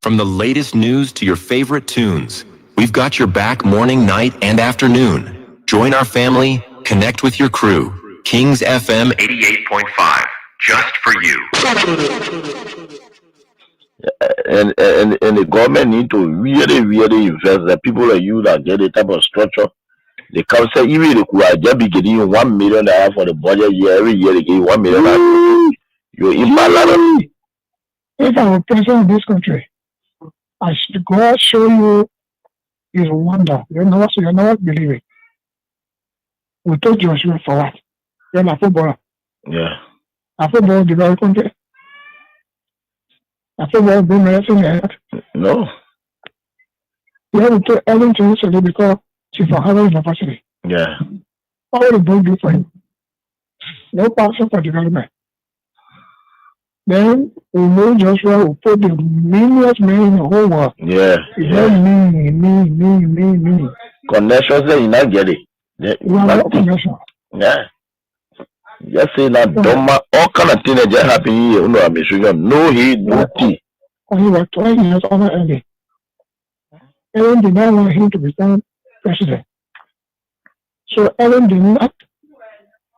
From the latest news to your favorite tunes, we've got your back morning, night, and afternoon. Join our family, connect with your crew. Kings FM 88.5, just for you. And the government need to really invest. The people like you that get the type of structure. The council even they could just be getting you $1 million for the budget year. Every year they give you $1 million. You're in balance. If I'm a president of this country, I should God show you his wonder. You're not believe it. We told Joshua for what? You're a footballer. Yeah. A football developed country. A football bring everything ahead. No. You have to do everything recently because she's from Harvard University. Yeah. What will the board do for him? No passion for development. Then we know Joshua will put the meanest man in the whole world. Yeah. Me. Connections that you not get it. Yeah. You have no connection. Yeah. Just say that Doma, all kind of things that just happen here. No, I'm sure no he, no tea. He was 20 years older early. Ellen did not want him to become president. So Ellen did not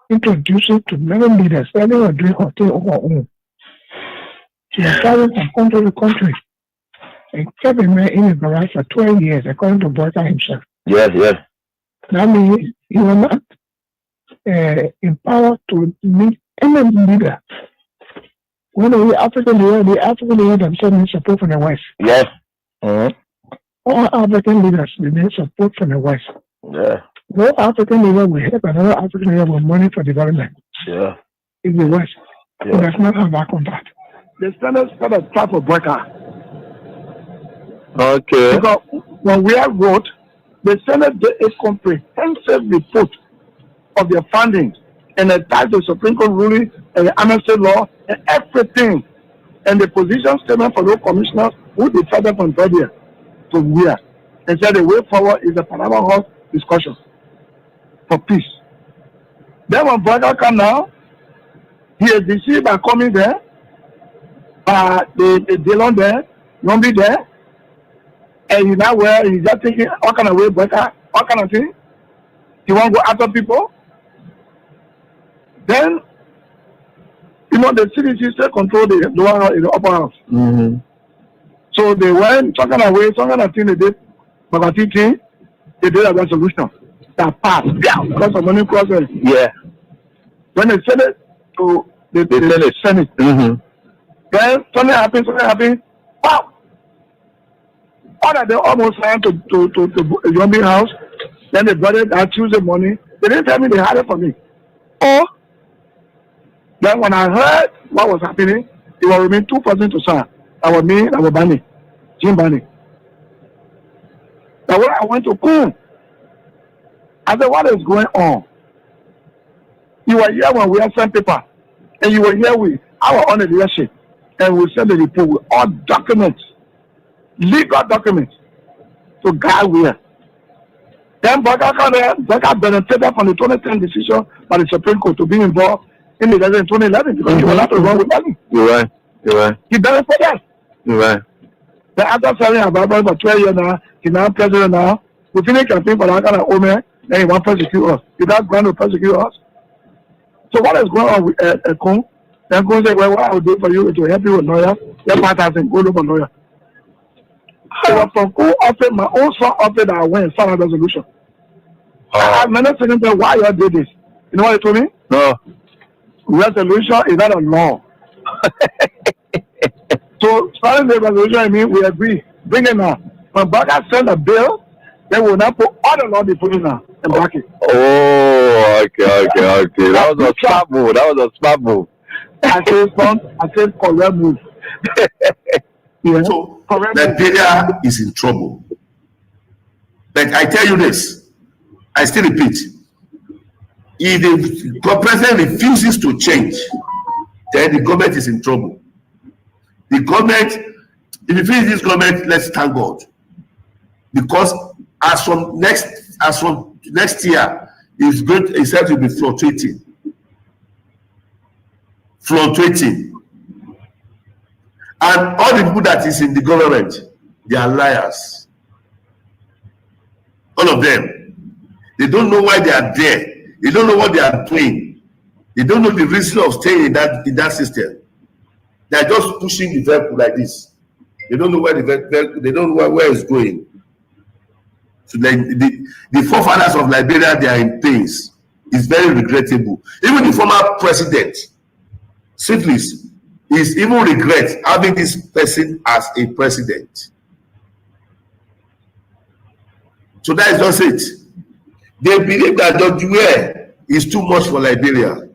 introduce him to many leaders. Ellen was doing her thing on her own. She was traveling from country to country and kept a man in his garage for 12 years, according to Boyka himself. Yes. That means he was not empowered to meet any leader. When the African leader themselves need support from the West. Yes. Mm-hmm. All African leaders need support from the West. Yeah. No African leader will help another African leader with money for development. Yeah. In the West. Yeah. He does not have that contact. The Senate set a trap for Boyka. Okay. Because when we have wrote, the Senate did a comprehensive report of their findings and attached the Supreme Court ruling and the amnesty law and everything. And the position statement for those commissioners who decided from there to where. And said the way forward is the Panama House discussion for peace. Then when Boyka come now, he is deceived by coming there, the Dillon there, Yombi there, and he's now where he's just thinking all kind of way Boyka, all kind of thing. He won't go after people. Then, the CDC still control the lower house, the upper house. Mm-hmm. So they went some kind of way, some kind of thing they did, Bagati thing, they did a resolution that passed. Yeah, because of money process. Yeah. When they sent it to the Senate, Mm-hmm. then something happened, wow! All that they almost signed to Yombi house, then they brought it that Tuesday morning. They didn't tell me they had it for me. Oh! Then when I heard what was happening, it was remain 2 persons to sign. That was me, that was Bani, Jim Bani. Now when I went to Coon, I said, what is going on? You were here when we had sent paper, and you were here with our own leadership, and we sent the report with all documents, legal documents, to guide where. Then Boyka benefited from the 2010 decision by the Supreme Court to be involved in the election in 2011 because he was not to run with money. You're right. He benefited. You're right. Then after serving about for 12 years now, he's now president now. We finished campaign for that kind of woman, then he won't persecute us. He does going to persecute us. So what is going on with Kung? Then Kung said, well, what I will do for you is to help you with lawyer. Get 5,000, go look for lawyer. So from Kung offered, my own son offered that I went and signed a resolution. I have many seconds why you did this. You know what he told me? No. Resolution is not a law. So starting the resolution, I mean, we agree. Bring it now. When Boyka send a bill, they will not put all the law they put in now and back it. Oh, okay. That was a smart move. I said correct move. Yeah. So Nigeria is in trouble. But I tell you this, I still repeat, if the president refuses to change, then the government is in trouble. The government, if you finish this government, let's thank God. Because as from next year, it's said to be fluctuating. And all the people that is in the government, they are liars. All of them. They don't know why they are there. They don't know what they are doing. They don't know the reason of staying in that system. They are just pushing the vehicle like this. They don't know where they don't know where it's going. So the forefathers of Liberia, they are in pains. It's very regrettable. Even the former president, Syphilis, is even regret having this person as a president. So that is just it. They believe that Dr. Ware is too much for Liberia.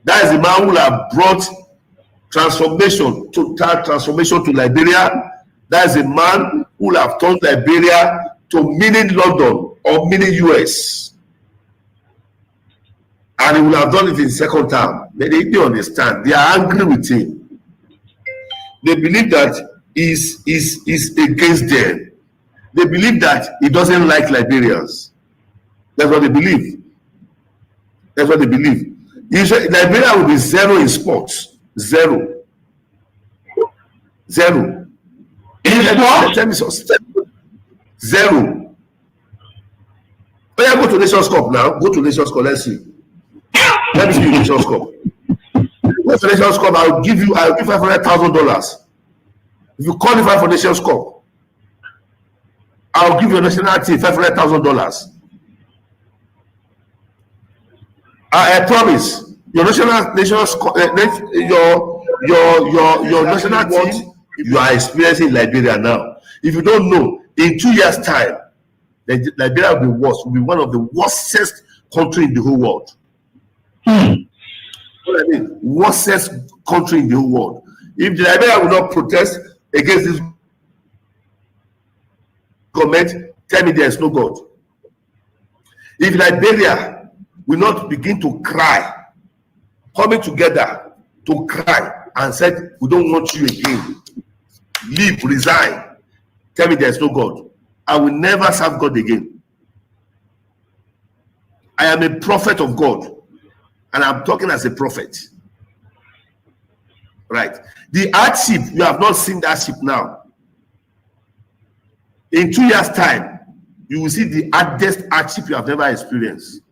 That is the man who have brought transformation to Liberia. That is a man who have turned Liberia to mini London or mini US. And he will have done it in second term. But they don't understand. They are angry with him. They believe that he's against them. They believe that he doesn't like Liberians. That's what they believe. That's what they believe. Liberia will be zero in sports. Zero. Zero. Zero. When I go to Nations Cup now, go to Nations Cup, let's see. Let me see you Nations Cup. Go to Nations Cup, I'll give $500,000. If you qualify for Nations Cup, I'll give your national team $500,000. I promise your national team you are experiencing in Liberia now. If you don't know, in 2 years' time, Liberia will be worse. Will be one of the worstest country in the whole world. What I mean, worstest country in the whole world. If Liberia will not protest against this government, tell me there is no God. If Liberia will not begin to cry, coming together to cry and said, we don't want you again, leave, resign, tell me there is no God, I will never serve God again. I am a prophet of God, and I'm talking as a prophet. Right? The hardship, you have not seen that ship now. In 2 years' time, you will see the hardest hardship you have never experienced.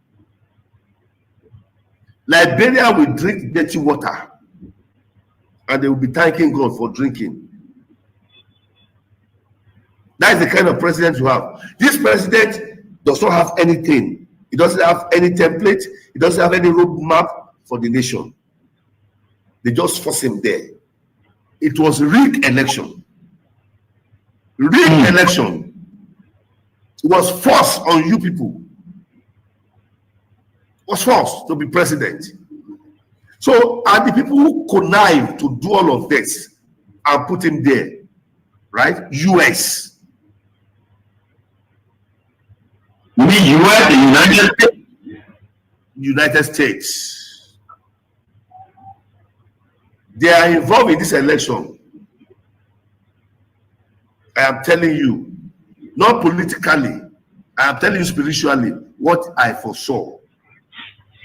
Liberia will drink dirty water, and they will be thanking God for drinking. That is the kind of president you have. This president does not have anything. He doesn't have any template. He doesn't have any roadmap for the nation. They just force him there. It was rigged election. Rigged election. It was forced on you people. It was forced to be president. So are the people who connive to do all of this and put him there, right? US. You mean US, the United States? United States. They are involved in this election. I am telling you, not politically, I am telling you spiritually what I foresaw.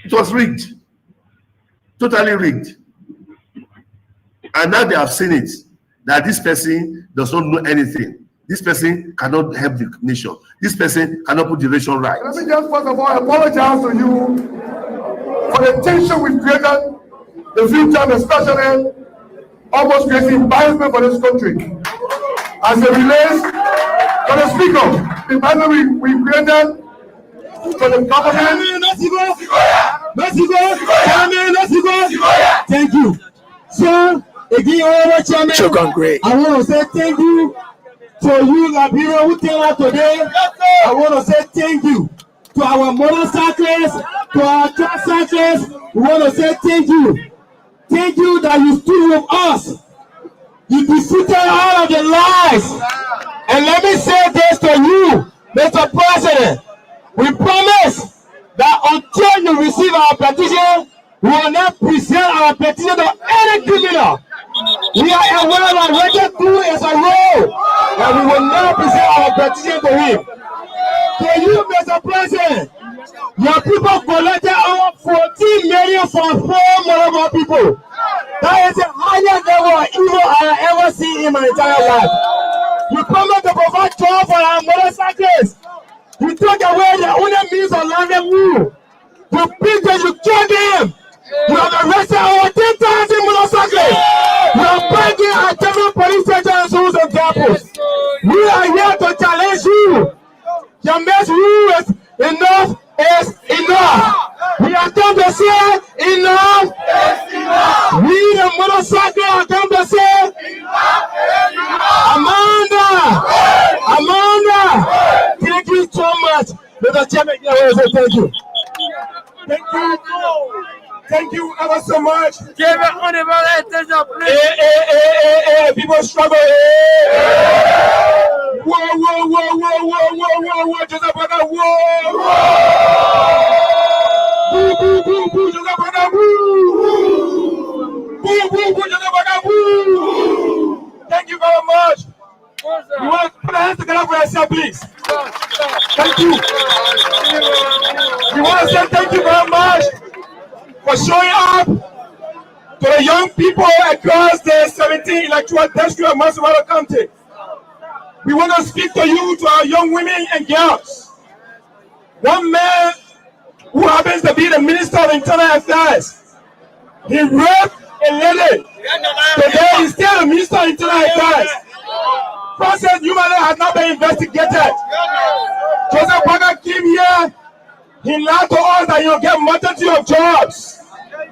It was rigged. Totally rigged. And now they have seen it, that this person does not know anything. This person cannot help the nation. This person cannot put the nation right. Let me just first of all apologize to you for the tension we've created, the few times especially, almost creating embarrassment for this country. As it relates to the speaker, the embarrassment we created for the government. Thank you. So, again, Chairman, great. I want to say thank you to you, Liberia, who came out today. I want to say thank you to our motorcyclists, to our truck cyclists. We want to say thank you. Thank you that you stood with us. You defeated all of the lies. And let me say this to you, Mr. President. We promise that until you receive our petition, we will not present our petition to any criminal. We are aware that Richard 2 is a role, and we will not present our petition to him. To you, Mr. President, your people collected over 14 million from 4 Malama people. That is the highest level of evil I have ever seen in my entire life. You promise to provide job for our motorcyclists. You take away the only means of livelihood. You beat them, you kill them. You have arrested over 10,000 motorcyclists. You are breaking our different police stations, rules and examples. We are here to challenge you. Your best rule is enough is enough. We are come to say enough is enough. We the motorcycle are come to say enough is enough. Amanda, thank you so much. Mr. Chairman, thank you. Thank you ever so much. Give it on the attention, please. Hey, people struggle. Whoa, Joseph Baga, whoa. Boo, Joseph Baga, boo, Joseph Baga, boo. Thank you very much. You want to put your hands together for yourself, please. Thank you. We want to say thank you very much for showing up to the young people across the 17 electoral districts of Massachusetts County. We want to speak to you, to our young women and girls. One man who happens to be the Minister of Internal Affairs, he raped a lady. Today he's still the Minister of Internal Affairs. Process human has not been investigated. Joseph Baga came here. He lied to us that you'll get multitude of jobs.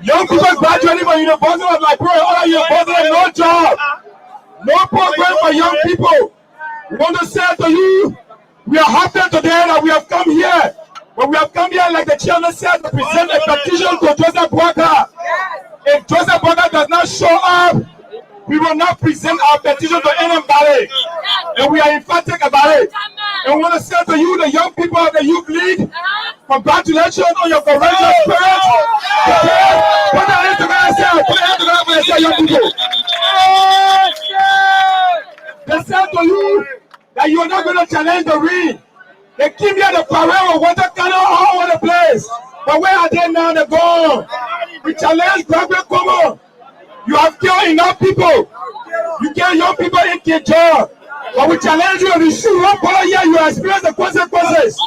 Young people graduating from university was like, bro, all of university, no job. No program for young people. We want to say to you, we are happy today that we have come here. But we have come here, like the chairman said, to present a petition to Joseph Baga. If Joseph Baga does not show up, we will not present our petition to anybody. And we are emphatic about it. And we want to say to you, the young people of the Youth League, congratulations on your courageous spirit. Put your hands together for yourself, young people. They said to you that you are not going to challenge the ring. They keep here the parade of water cannon all over the place. But where are they now? They're gone. We challenge Gregory Como. You have killed enough people. You kill young people in your job. But we challenge you, if you shoot one ball here, you experience the consequences.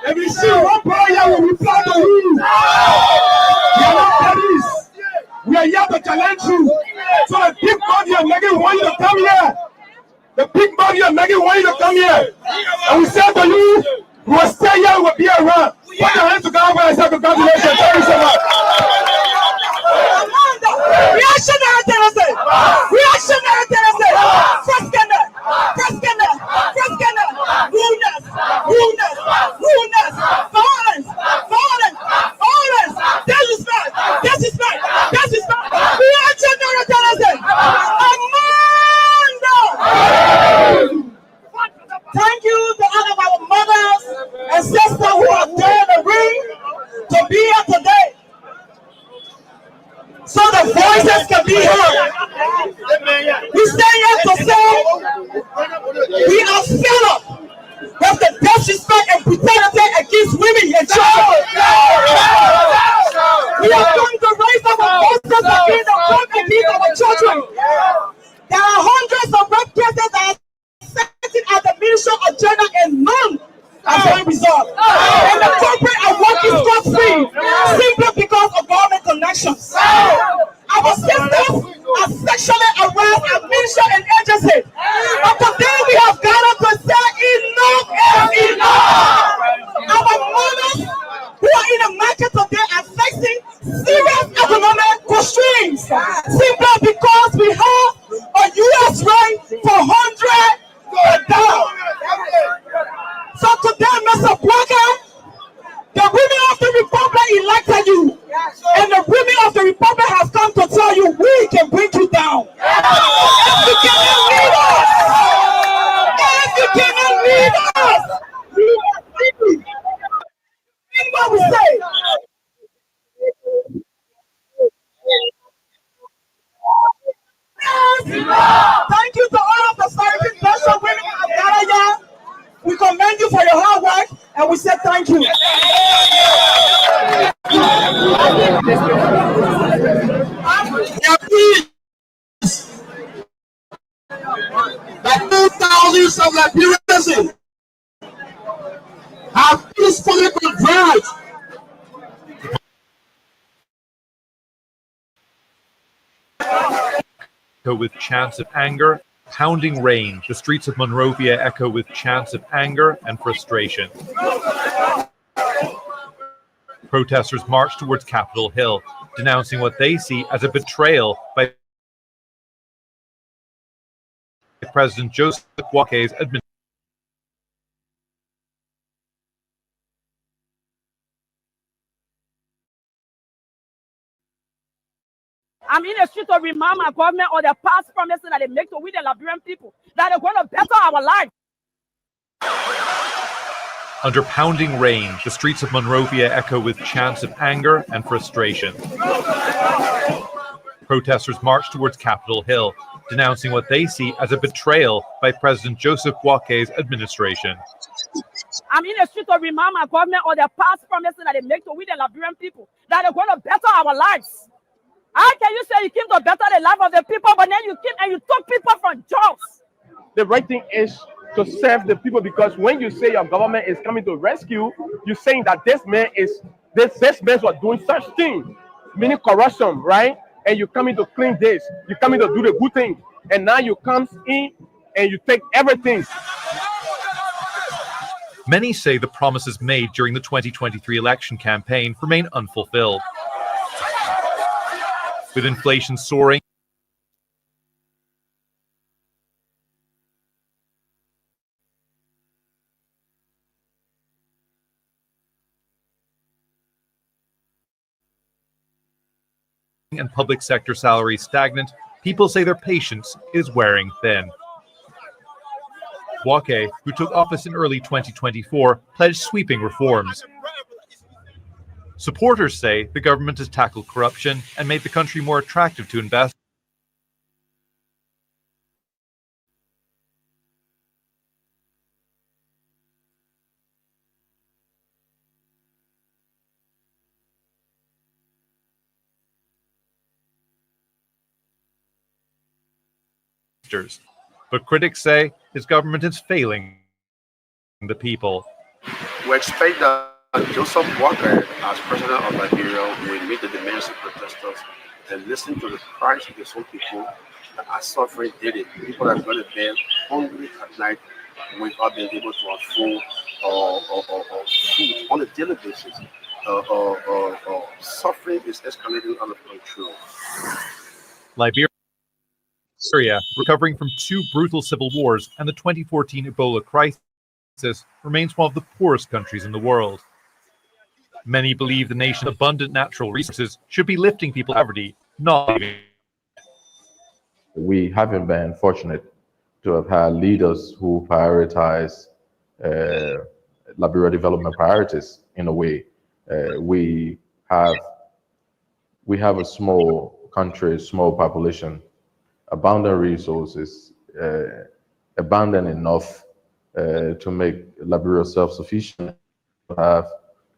If you shoot one ball here, we reply to you. We are not police. We are here to challenge you. So the big body are making want you to come here. The big body are making want you to come here. And we say to you, we will stay here, we will be around. Put your hands together for yourself. Congratulations. Thank you so much. Reactionary terrorism. Reactionary terrorism. First scanner. Rudeness. Violence. Disrespect. Reactionary terrorism. Amanda. Thank you to all of our mothers and sisters who are there in the ring to be here today, so the voices can be heard. We stand here to say we are fed up with the disrespect and brutality against women and children. We are going to raise our voices against the crime against our children. There are hundreds of rape cases that are sitting at the ministry agenda and none are being resolved. And the corporate are working scot-free simply because of government connections. Our sisters are sexually harassed at ministry and agency. But today we have gathered to say enough is enough. Our mothers who are in the market today are facing serious economic constraints simply because we have a U.S. rate for $100. So today, Mr. Baga, the women of the Republic elected you, and the women of the Republic have come to tell you we can bring you down. If you cannot lead us, mean what we say. Thank you to all of the serving special women of Ghana. We commend you for your hard work and we say thank you. That 2,000s of Liberians have peacefully converged with chants of anger, pounding rain. The streets of Monrovia echo with chants of anger and frustration. Protesters march towards Capitol Hill, denouncing what they see as a betrayal by President Joseph Boaké's administration. I'm in the street to remind my government of the past promises that they make to we the Liberian people, that they're going to better our lives. Under pounding rain, the streets of Monrovia echo with chants of anger and frustration. Protesters march towards Capitol Hill, denouncing what they see as a betrayal by President Joseph Boaké's administration. I'm in the street to remind my government of the past promises that they make to we the Liberian people, that they're going to better our lives. How can you say you came to better the life of the people, but then you came and you took people from jobs? The right thing is to serve the people, because when you say your government is coming to rescue, you're saying that this man was doing such thing, meaning corruption, right? And you coming to clean this, you coming to do the good thing, and now you come in and you take everything. Many say the promises made during the 2023 election campaign remain unfulfilled. With inflation soaring and public sector salaries stagnant, people say their patience is wearing thin. Boaké, who took office in early 2024, pledged sweeping reforms. Supporters say the government has tackled corruption and made the country more attractive to investors. But critics say his government is failing the people. We expect that Joseph Boaké, as president of Liberia, will meet the demands of protesters and listen to the cries of the own people that are suffering daily. People are going to bed hungry at night without being able to afford food on a daily basis. Suffering is escalating out of control. Liberia, recovering from 2 brutal civil wars and the 2014 Ebola crisis, remains one of the poorest countries in the world. Many believe the nation's abundant natural resources should be lifting people's poverty, not. We haven't been fortunate to have had leaders who prioritize Liberia development priorities in a way. We have a small country, small population, abundant resources, abundant enough to make Liberia self-sufficient, to have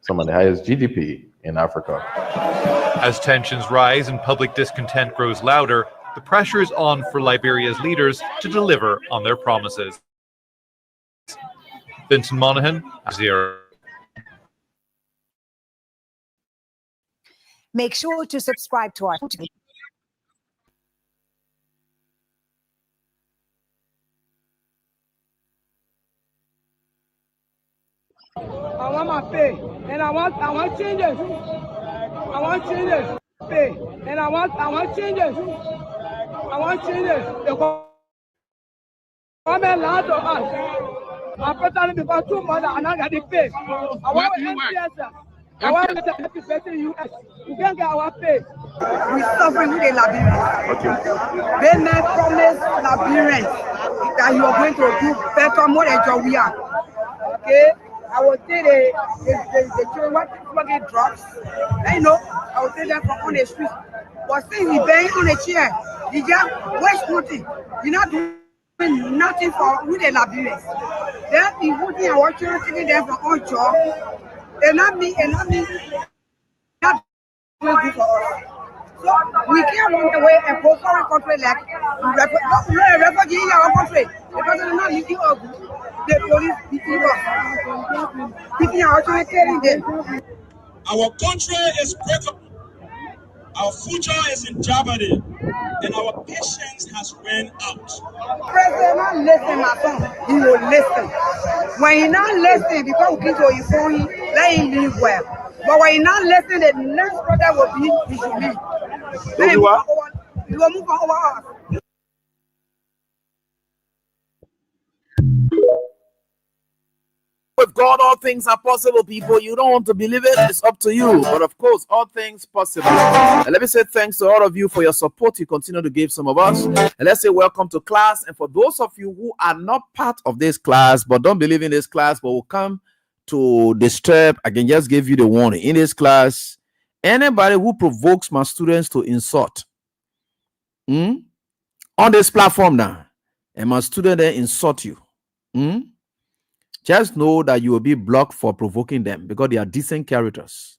some of the highest GDP in Africa. As tensions rise and public discontent grows louder, the pressure is on for Liberia's leaders to deliver on their promises. Vincent Monaghan, Zero. Make sure to subscribe to our I want my pay, and I want changes. I want changes. Pay, and I want changes. I want changes. The government lied to us. I'm pretending because 2 months I'm not getting paid. I want MPS. I want to get the US. We can't get our pay. We suffering with the Liberians. Okay. They may promise Liberians that you are going to do better more than we are. Okay. I will say the children want get drugs. I know. I will say that from on the street. But since we bang on the chair, you just waste nothing. You're not doing nothing for with the Liberians. Then we putting our children taking them from on job. And not me. doing good for us. So we came along the way and for foreign country like refugee in our country. The person is not leaving us. The police beating us. Beating our children, killing them. Our country is broken. Our future is in jeopardy. And our patience has run out. President not listen, my son. He will listen. When he not listen, because we keep to his phone, let him live well. But when he not listen, the next brother will be he should leave. Let him move on over. He will move on over us. With God, all things are possible, people. You don't want to believe it, it's up to you. But of course, all things possible. And let me say thanks to all of you for your support. You continue to give some of us. And let's say welcome to class. And for those of you who are not part of this class, but don't believe in this class, but will come to disturb, I can just give you the warning. In this class, anybody who provokes my students to insult on this platform now, and my student then insult you, just know that you will be blocked for provoking them because they are decent characters.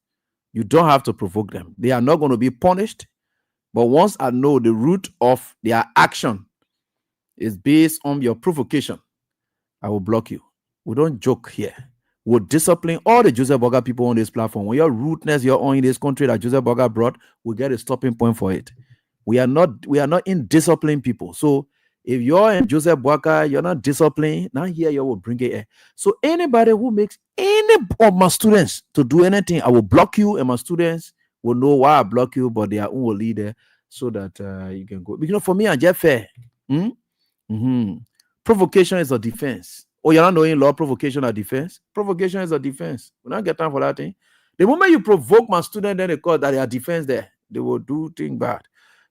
You don't have to provoke them. They are not going to be punished. But once I know the root of their action is based on your provocation, I will block you. We don't joke here. We'll discipline all the Joseph Burger people on this platform. When your rudeness you're on in this country that Joseph Burger brought, we'll get a stopping point for it. We are not indisciplined people. So if you're in Joseph Walker, you're not disciplined, now here you will bring it. So anybody who makes any of my students to do anything, I will block you, and my students will know why I block you, but their own will lead there so that you can go. You know, for me, I'm just fair. Provocation is a defense. Oh, you're not knowing law, provocation or defense? Provocation is a defense. We don't get time for that thing. The moment you provoke my student, then they call that they are defense there. They will do things bad.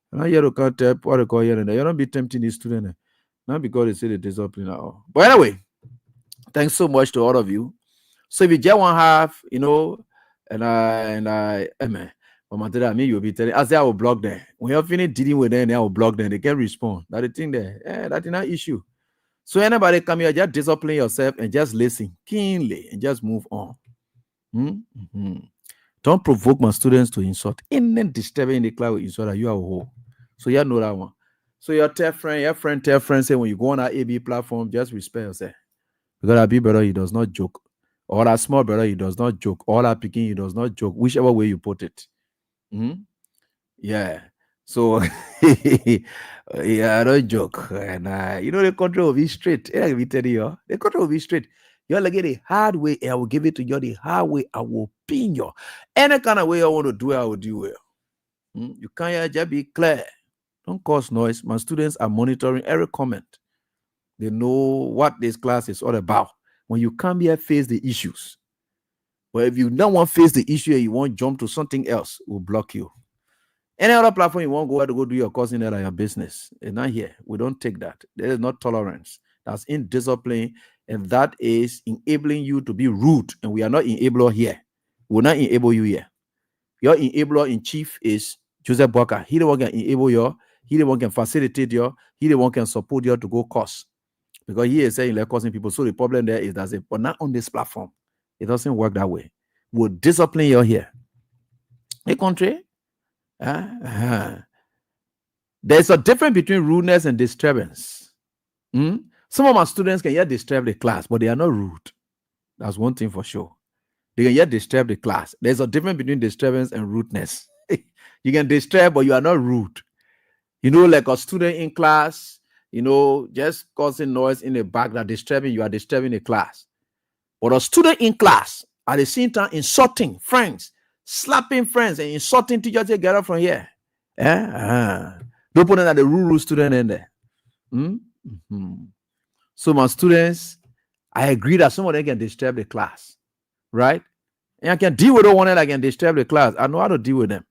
And I hear to can't tell what they call here and there. You don't be tempting these students. Not because they say the discipline at all. But anyway, thanks so much to all of you. So if you just want to have, you know, and I, man, I mean, you'll be telling, I say I will block them. When you're finished dealing with them, I will block them. They can't respond. That's the thing there. That is not issue. So anybody come here, just discipline yourself and just listen keenly and just move on. Don't provoke my students to insult. Any disturbing in the class will insult that you are a whole. So you know that one. So your tell friend say when you go on our AB platform, just respect yourself. Because that big brother, he does not joke. Or that small brother, he does not joke. Or that picking, he does not joke. Whichever way you put it. Yeah. So yeah, I don't joke. And you know the country will be straight. I will tell you, the country will be straight. You're like the hard way, I will give it to you. The hard way, I will pin you. Any kind of way I want to do it, I will do it. You can't just be clear. Don't cause noise. My students are monitoring every comment. They know what this class is all about. When you come here, face the issues. But if you don't want to face the issue and you want to jump to something else, we'll block you. Any other platform you want to go do your cousin or your business. It's not here. We don't take that. There is not tolerance. That's indiscipline, and that is enabling you to be rude. And we are not enabler here. We'll not enable you here. Your enabler in chief is Joseph Walker. He the one can enable you. He the one can facilitate you. He the one can support you to go cause. Because he is saying like causing people. So the problem there is that, but not on this platform. It doesn't work that way. We'll discipline you here. Hey, country. There's a difference between rudeness and disturbance. Some of my students can yet disturb the class, but they are not rude. That's one thing for sure. They can yet disturb the class. There's a difference between disturbance and rudeness. You can disturb, but you are not rude. You know, like a student in class, you know, just causing noise in the back that disturbing, you are disturbing the class. But a student in class, at the same time, insulting friends, slapping friends, and insulting teachers, they get up from here. Don't put the rude student in there. So my students, I agree that some of them can disturb the class, right? And I can deal with the one that can disturb the class. I know how to deal with them.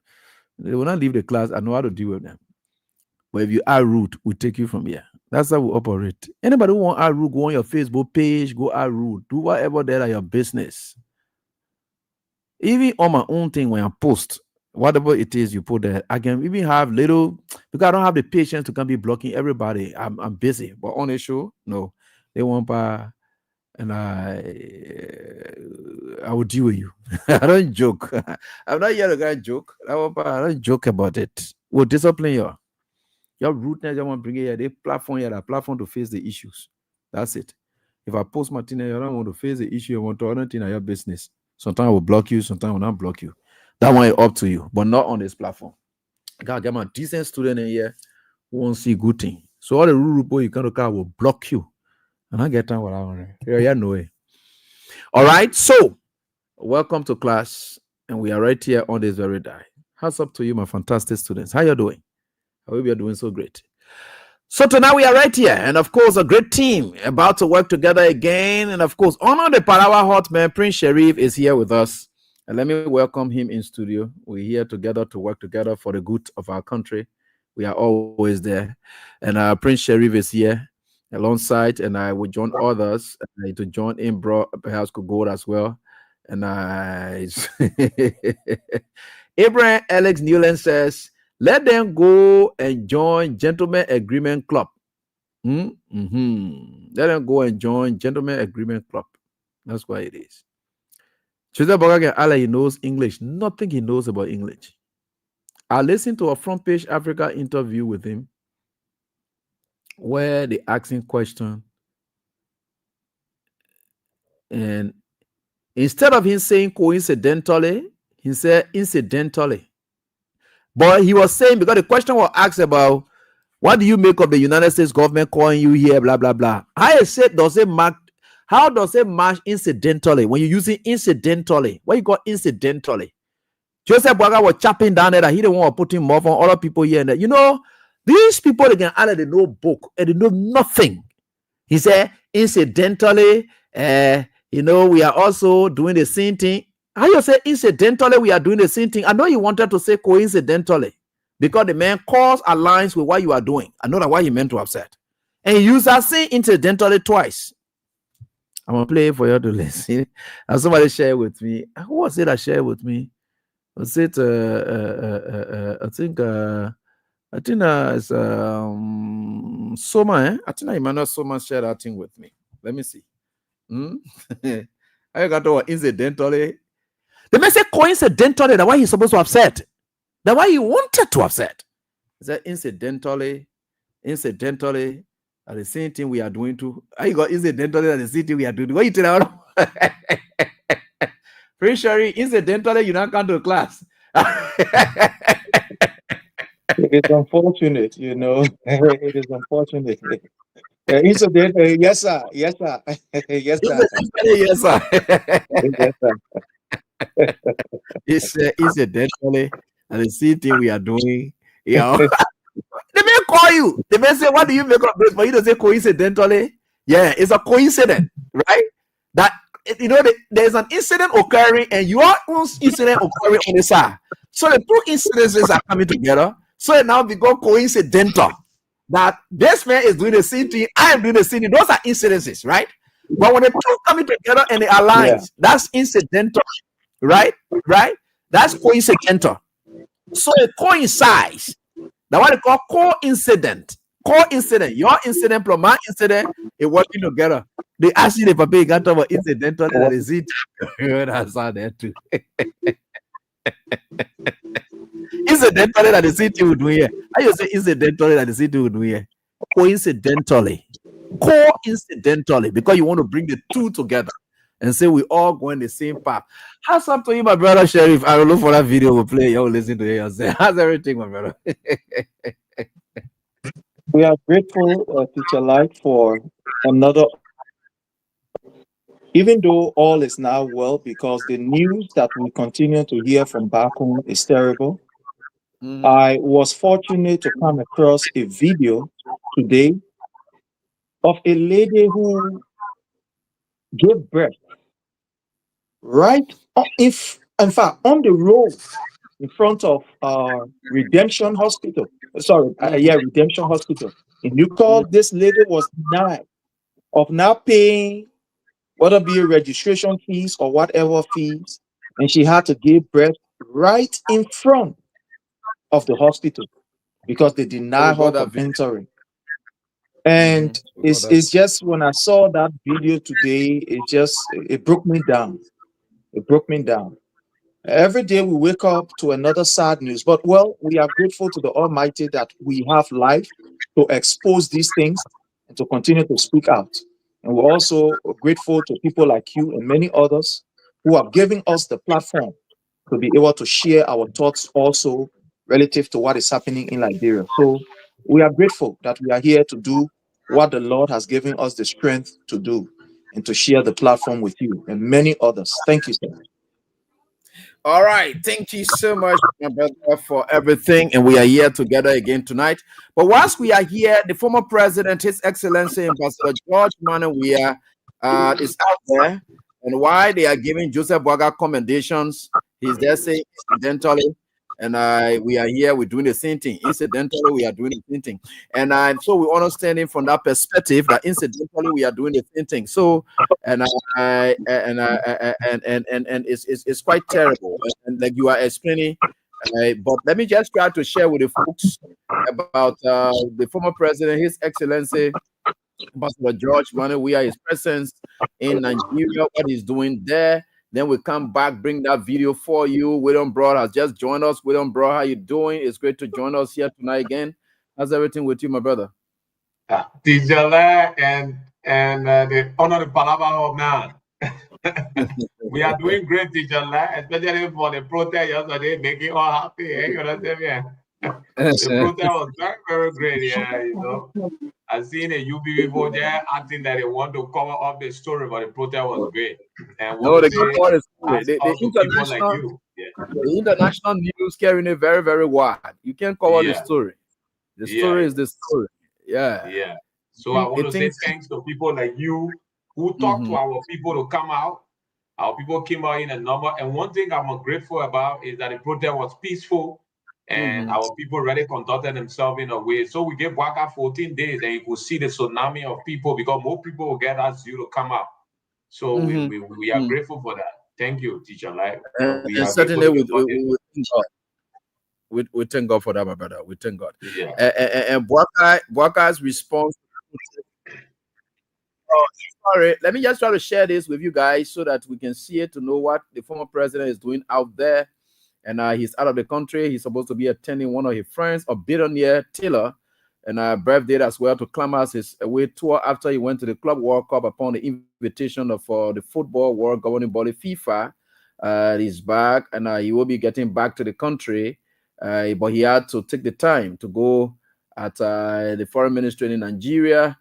They will not leave the class. I know how to deal with them. But if you are rude, we take you from here. That's how we operate. Anybody who want rude, go on your Facebook page, go rude. Do whatever there are your business. Even on my own thing, when I post, whatever it is you put there, I can even have little, because I don't have the patience to come be blocking everybody. I'm busy. But on a show, no. They want and I will deal with you. I don't joke. I'm not here to guy joke. I don't joke about it. We'll discipline you. Your rudeness, you want to bring it here. They platform here, that platform to face the issues. That's it. If I post Martina, you don't want to face the issue, you want to other thing in your business. Sometimes I will block you, sometimes I will not block you. That one is up to you, but not on this platform. God, get my decent student in here who won't see good thing. So all the rule you can't will block you. And I get time what I want. Yeah, no way. All right, so welcome to class, and we are right here on this very day. How's up to you, my fantastic students? How you doing? I hope you're doing so great. So tonight we are right here, and of course, a great team about to work together again. And of course, honor the Parawa Hot Man, Prince Sharif is here with us. And let me welcome him in studio. We're here together to work together for the good of our country. We are always there. And Prince Sharif is here alongside, and I will join others to join in, bro. Perhaps could go as well. And Abraham Alex Newland says, let them go and join Gentleman Agreement Club. Let them go and join Gentleman Agreement Club. That's what it is. Joseph Bogagan Allah, he knows English. Nothing he knows about English. I listened to a Front Page Africa interview with him where they asking question. And instead of him saying coincidentally, he said incidentally. But he was saying, because the question was asked about, what do you make of the United States government calling you here, blah, blah, blah. How does it match incidentally when you're using incidentally? What you call incidentally? Joseph Boga was chopping down there that he didn't want to put him off on other people here and there. You know, these people, they know book and they know nothing. He said, incidentally, we are also doing the same thing. How you say incidentally we are doing the same thing? I know you wanted to say coincidentally because the man calls aligns with what you are doing. I know that what he meant to have said. And you are saying incidentally twice. I'm going to play it for you to listen. And somebody shared with me. Who was it that shared with me? Was it, I think it's Soma, I think Emmanuel Soma shared that thing with me. Let me see. I got to incidentally. The man said coincidentally, that's what he's supposed to have said. That's what he wanted to have said. He said incidentally, at the same thing we are doing too. I got incidentally at the same thing we are doing. What you tell me? Pretty sure incidentally you not come to class. It's unfortunate, it is unfortunate. Incidentally, yes, sir. Yes, sir. Yes, sir. Yes, sir. Yes, sir. It's incidentally and the same thing we are doing. Yeah. They may call you. They may say, what do you make of this? But you don't say coincidentally. Yeah, it's a coincidence, right? That there's an incident occurring and your own incident occurring on the side. So the two incidences are coming together. So it now become coincidental. That this man is doing the same thing, I am doing the same thing. Those are incidences, right? But when the two coming together and they align, that's incidental, right? Right? That's coincidental. So it coincides. That's what they call coincident. Coincident. Your incident plus my incident is working together. They ask you the paper you got about incidental and is it? That's how there too. Incidentally that the city would do here. How you say incidentally that the city would do here? Coincidentally, because you want to bring the two together and say we all going the same path. How's up to you, my brother Sheriff? I will look for that video. We'll play. You'll listen to it yourself. How's everything, my brother? We are grateful, Teacher Light, for another. Even though all is now well, because the news that we continue to hear from back home is terrible. I was fortunate to come across a video today of a lady who gave birth right in fact on the road in front of Redemption Hospital. Redemption Hospital. And you call this lady was denied of now paying whether be registration fees or whatever fees, and she had to give birth right in front of the hospital because they denied her from entering. And it's just when I saw that video today, it broke me down. It broke me down. Every day we wake up to another sad news, but well, we are grateful to the Almighty that we have life to expose these things and to continue to speak out. And we're also grateful to people like you and many others who are giving us the platform to be able to share our thoughts also relative to what is happening in Liberia. So we are grateful that we are here to do what the Lord has given us the strength to do and to share the platform with you and many others. Thank you, sir. All right. Thank you so much, my brother, for everything. And we are here together again tonight. But whilst we are here, the former president, His Excellency Ambassador George Manawia, is out there. And why they are giving Joseph Boaga commendations, he's there saying incidentally. And we are here, we're doing the same thing. Incidentally, we are doing the same thing. And so we understand it from that perspective that incidentally we are doing the same thing. So and it's quite terrible. And like you are explaining, but let me just try to share with the folks about the former president, His Excellency Ambassador George Manawia, his presence in Nigeria, what he's doing there. Then we come back, bring that video for you. William Broad has just joined us. William Broad, how you doing? It's great to join us here tonight again. How's everything with you, my brother? Tijala and the honorable Palava of man. We are doing great, Tijala, especially for the protest yesterday, making all happy. You understand me? The protest was very, very great. Yeah, you know. I seen a UB people there acting that they want to cover up the story, but the protest was great. And No, they can't cover the story. The international news carrying it very, very wide. You can't cover the story. The story is the story. Yeah. Yeah. So I want to say thanks to people like you who talk to our people to come out. Our people came out in a number. And one thing I'm grateful about is that the protest was peaceful and our people really conducted themselves in a way. So we gave Waka 14 days and you could see the tsunami of people because more people will get us you to come out. So we are grateful for that. Thank you, Teacher Life. We are certainly we thank God for that, my brother. We thank God. Yeah. And Bwaka's response. Sorry, let me just try to share this with you guys so that we can see it to know what the former president is doing out there. And he's out of the country. He's supposed to be attending one of his friends, a billionaire Taylor, and birthday as well to climb his away tour after he went to the Club World Cup upon the invitation of the Football World Governing Body FIFA. He's back and he will be getting back to the country, but he had to take the time to go at the foreign ministry in Nigeria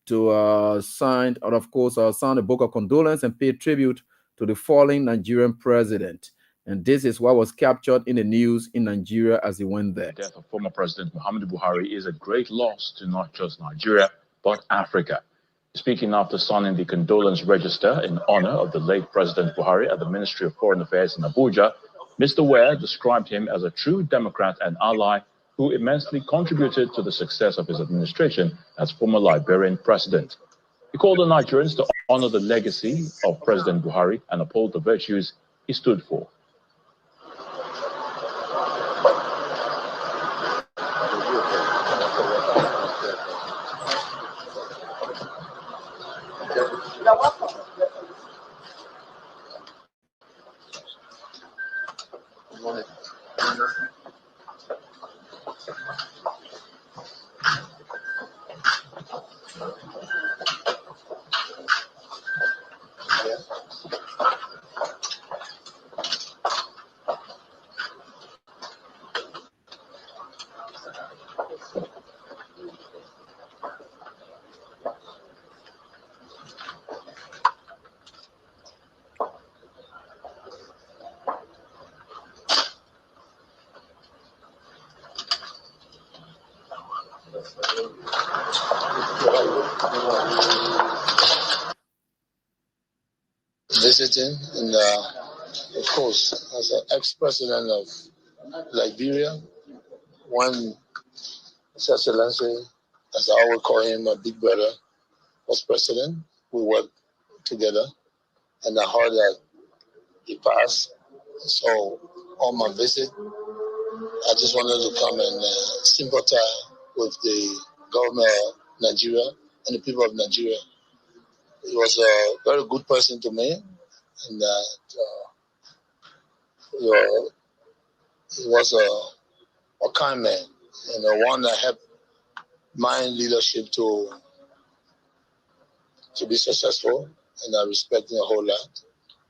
to sign a book of condolence and pay tribute to the fallen Nigerian president. And this is what was captured in the news in Nigeria as he went there. The death of former President Muhammadu Buhari is a great loss to not just Nigeria, but Africa. Speaking after signing the condolence register in honor of the late President Buhari at the Ministry of Foreign Affairs in Abuja, Mr. Ware described him as a true Democrat and ally who immensely contributed to the success of his administration as former Liberian president. He called on Nigerians to honor the legacy of President Buhari and uphold the virtues he stood for. Visiting, and of course, as an ex-president of Liberia, one His Excellency, as I always call him, my big brother, was president. We worked together, and I heard that he passed. So on my visit, I just wanted to come and sympathize with the government Nigeria and the people of Nigeria. He was a very good person to me, and he was a kind man, and one that helped my leadership to be successful, and I respect him a whole lot.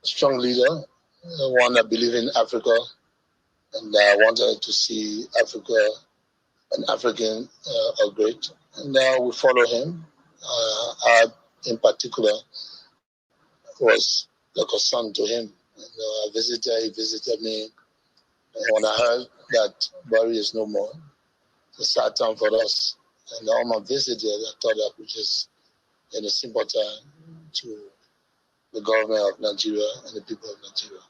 Strong leader, one that believed in Africa, and I wanted to see Africa and African great. And we follow him. I, in particular, was like a son to him. And, he visited me. And when I heard that Barry is no more, it's a sad time for us. And on my visit there, I thought I could just, in a simple time, to the government of Nigeria and the people of Nigeria.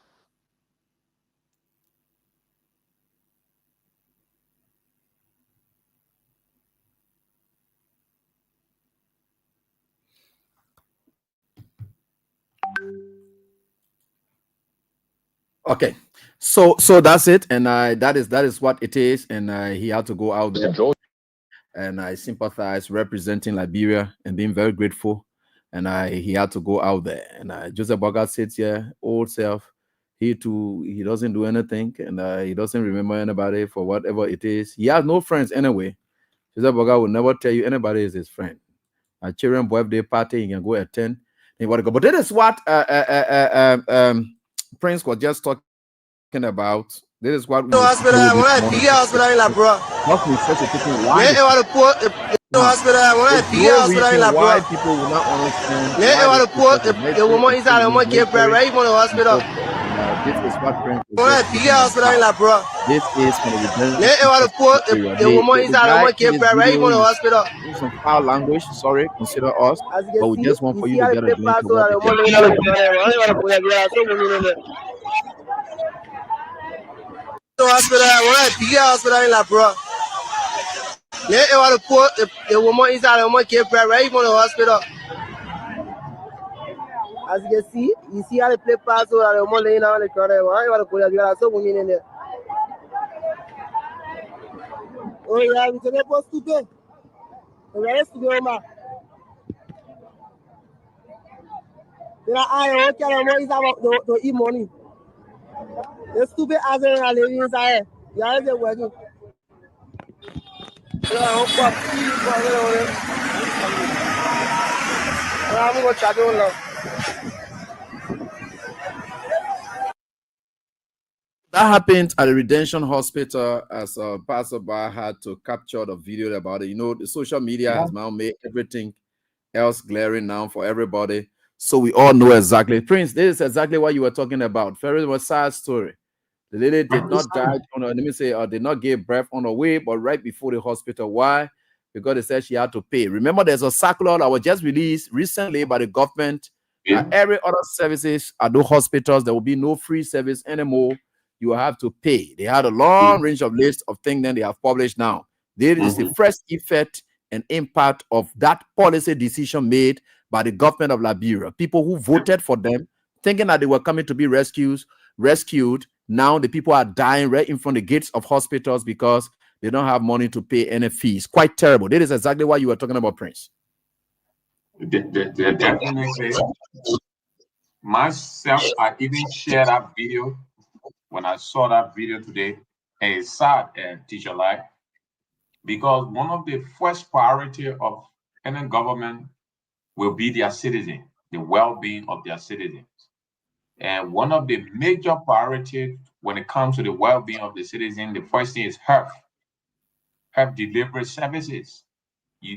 Okay, so that's it, and that is what it is, and he had to go out there, and I sympathize representing Liberia and being very grateful, and he had to go out there, and Joseph Boga sits here, old self, he doesn't do anything, and he doesn't remember anybody for whatever it is. He has no friends anyway. Joseph Boga will never tell you anybody is his friend. A children's birthday party, he can go attend. But that is what Prince was just talking about. This is what we hospital necessitating why why people will not understand the woman inside the woman get bread right on the hospital. This is what Prince this is the woman inside the woman get bread right on the hospital. Some foul language, sorry, consider us, but we just want for you to get a glimpse of what the woman inside the woman get bread right on the hospital. As you can see, how they play pass over the woman laying down on the corner. Why you want to put it? So women in there. Oh yeah, we can post today. Very stupid, man. Then I don't care what is about to eat money. The stupid ass are living inside. You are just working. I'm going to chat on now. That happened at the Redemption Hospital as a passerby had to capture the video about it. You know, the social media has now made everything else glaring now for everybody. So we all know exactly. Prince, this is exactly what you were talking about. Very was sad story. The lady did not die on her, let me say, did not give birth on her way, but right before the hospital. Why? Because they said she had to pay. Remember, there's a circular that was just released recently by the government. Every other services at those hospitals, there will be no free service anymore. You will have to pay. They had a long range of list of things that they have published now. This is the first effect and impact of that policy decision made by the government of Liberia. People who voted for them, thinking that they were coming to be rescued. Now the people are dying right in front of the gates of hospitals because they don't have money to pay any fees. Quite terrible. This is exactly what you were talking about, Prince. Definitely. Myself, I even shared that video when I saw that video today. And it's sad, teacher life, because one of the first priority of any government will be their citizens, the well-being of their citizens. And one of the major priorities when it comes to the well-being of the citizen, the first thing is health delivery services.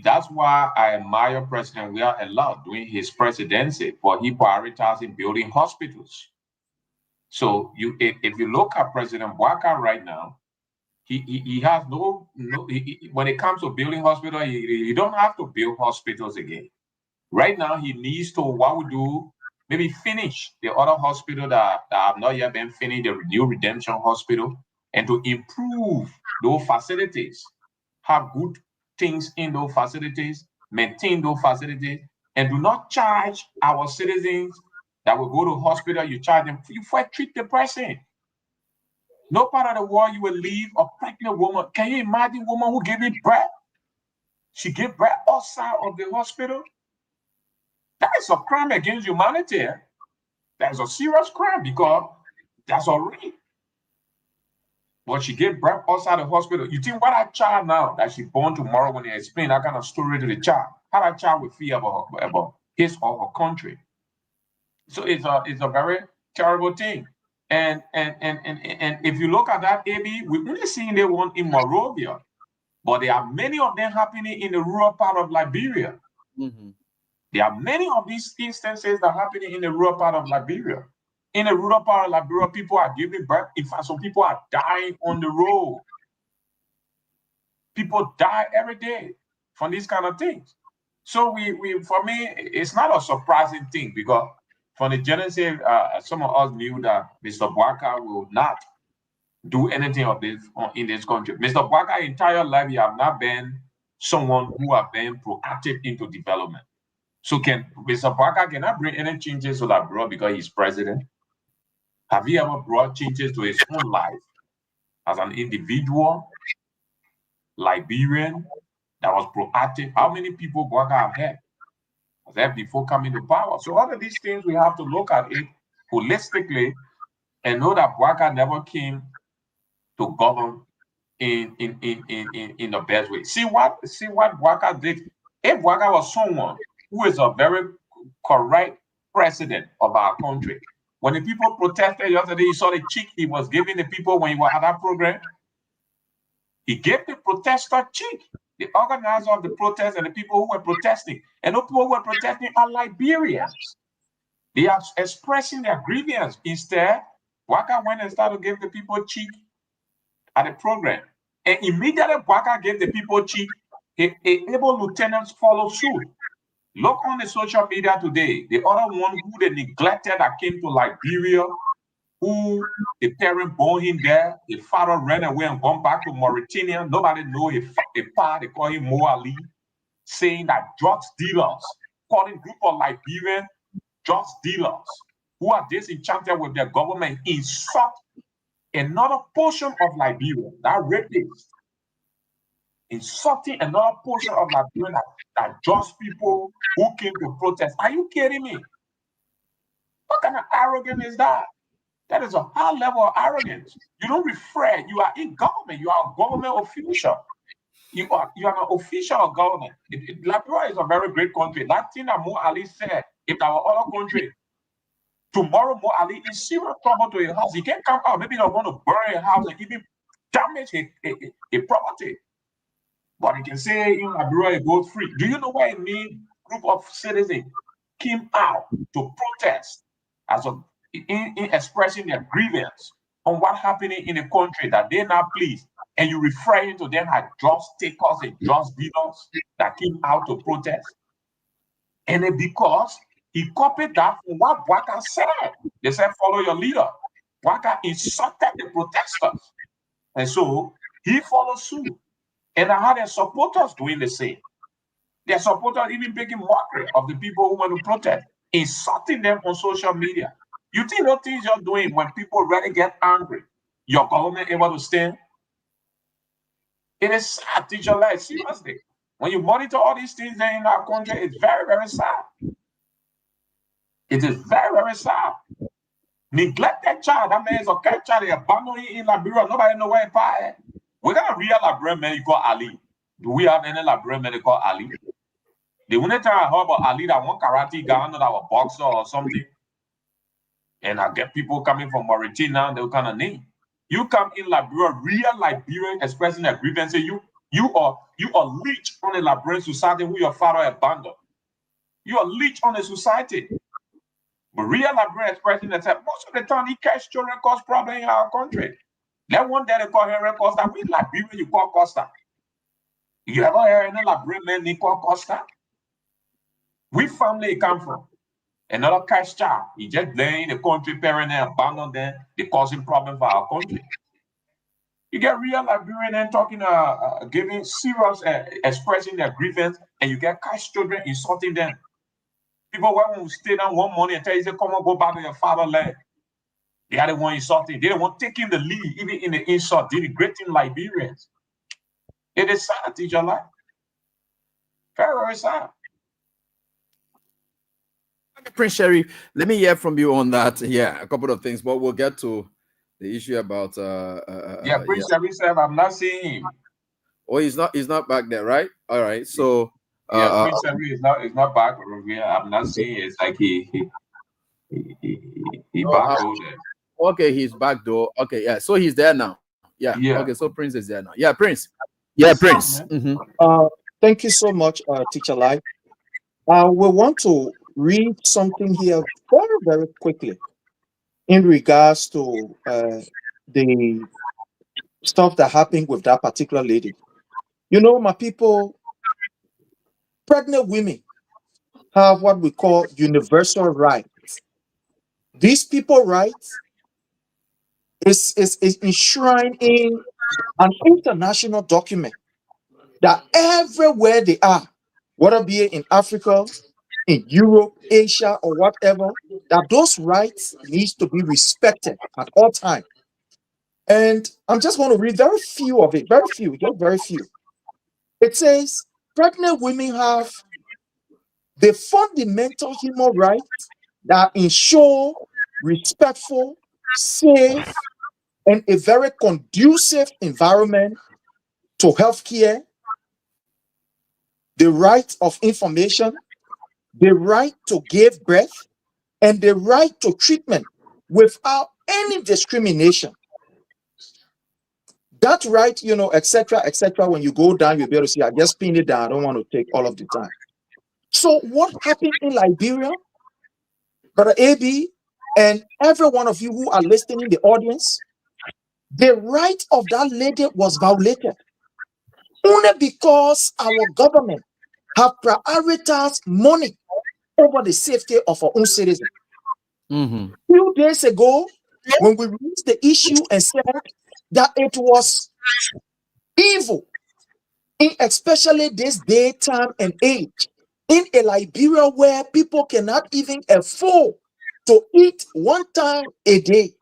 That's why I admire President Weah a lot during his presidency, for he prioritizing building hospitals. So if you look at President Waka right now, he has when it comes to building hospitals, he don't have to build hospitals again. Right now, he needs to, what we do, maybe finish the other hospital that have not yet been finished, the new Redemption Hospital, and to improve those facilities, have good things in those facilities, maintain those facilities, and do not charge our citizens that will go to hospital, you charge them, you first treat the person. No part of the world you will leave a pregnant woman. Can you imagine a woman who gave it birth? She gave birth outside of the hospital. That is a crime against humanity. That is a serious crime because that's a rape. But she gave birth outside the hospital. You think what that child now that she born tomorrow, when they explain that kind of story to the child, how that child will feel about his or her country? So it's a very terrible thing. And if you look at that, AB, we're only seeing the one in Monrovia, but there are many of them happening in the rural part of Liberia. There are many of these instances that are happening in the rural part of Liberia. In the rural part of Liberia, people are giving birth. In fact, some people are dying on the road. People die every day from these kind of things. So for me, it's not a surprising thing because from the genesis, some of us knew that Mr. Bwaka will not do anything of this in this country. Mr. Bwaka's entire life, he have not been someone who have been proactive into development. So Mr. Bwaka cannot bring any changes to Liberia because he's president? Have he ever brought changes to his own life as an individual, Liberian, that was proactive? How many people Bwaka have had? Was that before coming to power? So all of these things, we have to look at it holistically and know that Bwaka never came to govern in the best way. See what Bwaka did. If Bwaka was someone who is a very correct president of our country, when the people protested yesterday, you saw the cheek he was giving the people when he was at that program. He gave the protester cheek, the organizer of the protest and the people who were protesting. And the people who were protesting are Liberians. They are expressing their grievance. Instead, Bwaka went and started to give the people cheek at the program. And immediately Bwaka gave the people cheek, able lieutenants follow suit. Look on the social media today, the other one who they neglected that came to Liberia, who the parent born him there, the father ran away and gone back to Mauritania. Nobody know a pa, they call him Mo Ali, saying that drugs dealers, calling group of Liberian drugs dealers who are disenchanted with their government, insult another portion of Liberia, that rapist, insulting another portion of Liberia that just people who came to protest. Are you kidding me? What kind of arrogance is that? That is a high level of arrogance. You don't refer. You are in government. You are a government official. You are an official of government. Liberia is a very great country. That thing that Mo Ali said, if our other country, tomorrow Mo Ali is serious trouble to a house. He can't come out. Maybe they want to burn a house and even damage a property. But he can say in Liberia it goes free. Do you know what it means? Group of citizens came out to protest as in expressing their grievance on what happening in the country that they're not pleased, and you referring to them as just takers and just dealers that came out to protest. And it because he copied that from what Bwaka said. They said, follow your leader. Bwaka insulted the protesters. And so he followed suit. And I had their supporters doing the same. Their supporters even making mockery of the people who went to protest, insulting them on social media. You think what things you're doing when people really get angry, your government able to stand? It is sad, teacher life, seriously. When you monitor all these things there in our country, it's very, very sad. It is very, very sad. Neglect that child. That man is a cat child. They abandoned him in Liberia. Nobody know where he is. We got a real Liberian man you call Ali. Do we have any Liberian man they call Ali? The only time I heard about Ali that one karate guy, that was a boxer or something. And I get people coming from Mauritania, they kind of name. You come in Liberia, real Liberian expressing their grievance, you are leech on a Liberian society who your father abandoned. You are leech on a society. But real Liberian expressing themselves, most of the time, he catch children cause problem in our country. That one day they call Henry Costa. We Liberian, you call Costa. You ever hear any Liberian man they call Costa? Which family he come from? Another cash child. He just blame the country parent and abandon them. They causing problem for our country. You get real Liberian and talking, giving serious, expressing their grievance, and you get cash children insulting them. People when we stay down one morning and tell you, say, come on, go back to your fatherland. They are the one insulting. They don't want taking the lead, even in the insult, denigrating Liberians. It is sad, teacher life. Very, very sad. Prince Sherry, let me hear from you on that. Yeah, a couple of things, but we'll get to the issue about Prince Sherry said, I'm not seeing him. Oh, he's not back there, right? All right. So Prince Sherry is not back. I'm not seeing it. It's like he back over there. Okay, he's back though. Okay, yeah. So he's there now. Yeah. Okay, so Prince is there now. Yeah, Prince. Yeah, Prince. Thank you so much, Teacher Light. We want to read something here very, very quickly in regards to the stuff that happened with that particular lady. You know, my people, pregnant women have what we call universal rights. These people rights is enshrined in an international document that everywhere they are, whether be it in Africa, in Europe, Asia, or whatever, that those rights needs to be respected at all times. And I'm just going to read very few of it, very few, just very few. It says, pregnant women have the fundamental human rights that ensure respectful, safe, and a very conducive environment to healthcare, the right of information, the right to give birth, and the right to treatment without any discrimination. That right, you know, etc., etc. When you go down, you'll be able to see. I just pinned it down. I don't want to take all of the time. So what happened in Liberia, Brother AB, and every one of you who are listening in the audience, the right of that lady was violated only because our government have prioritized money over the safety of our own citizens. Few days ago, when we raised the issue and said that it was evil, in especially this day, time, and age, in a Liberia where people cannot even afford to eat one time a day,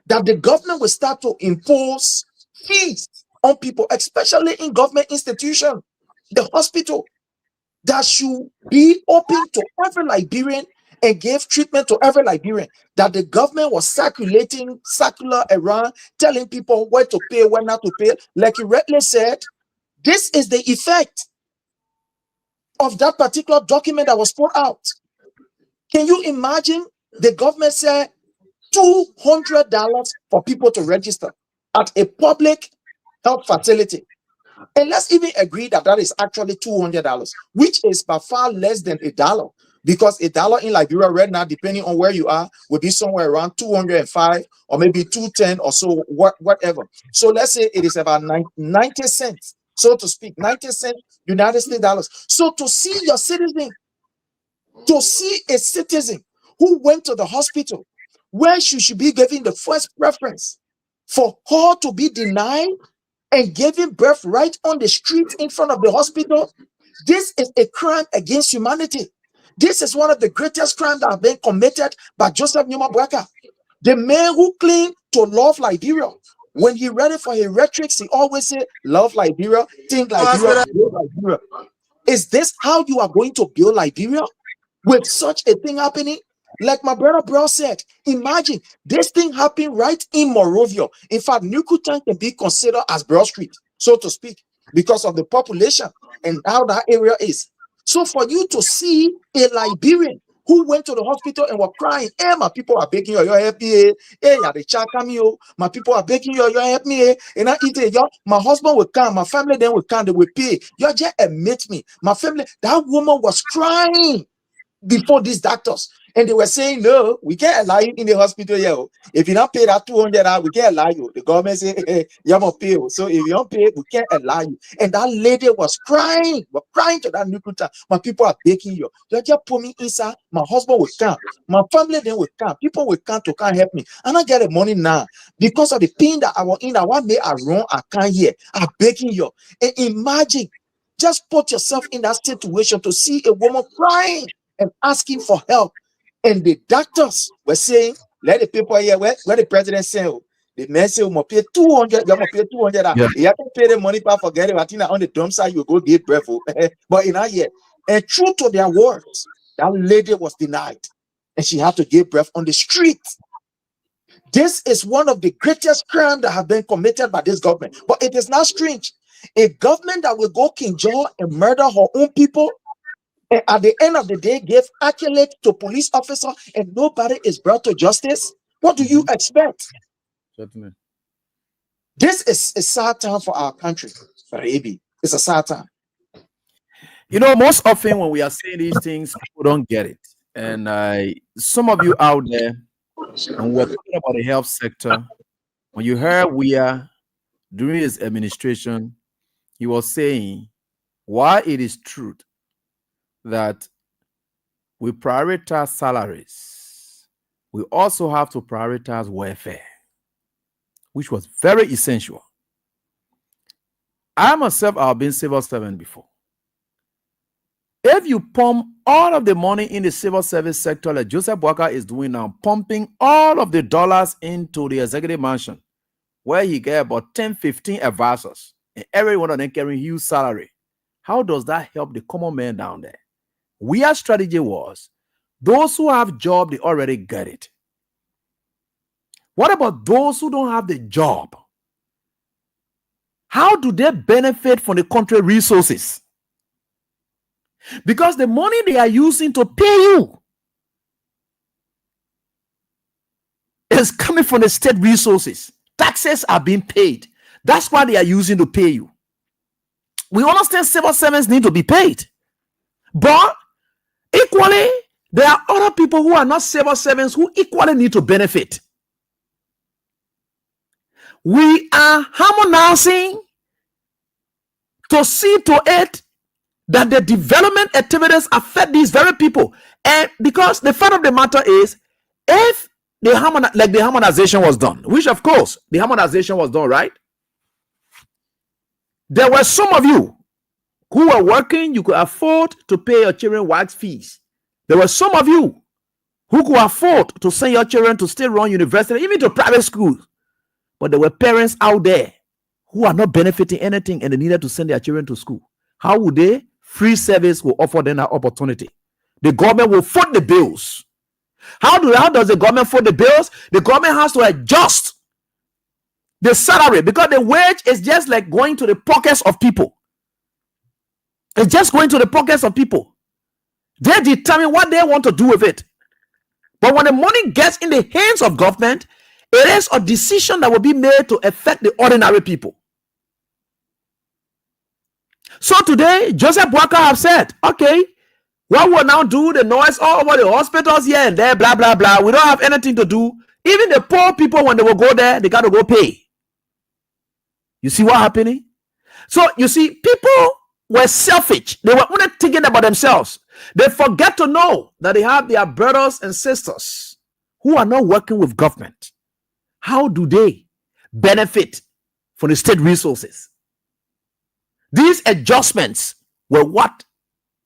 that the government will start to impose fees on people, especially in government institutions, the hospital, that should be open to every Liberian and give treatment to every Liberian, that the government was circulating circular around telling people where to pay, where not to pay. Like you rightly said, this is the effect of that particular document that was put out. Can you imagine the government said $200 for people to register at a public health facility? And let's even agree that that is actually $200, which is by far less than $1, because $1 in Liberia right now, depending on where you are, would be somewhere around 205 or maybe 210 or so, whatever. So let's say it is about 90 cents, so to speak, 90 cents United States dollars. So to see your citizen, to see a citizen who went to the hospital where she should be given the first preference, for her to be denied and giving birth right on the street in front of the hospital, this is a crime against humanity. This is one of the greatest crimes that have been committed by Joseph Numa Bwaka, the man who claimed to love Liberia. When he read it for his rhetorics, he always said, love Liberia, think Liberia, build Liberia. Is this how you are going to build Liberia? With such a thing happening? Like my brother Bro said, imagine this thing happened right in Morovia. In fact, Nukutan can be considered as Broad Street, so to speak, because of the population and how that area is. So for you to see a Liberian who went to the hospital and were crying, hey, my people are begging you, help me. Hey, yeah, the child cameo. My people are begging you, help me. And I eat it, my husband will come, my family then will come, they will pay. You just admit me. My family, that woman was crying before these doctors, and they were saying, no, we can't allow you in the hospital here. If you don't pay that $200, we can't allow you. The government say, hey, you must pay. So if you don't pay, we can't allow you. And that lady was crying to that nuclear. My people are begging you. You just put me inside. My husband will come. My family then will come. People will come to come help me. And I get the money now because of the pain that I was in. What made I wrong? I can't hear. I'm begging you. And imagine, just put yourself in that situation to see a woman crying and asking for help. And the doctors were saying, let the people here, where the president said, The man say, "We pay 200. You must pay 200. Yeah. You have to pay the money for forget it. I think that on the dump side you go give breath. But in our year, and true to their words, that lady was denied, and she had to give breath on the street. This is one of the greatest crimes that have been committed by this government. But it is not strange. A government that will go King Jaw and murder her own people, and at the end of the day, give accolade to police officer, and nobody is brought to justice. What do you expect? Certainly. This is a sad time for our country, baby. It's a sad time. You know, most often when we are saying these things, people don't get it. And some of you out there, and we're talking about the health sector, when you heard Weah during his administration, he was saying why it is true that we prioritize salaries, we also have to prioritize welfare, which was very essential. I myself have been civil servant before. If you pump all of the money in the civil service sector like Joseph Boakai is doing now, pumping all of the dollars into the executive mansion, where he get about 10, 15 advisors, and every one of them carrying huge salary, how does that help the common man down there? Our strategy was, those who have job, they already get it. What about those who don't have the job? How do they benefit from the country resources? Because the money they are using to pay you is coming from the state resources. Taxes are being paid. That's why they are using to pay you. We understand civil servants need to be paid. But equally, there are other people who are not civil servants who equally need to benefit. We are harmonizing to see to it that the development activities affect these very people. And because the fact of the matter is, if the harmonization was done, which of course the harmonization was done, right? There were some of you who were working, you could afford to pay your children wax fees. There were some of you who could afford to send your children to still run university, even to private schools. But there were parents out there who are not benefiting anything and they needed to send their children to school. How would they? Free service will offer them that opportunity. The government will foot the bills. How does the government foot the bills? The government has to adjust the salary because the wage is just like going to the pockets of people. It's just going to the pockets of people. They determine what they want to do with it. But when the money gets in the hands of government, it is a decision that will be made to affect the ordinary people. So today, Joseph Boakai have said, okay, what we'll now do, the noise all over the hospitals here and there, blah, blah, blah. We don't have anything to do. Even the poor people, when they will go there, they got to go pay. You see what happening? So you see, people were selfish. They were only thinking about themselves. They forget to know that they have their brothers and sisters who are not working with government. How do they benefit from the state resources? These adjustments were what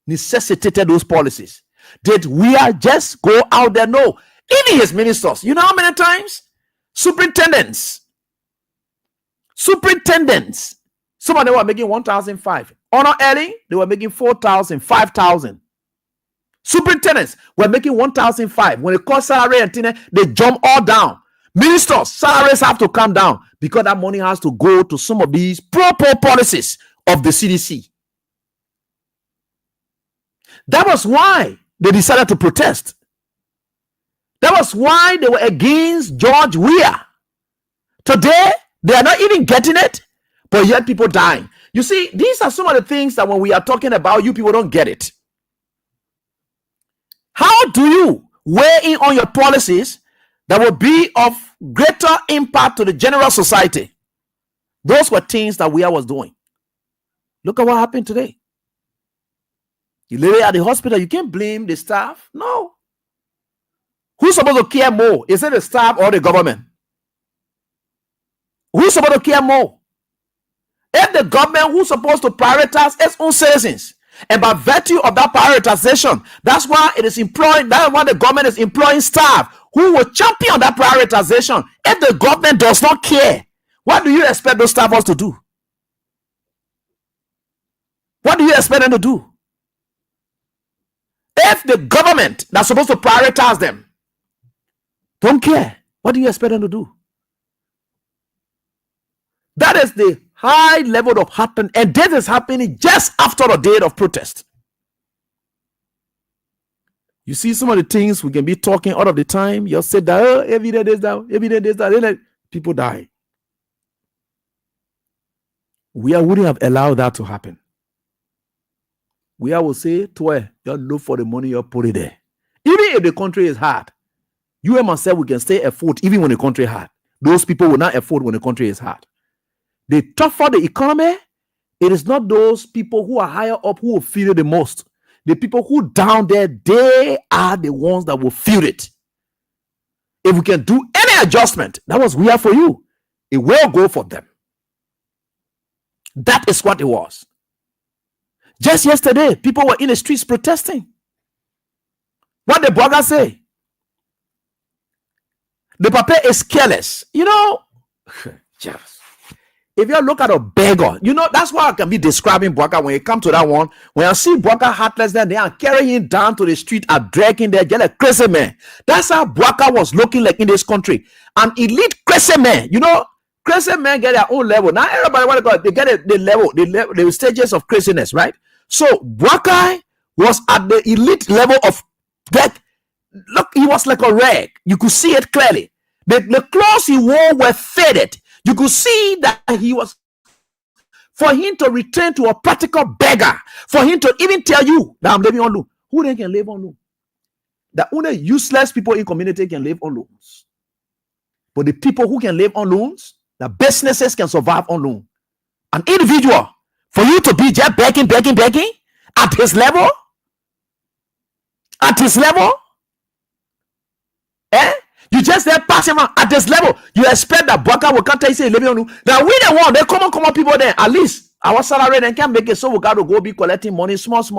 necessitated those policies. Did we just go out there? No. Even his ministers, you know how many times? Superintendents, some of them were making 1,500. Honor Elling, they were making 4,000, 5,000. Superintendents were making 1,500. When it cost salary and thing, they jump all down. Ministers, salaries have to come down because that money has to go to some of these pro-poor policies of the CDC. That was why they decided to protest. That was why they were against George Weah. Today, they are not even getting it, but yet people dying. You see, these are some of the things that when we are talking about, you people don't get it. How do you weigh in on your policies that will be of greater impact to the general society? Those were things that Weah was doing. Look at what happened today. You lay at the hospital, you can't blame the staff. No. Who's supposed to care more? Is it the staff or the government? Who's supposed to care more? If the government who's supposed to prioritize its own citizens, and by virtue of that prioritization, that's why it is employing, that's why the government is employing staff who will champion that prioritization. If the government does not care, what do you expect those staffers to do? What do you expect them to do? If the government that's supposed to prioritize them don't care, what do you expect them to do? That is the high level of happen, and this is happening just after the date of protest. You see some of the things we can be talking all of the time. You'll say that, oh, every day this, that, every day this, that, then people die. We wouldn't have allowed that to happen. We will say, you look for the money, you put it there. Even if the country is hard, you and myself, we can stay afloat even when the country is hard. Those people will not afford when the country is hard. The tougher the economy, it is not those people who are higher up who will feel it the most. The people who down there, they are the ones that will feel it. If we can do any adjustment, that was we are for you. It will go for them. That is what it was. Just yesterday, people were in the streets protesting. What the blogger say? The papa is careless. You know, just if you look at a beggar, you know, that's why I can be describing Bwaka when you come to that one. When I see Bwaka heartless, then they are carrying him down to the street and dragging there, just a crazy man. That's how Bwaka was looking like in this country. An elite crazy man. You know, crazy men get their own level. Now everybody want to go, they get the stages of craziness, right? So Bwaka was at the elite level of that. Look, he was like a rag. You could see it clearly. The clothes he wore were faded. You could see that he was, for him to return to a practical beggar, for him to even tell you that I'm living on loan. Who then can live on loan? The only useless people in community can live on loans. But the people who can live on loans, the businesses can survive on loan. An individual, for you to be just begging at his level, you just there passing around at this level. You expect that Bwaka will come tell you say living on loan. Now we the one, they come on people there. At least our salary then can make it, so we got to go be collecting money small. So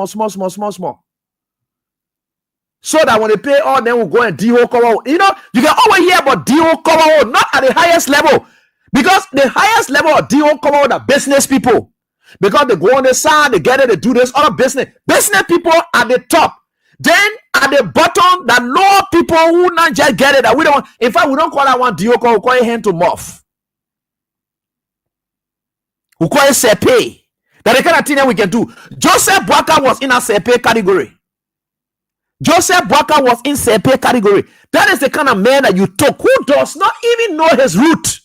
that when they pay all, then we'll go and DO cover. You know, you can always hear about DO cover, not at the highest level. Because the highest level of DO cover are business people. Because they go on the side, they get it, they do this, other business. Business people at the top. Then at the bottom, the lower people who not just get it. That we don't, in fact, we don't call that one DO cover, we call it hand to mouth. We call it sepe. That the kind of thing that we can do. Joseph Bwaka was in a sepe category. Joseph Bwaka was in sepe category. That is the kind of man that you took who does not even know his root.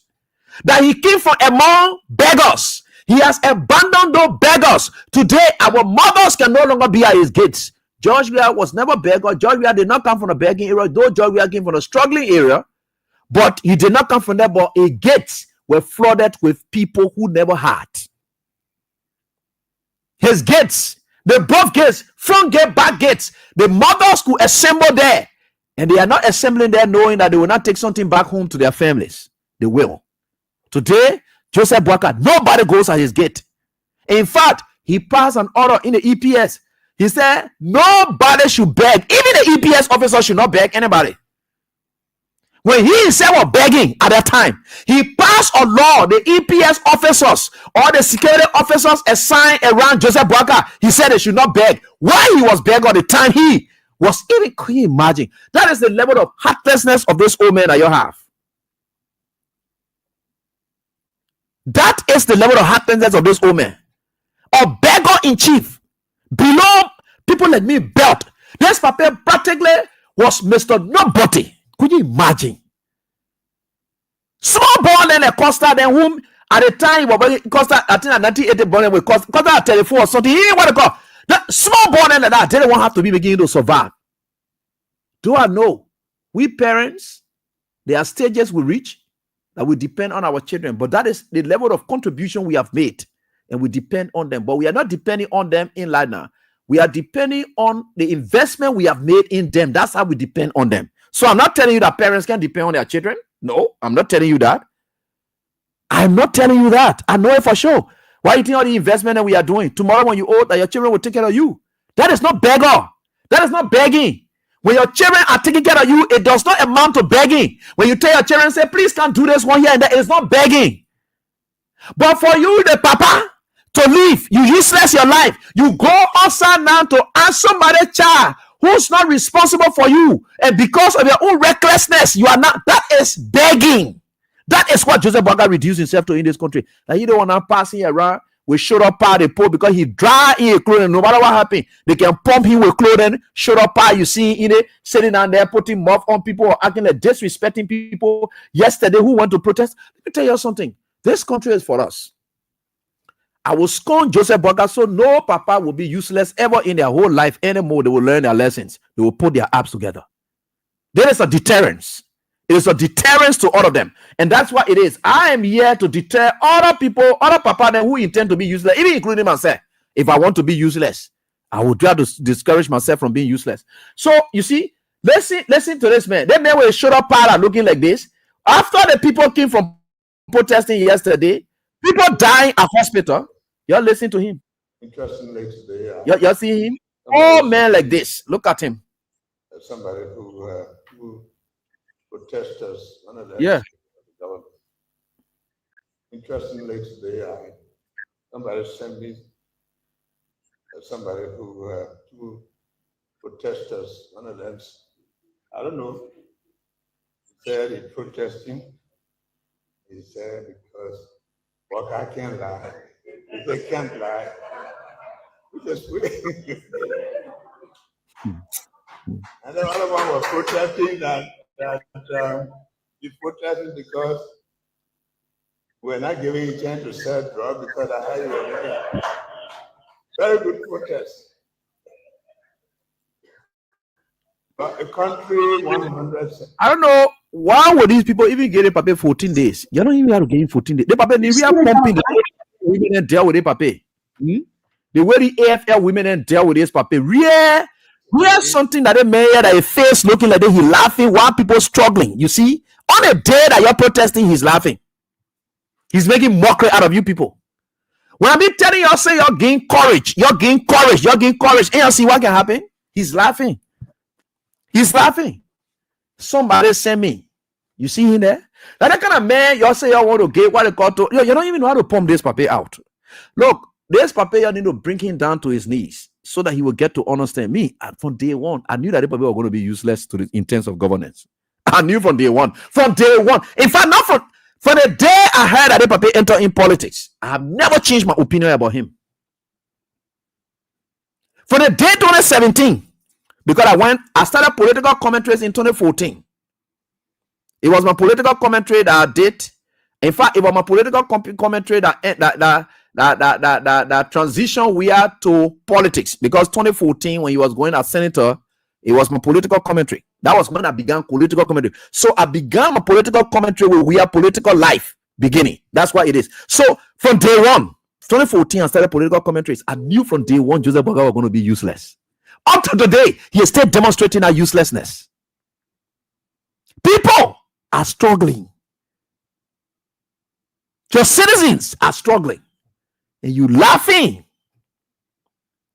That he came from among beggars. He has abandoned those beggars. Today, our mothers can no longer be at his gates. George Weah was never a beggar. George Weah did not come from a begging area, though George Weah came from a struggling area. But he did not come from there, but his gates were flooded with people who never had. His gates, the both gates, front gate, back gates, the mothers could assemble there. And they are not assembling there knowing that they will not take something back home to their families. They will. Today, Joseph Bwaka, nobody goes at his gate. In fact, he passed an order in the EPS. He said, nobody should beg. Even the EPS officer should not beg anybody. When he himself was begging at that time, he passed a law, the EPS officers or the security officers assigned around Joseph Bwaka, he said they should not beg. Why he was begging at the time he was even, can you imagine? That is the level of heartlessness of this old man that you have. That is the level of heartlessness of this old man. A beggar in chief. Below people like me belt. This papa practically was Mr. Nobody. Could you imagine? Small born and a Costa, then whom at the time Costa, I think 1980 born with Costa at 34 or something. He didn't want to go. That small born and that didn't want to have to be beginning to survive. Do I know? We parents, there are stages we reach that we depend on our children, but that is the level of contribution we have made. And we depend on them, but we are not depending on them in life now. We are depending on the investment we have made in them. That's how we depend on them. So I'm not telling you that parents can depend on their children. No, I'm not telling you that. I'm not telling you that. I know it for sure. Why do you think all the investment that we are doing tomorrow when you old that your children will take care of you? That is not beggar. That is not begging. When your children are taking care of you, it does not amount to begging. When you tell your children, say, please can't do this one here and there, it's not begging. But for you, the papa, to live, you useless your life. You go outside now to ask somebody child who's not responsible for you. And because of your own recklessness, you are not. That is begging. That is what Joseph Boakai reduced himself to in this country. Like, he don't want to passing around with showed up part the poor because he dry in a clothing. No matter what happened, they can pump him with clothing, showed up part. You see in it, sitting down there, putting muff on people or acting like disrespecting people. Yesterday, who went to protest? Let me tell you something. This country is for us. I will scorn Joseph Boakai so no papa will be useless ever in their whole life anymore. They will learn their lessons. They will put their apps together. There is a deterrence. It is a deterrence to all of them. And that's what it is. I am here to deter other people, other papa who intend to be useless, even including myself. If I want to be useless, I will try to discourage myself from being useless. So, you see, listen to this man. That man will showed up para looking like this. After the people came from protesting yesterday, people dying at hospital. Y'all listen to him. Interestingly today, y'all see him? Oh, man like this. Look at him. Somebody who protesters, none of that. Yeah. Interestingly today, somebody sent me somebody who protesters, one of them. I don't know. He said he's protesting. He said because Boakai can't lie. If they can't lie, just and the other one was protesting that he protested because we're not giving you a chance to sell drugs because I had you. Very good protest. But a country 100. I don't know why would these people even get a paper 14 days. You don't even have to give him 14 days. The paper they are pumping the women and deal with the paper. The way the AFL women and deal with this paper. Real something that they made that a face looking like that he laughing while people struggling. You see, on a day that you're protesting, he's laughing. He's making mockery out of you people. When I be telling y'all, say you're gain courage, you're gain courage, and you see what can happen. He's laughing. He's laughing. Somebody send me. You see him there? That kind of man, y'all say y'all want to get what they call to. You don't even know how to pump this paper out. Look, this paper you need to bring him down to his knees so that he will get to understand me. And from day one, I knew that the paper were going to be useless in terms of governance. I knew from day one. From day one. In fact, not from the day I heard that the paper enter in politics, I have never changed my opinion about him. From the day 2017, because I started political commentaries in 2014. It was my political commentary that I did. In fact, it was my political commentary that transition we are to politics. Because 2014, when he was going as senator, it was my political commentary. That was when I began political commentary. So I began my political commentary with we are political life beginning. That's what it is. So from day one, 2014, I started political commentaries. I knew from day one Joseph Boakai was going to be useless. Up to today, he is still demonstrating our uselessness. People are struggling. Your citizens are struggling. And you laughing.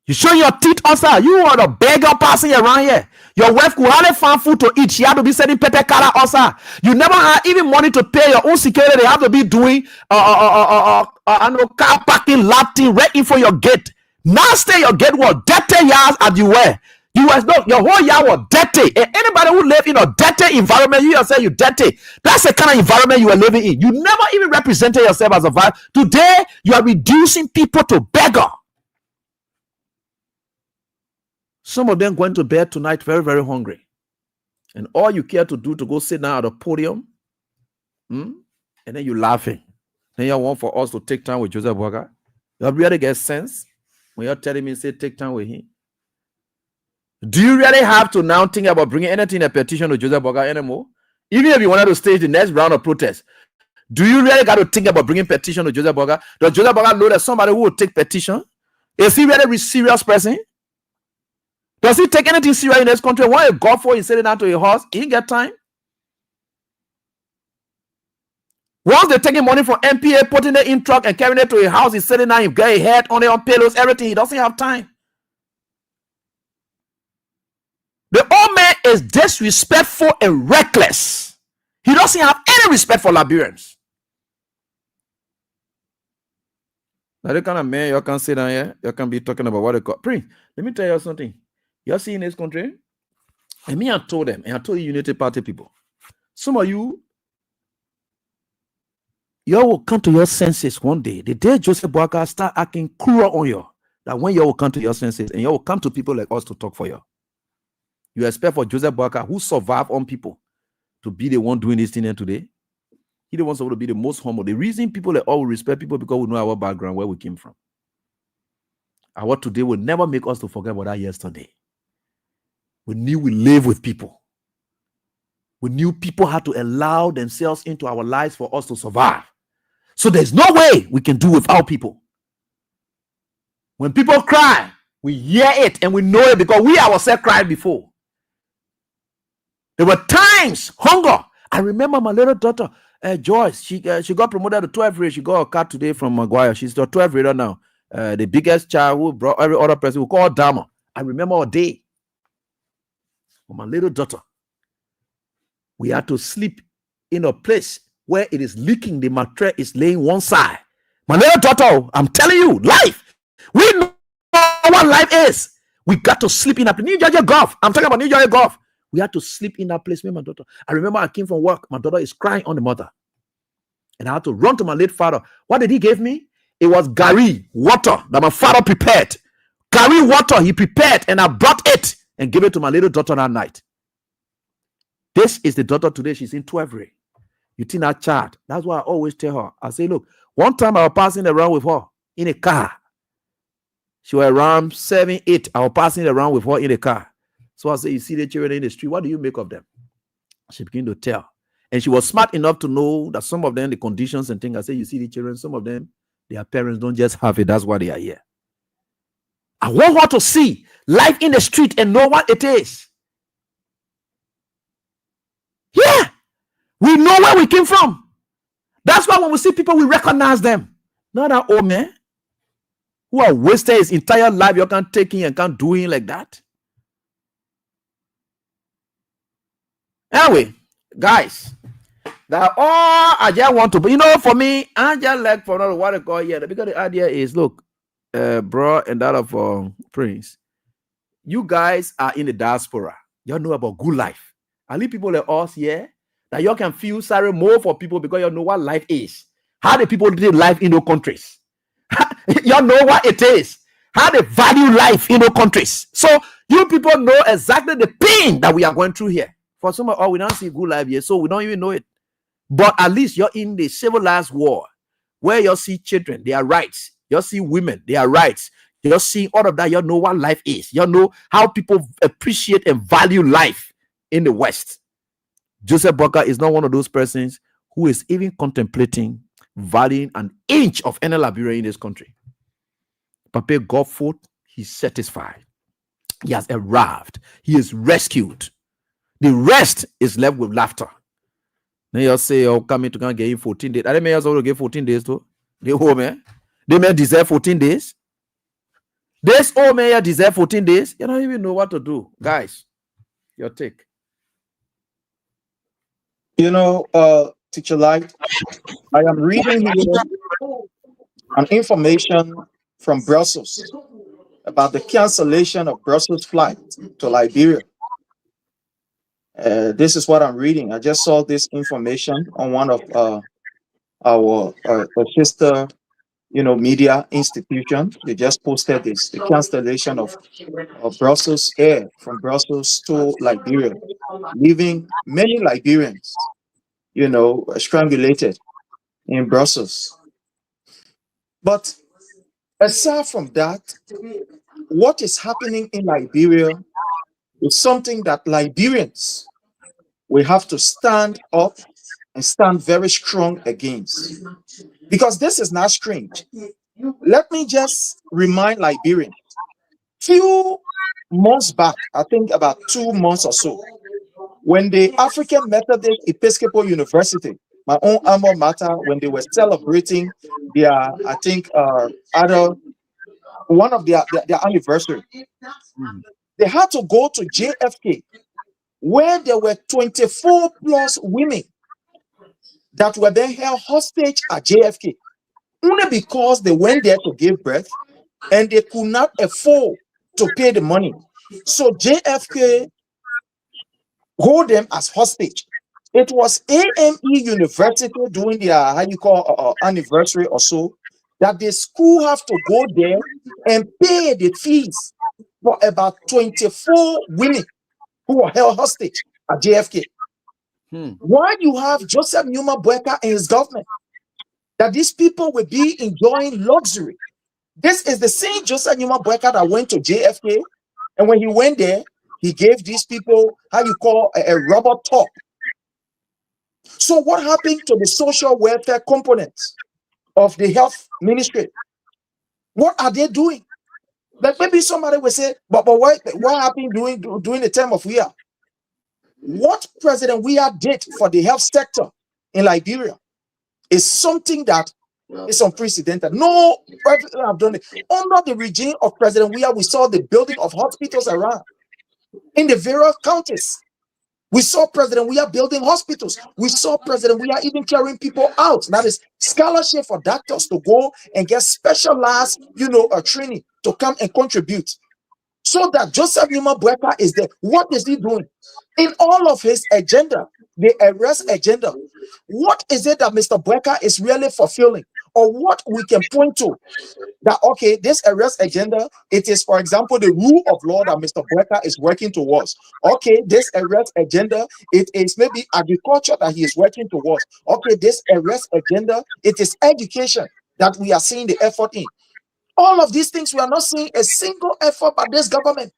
You show your teeth also. You are the beggar passing around here. Your wife could hardly find food to eat. She had to be sending pete kala also. You never had even money to pay your own security. They have to be doing car parking, Latin right in for your gate. Now stay your gate was dirty yards as you were. You was no, your whole yard was dirty. And anybody who live in a dirty environment, you yourself you dirty. That's the kind of environment you are living in. You never even represented yourself as a vibe. Today, you are reducing people to beggar. Some of them going to bed tonight very, very hungry. And all you care to do to go sit down at the podium, and then you laughing. Then you want for us to take time with Joseph Boakai. You really get sense when you're telling me, say, take time with him. Do you really have to now think about bringing anything in a petition to Joseph Boakai anymore? Even if you wanted to stage the next round of protest, do you really got to think about bringing petition to Joseph Boakai? Does Joseph Boakai know that somebody who will take petition? Is he really a serious person? Does he take anything serious in this country? Why a God for him sitting down to a horse? He ain't get time. Once they're taking money from MPA, putting it in truck and carrying it to a house, he's sitting down, he got a head on it, on pillows, everything. He doesn't have time. The old man is disrespectful and reckless. He doesn't have any respect for Liberians. Now, the kind of man you can sit down here, you can be talking about what they call. Prince, let me tell you something. You see in this country, and me, I told them, and I told the Unity Party people, some of you will come to your senses one day. The day Joseph Boakai start acting cruel on you, that when you will come to your senses and you will come to people like us to talk for you. You expect for Joseph Boakai, who survived on people, to be the one doing this thing today? He the one supposed to be the most humble. The reason people like all respect people because we know our background, where we came from. Our today will never make us to forget about that yesterday. We knew we live with people. We knew people had to allow themselves into our lives for us to survive. So there's no way we can do without people. When people cry, we hear it and we know it because we ourselves cried before. There were times, hunger. I remember my little daughter, Joyce, she got promoted to 12th grade. She got a car today from Maguire. She's the 12th grader now. The biggest child who brought every other person, who called Dama. I remember a day for my little daughter. We had to sleep in a place where it is leaking. The mattress is laying one side. My little daughter, I'm telling you, life. We know what life is. We got to sleep in a New Jersey Golf. I'm talking about New Jersey Golf. We had to sleep in that place with my daughter. I remember I came from work. My daughter is crying on the mother. And I had to run to my late father. What did he give me? It was Gary water that my father prepared. Gary water he prepared, and I brought it and gave it to my little daughter that night. This is the daughter today. She's in 12th grade. You think that child? That's why I always tell her. I say, look, one time I was passing around with her in a car. She was around 7, 8. I was passing around with her in a car. So I say, you see the children in the street, what do you make of them? She began to tell. And she was smart enough to know that some of them, the conditions and things, I say, you see the children, some of them, their parents don't just have it. That's why they are here. I want her to see life in the street and know what it is. Yeah. We know where we came from. That's why when we see people, we recognize them. Not that old man who are wasted his entire life. You can't take him and can't do him like that. Anyway, guys, that all I just want to, for me, I just like for another what I call here, because the idea is, look, bro, and that of Prince, you guys are in the diaspora. You know about good life. I leave people like us here that you can feel sorry more for people because you know what life is. How the people live life in those countries. You know what it is. How they value life in those countries. So you people know exactly the pain that we are going through here. For some of us, we don't see good life here, so we don't even know it. But at least you're in the civilized world where you see children, their rights. You see women, their rights. You see all of that. You know what life is. You know how people appreciate and value life in the West. Joseph Boakai is not one of those persons who is even contemplating valuing an inch of any Liberian in this country. Papa got food, he's satisfied. He has arrived. He is rescued. The rest is left with laughter. Then you say, oh, coming to get him 14 days. I may as well get 14 days too. The whole man. They may deserve 14 days. This old man deserve 14 days. You don't even know what to do. Guys, your take. Teacher Light, I am reading here an information from Brussels about the cancellation of Brussels flight to Liberia. This is what I'm reading. I just saw this information on one of our sister, media institutions. They just posted this: the cancellation of Brussels Air from Brussels to Liberia, leaving many Liberians, strangulated in Brussels. But aside from that, what is happening in Liberia is something that Liberians will have to stand up and stand very strong against. Because this is not strange. Let me just remind Liberians, few months back, I think about 2 months or so, when the African Methodist Episcopal University, my own alma mater, when they were celebrating their, I think, one of their anniversary, they had to go to JFK where there were 24 plus women that were then held hostage at JFK, only because they went there to give birth and they could not afford to pay the money. So JFK hold them as hostage. It was AME University doing their anniversary or so that the school have to go there and pay the fees for about 24 women who were held hostage at JFK. Why you have Joseph Newman Boyka and his government that these people will be enjoying luxury? This is the same Joseph Newman Boyka that went to JFK, and when he went there, he gave these people a rubber top. So what happened to the social welfare components of the health ministry? What are they doing? Like maybe somebody will say, but what happened during the time of Weah? What President Weah did for the health sector in Liberia is something that is unprecedented. No president have done it. Under the regime of President Weah, we saw the building of hospitals around in the various counties. We saw President Weah building hospitals. We saw President Weah even carrying people out. That is scholarship for doctors to go and get specialized, training to come and contribute. So that Joseph Newman Boyka is there. What is he doing? In all of his agenda, the arrest agenda, what is it that Mr. Boyka is really fulfilling? Or what we can point to that, okay, this arrest agenda, it is, for example, the rule of law that Mr. Boyka is working towards. Okay, this arrest agenda, it is maybe agriculture that he is working towards. Okay, this arrest agenda, it is education that we are seeing the effort in. All of these things, we are not seeing a single effort by this government.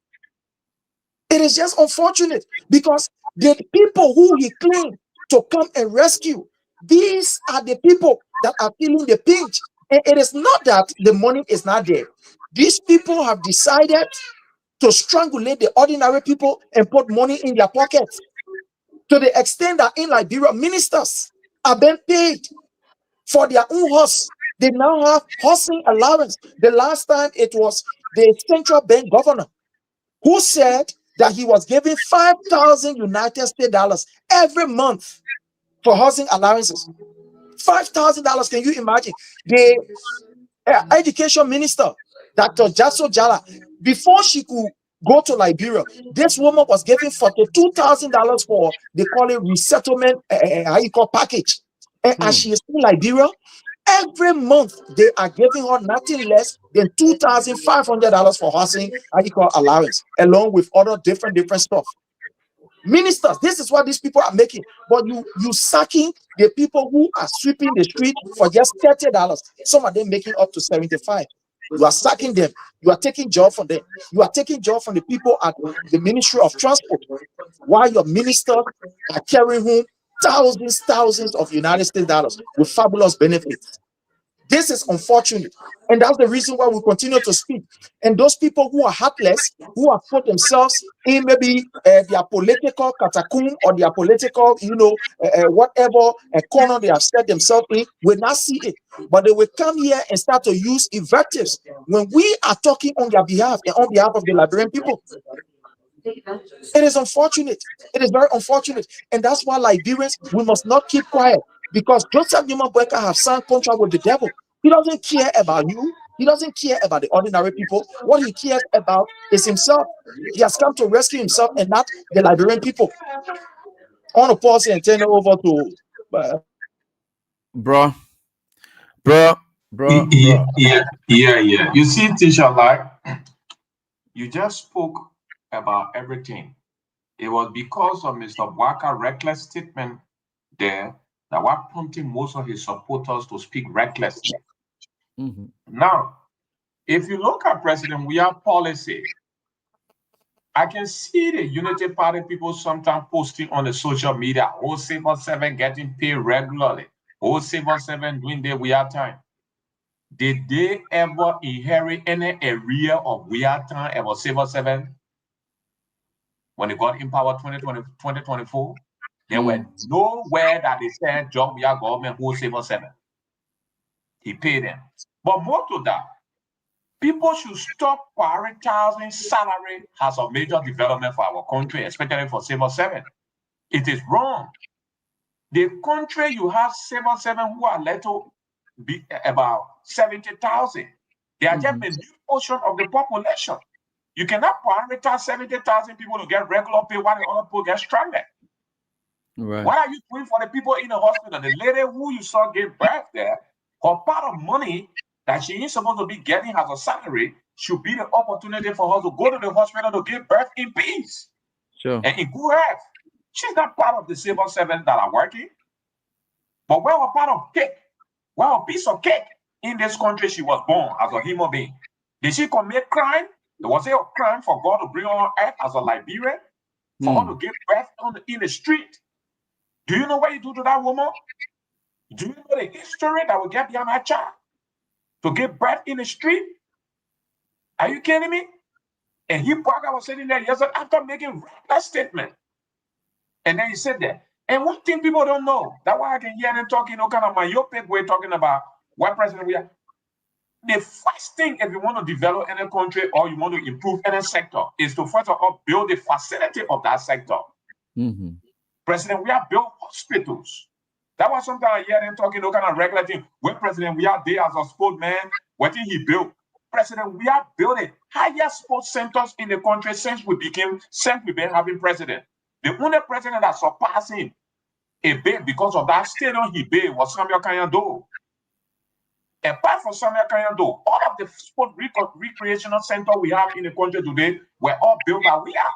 It is just unfortunate because the people who he claimed to come and rescue, these are the people that are feeling the pinch. And it is not that the money is not there. These people have decided to strangulate the ordinary people and put money in their pockets, to the extent that in Liberia, ministers are being paid for their own horse. They now have horsing allowance. The last time it was the central bank governor who said that he was giving 5,000 United States dollars every month for housing allowances. $5,000. Can you imagine? The education minister, Dr. Jasso Jala, before she could go to Liberia, this woman was giving $42,000 for, they call it resettlement, package. And as she is in Liberia, every month they are giving her nothing less than $2,500 for housing allowance, along with other different stuff. Ministers, this is what these people are making, but you sacking the people who are sweeping the street for just $30. Some of them making up to $75. You are sacking them. You are taking job from them. You are taking job from the people at the Ministry of Transport, while your ministers are carrying home thousands of United States dollars with fabulous benefits. This is unfortunate, and that's the reason why we continue to speak. And those people who are heartless, who have put themselves in maybe their political catacomb or their political, whatever corner they have set themselves in, will not see it. But they will come here and start to use invectives when we are talking on their behalf and on behalf of the Liberian people. It is unfortunate. It is very unfortunate. And that's why Liberians, we must not keep quiet. Because Joseph Newman Boyka have signed contract with the devil. He doesn't care about you. He doesn't care about the ordinary people. What he cares about is himself. He has come to rescue himself and not the Liberian people. I want to pause here and turn it over to bro. Yeah. You see, Tisha, like, you just spoke about everything. It was because of Mr. Boyka's reckless statement there that what prompted most of his supporters to speak recklessly. Now, if you look at President Weah's policy, I can see the Unity Party people sometimes posting on the social media, oh, Civil 7 getting paid regularly, oh, Civil 7 doing their Weah time. Did they ever inherit any area of Weah time about Civil 7? When they got in power 2024, there were nowhere that they said John Weah government who Civil 7. He paid them. But more to that, People should stop prioritizing salary as a major development for our country, especially for civil servants. It is wrong. The country you have civil servants who are led to be about 70,000. They are just a new portion of the population. You cannot prioritize 70,000 people to get regular pay while the other people get stranded. Right. What are you doing for the people in the hospital? The lady who you saw give birth there, her part of money that she is supposed to be getting as a salary should be the opportunity for her to go to the hospital to give birth in peace Sure. and in good health. She's not part of the civil servants that are working. But we're a part of cake. We're a piece of cake. In this country, she was born as a human being. Did she commit crime? Was it a crime for God to bring her on earth as a Liberian? For her to give birth in the street? Do you know what you do to that woman? Do you know the history that will get behind that child? To give birth in the street? Are you kidding me? And he was sitting there yesterday after making reckless statement. And then he said that. And one thing people don't know, that's why I can hear them talking, kind of myopic way, talking about what president we are. The first thing, if you want to develop any country or you want to improve any sector, is to first of all build the facility of that sector. President, we have built hospitals. That was sometimes I hear them talking, kind of regular thing. When President, we are there as a spokesman, what did he build? President, we are building higher sports centers in the country since we've been having president. The only president that surpassed him a bit because of that stadium he built was Samuel Kanyando. Apart from Samuel Kanyando, all of the sport recreational centers we have in the country today were all built by we are.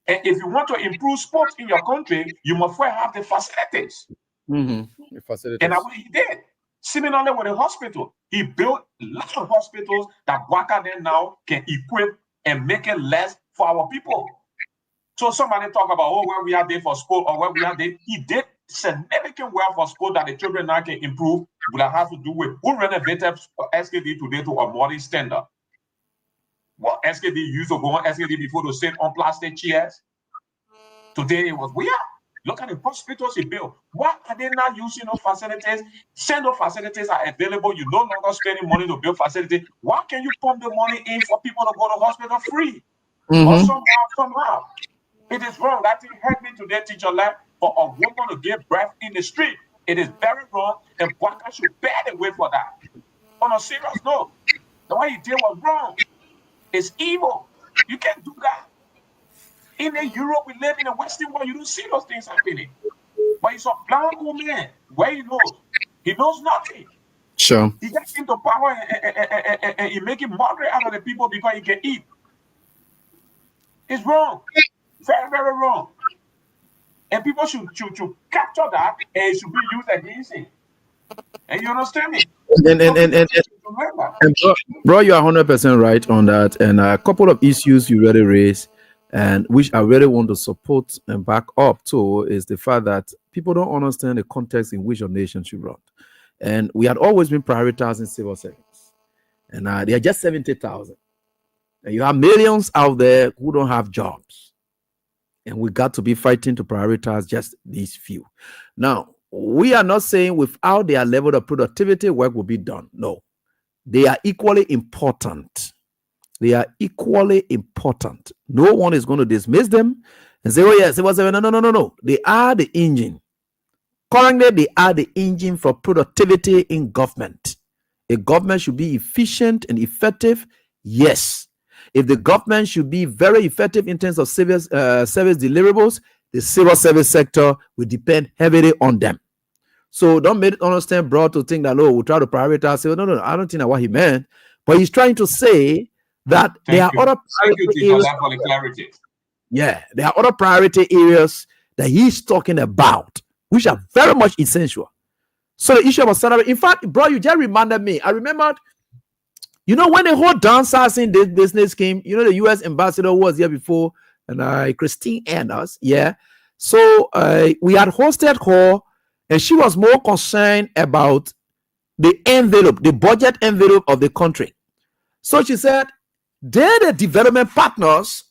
And if you want to improve sports in your country, you must first have the facilities. The facilities. And that's what he did. Similarly with the hospital, he built a lot of hospitals that Waka then now can equip and make it less for our people. So somebody talk about, oh, where we are there for sport or where we are there. He did significant work for sport that the children now can improve, that has to do with who renovated SKD today to a modern standard. Well, SKD used to go on SKD before to sit on plastic chairs. Today it was, we are. Look at the hospitals he built. Why are they not using those facilities? Send those facilities are available. You no longer spending money to build facilities. Why can you pump the money in for people to go to hospital free? Or somehow. It is wrong. That thing hurt me today, teacher left, for a woman to give birth in the street. It is very wrong, and Waka should bear the way for that. On a serious note, the way he did was wrong. It's evil. You can't do that. In the Europe we live in the Western world, you don't see those things happening. But he's a blind old man. Where he knows? He knows nothing. Sure. He gets into power and he's making mockery out of the people because he can eat. It's wrong. Very, very wrong. And people should capture that and it should be used against him. And you understand me? And bro, you are 100% right on that. And a couple of issues you really raised, and which I really want to support and back up to, is the fact that people don't understand the context in which a nation should run. And we had always been prioritizing civil servants. And they are just 70,000. And you have millions out there who don't have jobs. And we got to be fighting to prioritize just these few. Now, we are not saying without their level of productivity, work will be done. No. They are equally important. They are equally important. No one is going to dismiss them and say, oh, yes, it was no. They are the engine. Currently, they are the engine for productivity in government. A government should be efficient and effective. Yes. If the government should be very effective in terms of service deliverables, the civil service sector will depend heavily on them. So don't make it understand broad to think that, oh, we'll try to prioritize. No, I don't think that's what he meant. But he's trying to say that there are other priority areas. For the clarity. Yeah, there are other priority areas that he's talking about, which are very much essential. So the issue of salary, in fact, bro, you just reminded me. I remembered, when the whole downsizing this business came, the U.S. ambassador was here before, and Christine Anders, yeah. So we had hosted her, and she was more concerned about the envelope, the budget envelope of the country. So she said, they're the development partners.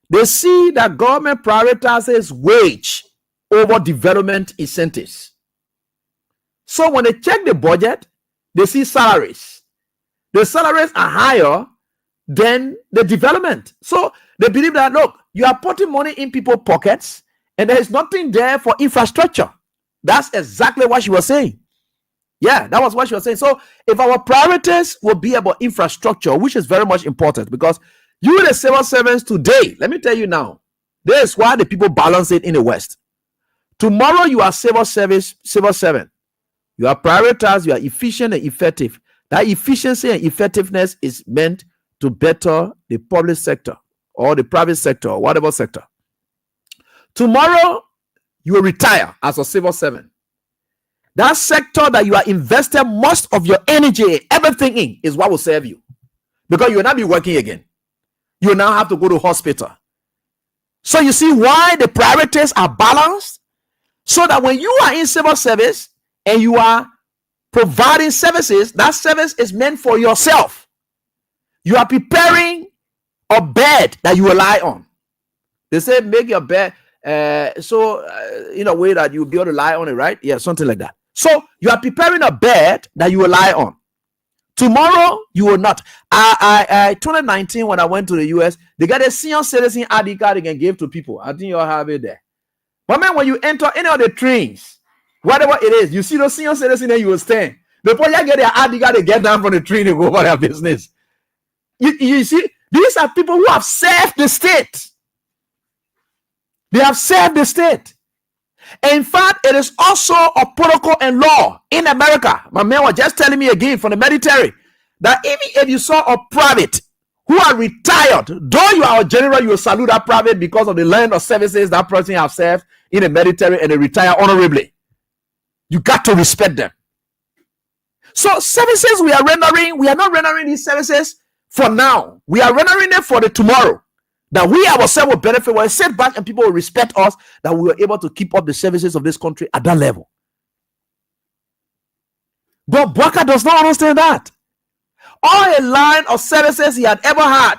They see that government prioritizes wage over development incentives. So when they check the budget, they see salaries. The salaries are higher than the development. So they believe that, look, you are putting money in people's pockets and there is nothing there for infrastructure. That's exactly what she was saying. Yeah, that was what she was saying. So if our priorities will be about infrastructure, which is very much important, because you, the civil servants today, let me tell you now, this is why the people balance it in the West. Tomorrow you are civil servant. You are prioritized, you are efficient and effective. That efficiency and effectiveness is meant to better the public sector or the private sector or whatever sector. Tomorrow you will retire as a civil servant. That sector that you are investing most of your energy, everything in, is what will serve you. Because you will not be working again. You will now have to go to hospital. So you see why the priorities are balanced? So that when you are in civil service and you are providing services, that service is meant for yourself. You are preparing a bed that you will lie on. They say make your bed in a way that you'll be able to lie on it, right? Yeah, something like that. So you are preparing a bed that you will lie on. Tomorrow you will not. 2019 when I went to the US, they got a senior citizen ID card they can give to people. I think you'll have it there. But man, when you enter any of the trains, whatever it is, you see those senior citizens there, you will stand. Before you get their ID card, they get down from the train and go about their business. You see, these are people who have served the state. They have served the state. In fact, it is also a protocol and law in America. My man was just telling me again from the military that even if you saw a private who are retired, though you are a general, you will salute that private because of the line of services that person has served in the military and they retire honorably. You got to respect them. So services we are not rendering these services for now. We are rendering them for the tomorrow. That we ourselves will benefit, when sit back and people will respect us, that we were able to keep up the services of this country at that level. But Bwaka does not understand that. All a line of services he had ever had,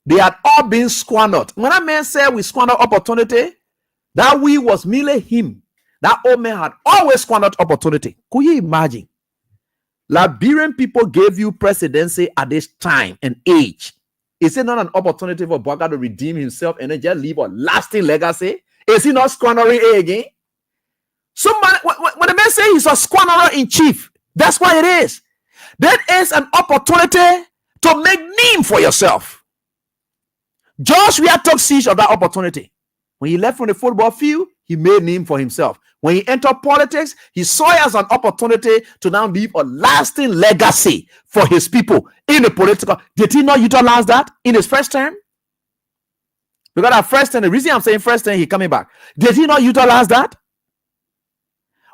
they had all been squandered. When that man said we squandered opportunity, that we was merely him. That old man had always squandered opportunity. Could you imagine? Liberian people gave you presidency at this time and age. Is it not an opportunity for Bwaka to redeem himself and then just leave a lasting legacy? Is he not squandering it again? Somebody, when the man says he's a squanderer in chief, that's what it is. That is an opportunity to make name for yourself. Joshua took siege of that opportunity. When he left from the football field, he made name for himself. When he entered politics, he saw it as an opportunity to now leave a lasting legacy for his people in the political. Did he not utilize that in his first term? Because that first term, the reason I'm saying first term, he's coming back. Did he not utilize that?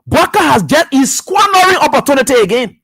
Bwaka is squandering opportunity again.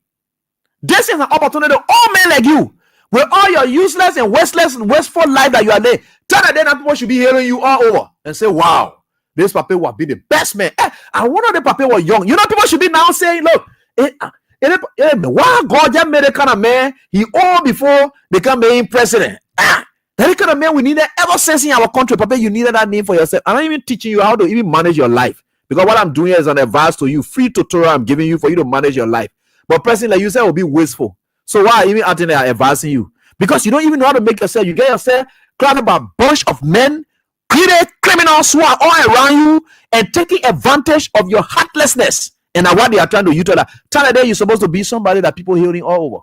This is an opportunity, all men like you, with all your useless and wasteful life that you are there. Tell that people should be hearing you all over and say, wow, this papa will be the best man. I wonder if the papa was young. You know, people should be now saying, look, why God just made a kind of man he old before becoming president. That kind of man we needed ever since in our country. Papa, you needed that name for yourself. I'm not even teaching you how to even manage your life. Because what I'm doing is an advice to you, free tutorial I'm giving you for you to manage your life. But person like you said will be wasteful. So why even out there advising you? Because you don't even know how to make yourself. You get yourself crowded by a bunch of men, criminals who are all around you and taking advantage of your heartlessness. And what they are trying to utilize. Tell them you're supposed to be somebody that people hearing all over.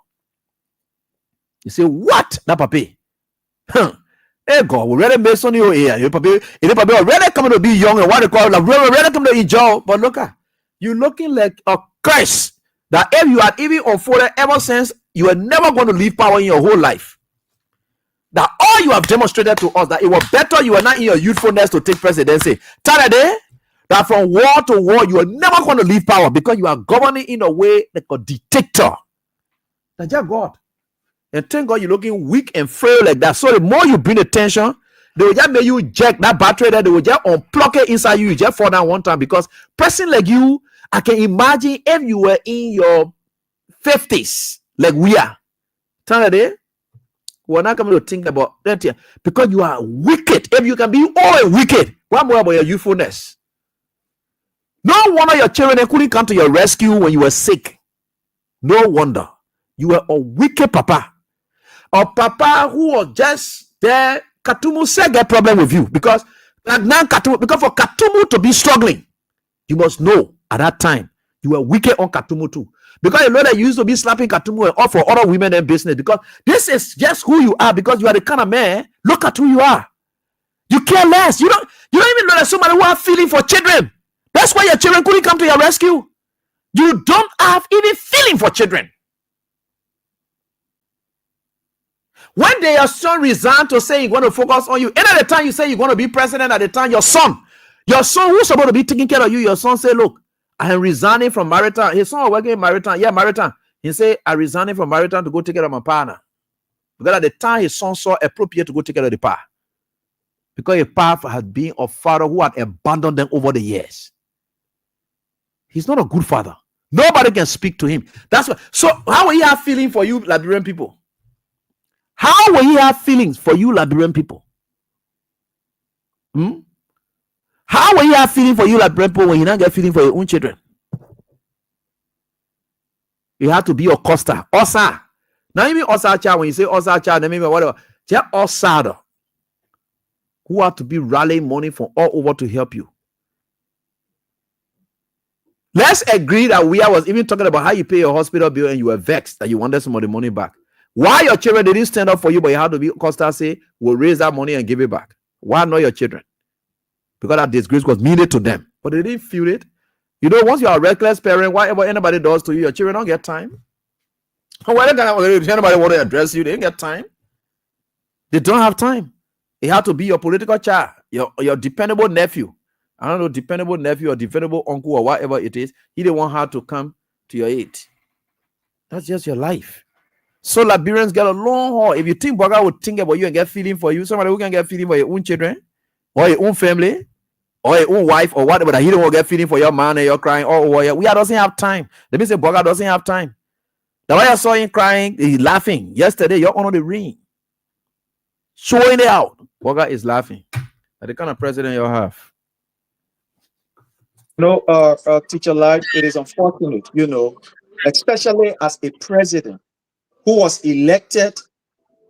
You say, what? That papi. Hey God, we already made some here. You papi already coming to be young and what they call like already coming to enjoy. But look at you looking like a curse. That if you had even unfolded ever since, you are never going to leave power in your whole life. That all you have demonstrated to us that it was better you were not in your youthfulness to take presidency. Tell them that from war to war, you are never going to leave power because you are governing in a way like a dictator. That's just God. And thank God you're looking weak and frail like that. So the more you bring attention, they will just make you jack that battery that they will just unplug it inside you. You just fall down one time because person like you, I can imagine if you were in your 50s, like we are. Tell them we're not coming to think about that here because you are wicked. If you can be all wicked, what more about your youthfulness? No wonder your children couldn't come to your rescue when you were sick. No wonder. You were a wicked papa. A papa who was just there. Katumu said get problem with you because like now Katumu, because for Katumu to be struggling, you must know at that time you were wicked on Katumu too. Because you know that you used to be slapping Katumu and all for other women and business. Because this is just who you are. Because you are the kind of man. Look at who you are. You care less. You don't even know that somebody who have feeling for children. That's why your children couldn't come to your rescue. You don't have even feeling for children. One day your son resigned to say he's going to focus on you. And at the time you say you're going to be president, at the time your son who's supposed to be taking care of you, your son say, look, I am resigning from Maritime. His son was working in Maritime. Yeah, Maritime. He said, I'm resigning from Maritime to go take care of my partner. Because at the time his son saw appropriate to go take care of the pa. Because a pa had been a father who had abandoned them over the years. He's not a good father. Nobody can speak to him. That's why. So how will he have feeling for you, Liberian people? How will he have feelings for you, Liberian people? How will he have feeling for you, Liberian people, when he not get feeling for your own children? You have to be your Costa. Osa. Now you mean Osa child, when you say Osa child, then maybe whatever. Just Osada. Who have to be rallying money from all over to help you. Let's agree that we was even talking about how you pay your hospital bill and you were vexed that you wanted some of the money back. Why your children didn't stand up for you, but you had to be Costa say, we'll raise that money and give it back. Why not your children? Because that disgrace was meted to them. But they didn't feel it. You know, once you are a reckless parent, whatever anybody does to you, your children don't get time. If anybody want to address you, they don't get time. They don't have time. It had to be your political child, your dependable nephew. I don't know, dependable nephew or dependable uncle or whatever it is. He didn't want her to come to your aid. That's just your life. So Liberians get a long haul. If you think Boga would think about you and get feeling for you, somebody who can get feeling for your own children or your own family or your own wife or whatever, that he don't get feeling for your man and you're crying, we doesn't have time. Let me say Boga doesn't have time. The way I saw him crying, he's laughing. Yesterday, you're on the ring. Showing it out. Boga is laughing. That's the kind of president you have. Teacher Light, it is unfortunate, especially as a president who was elected,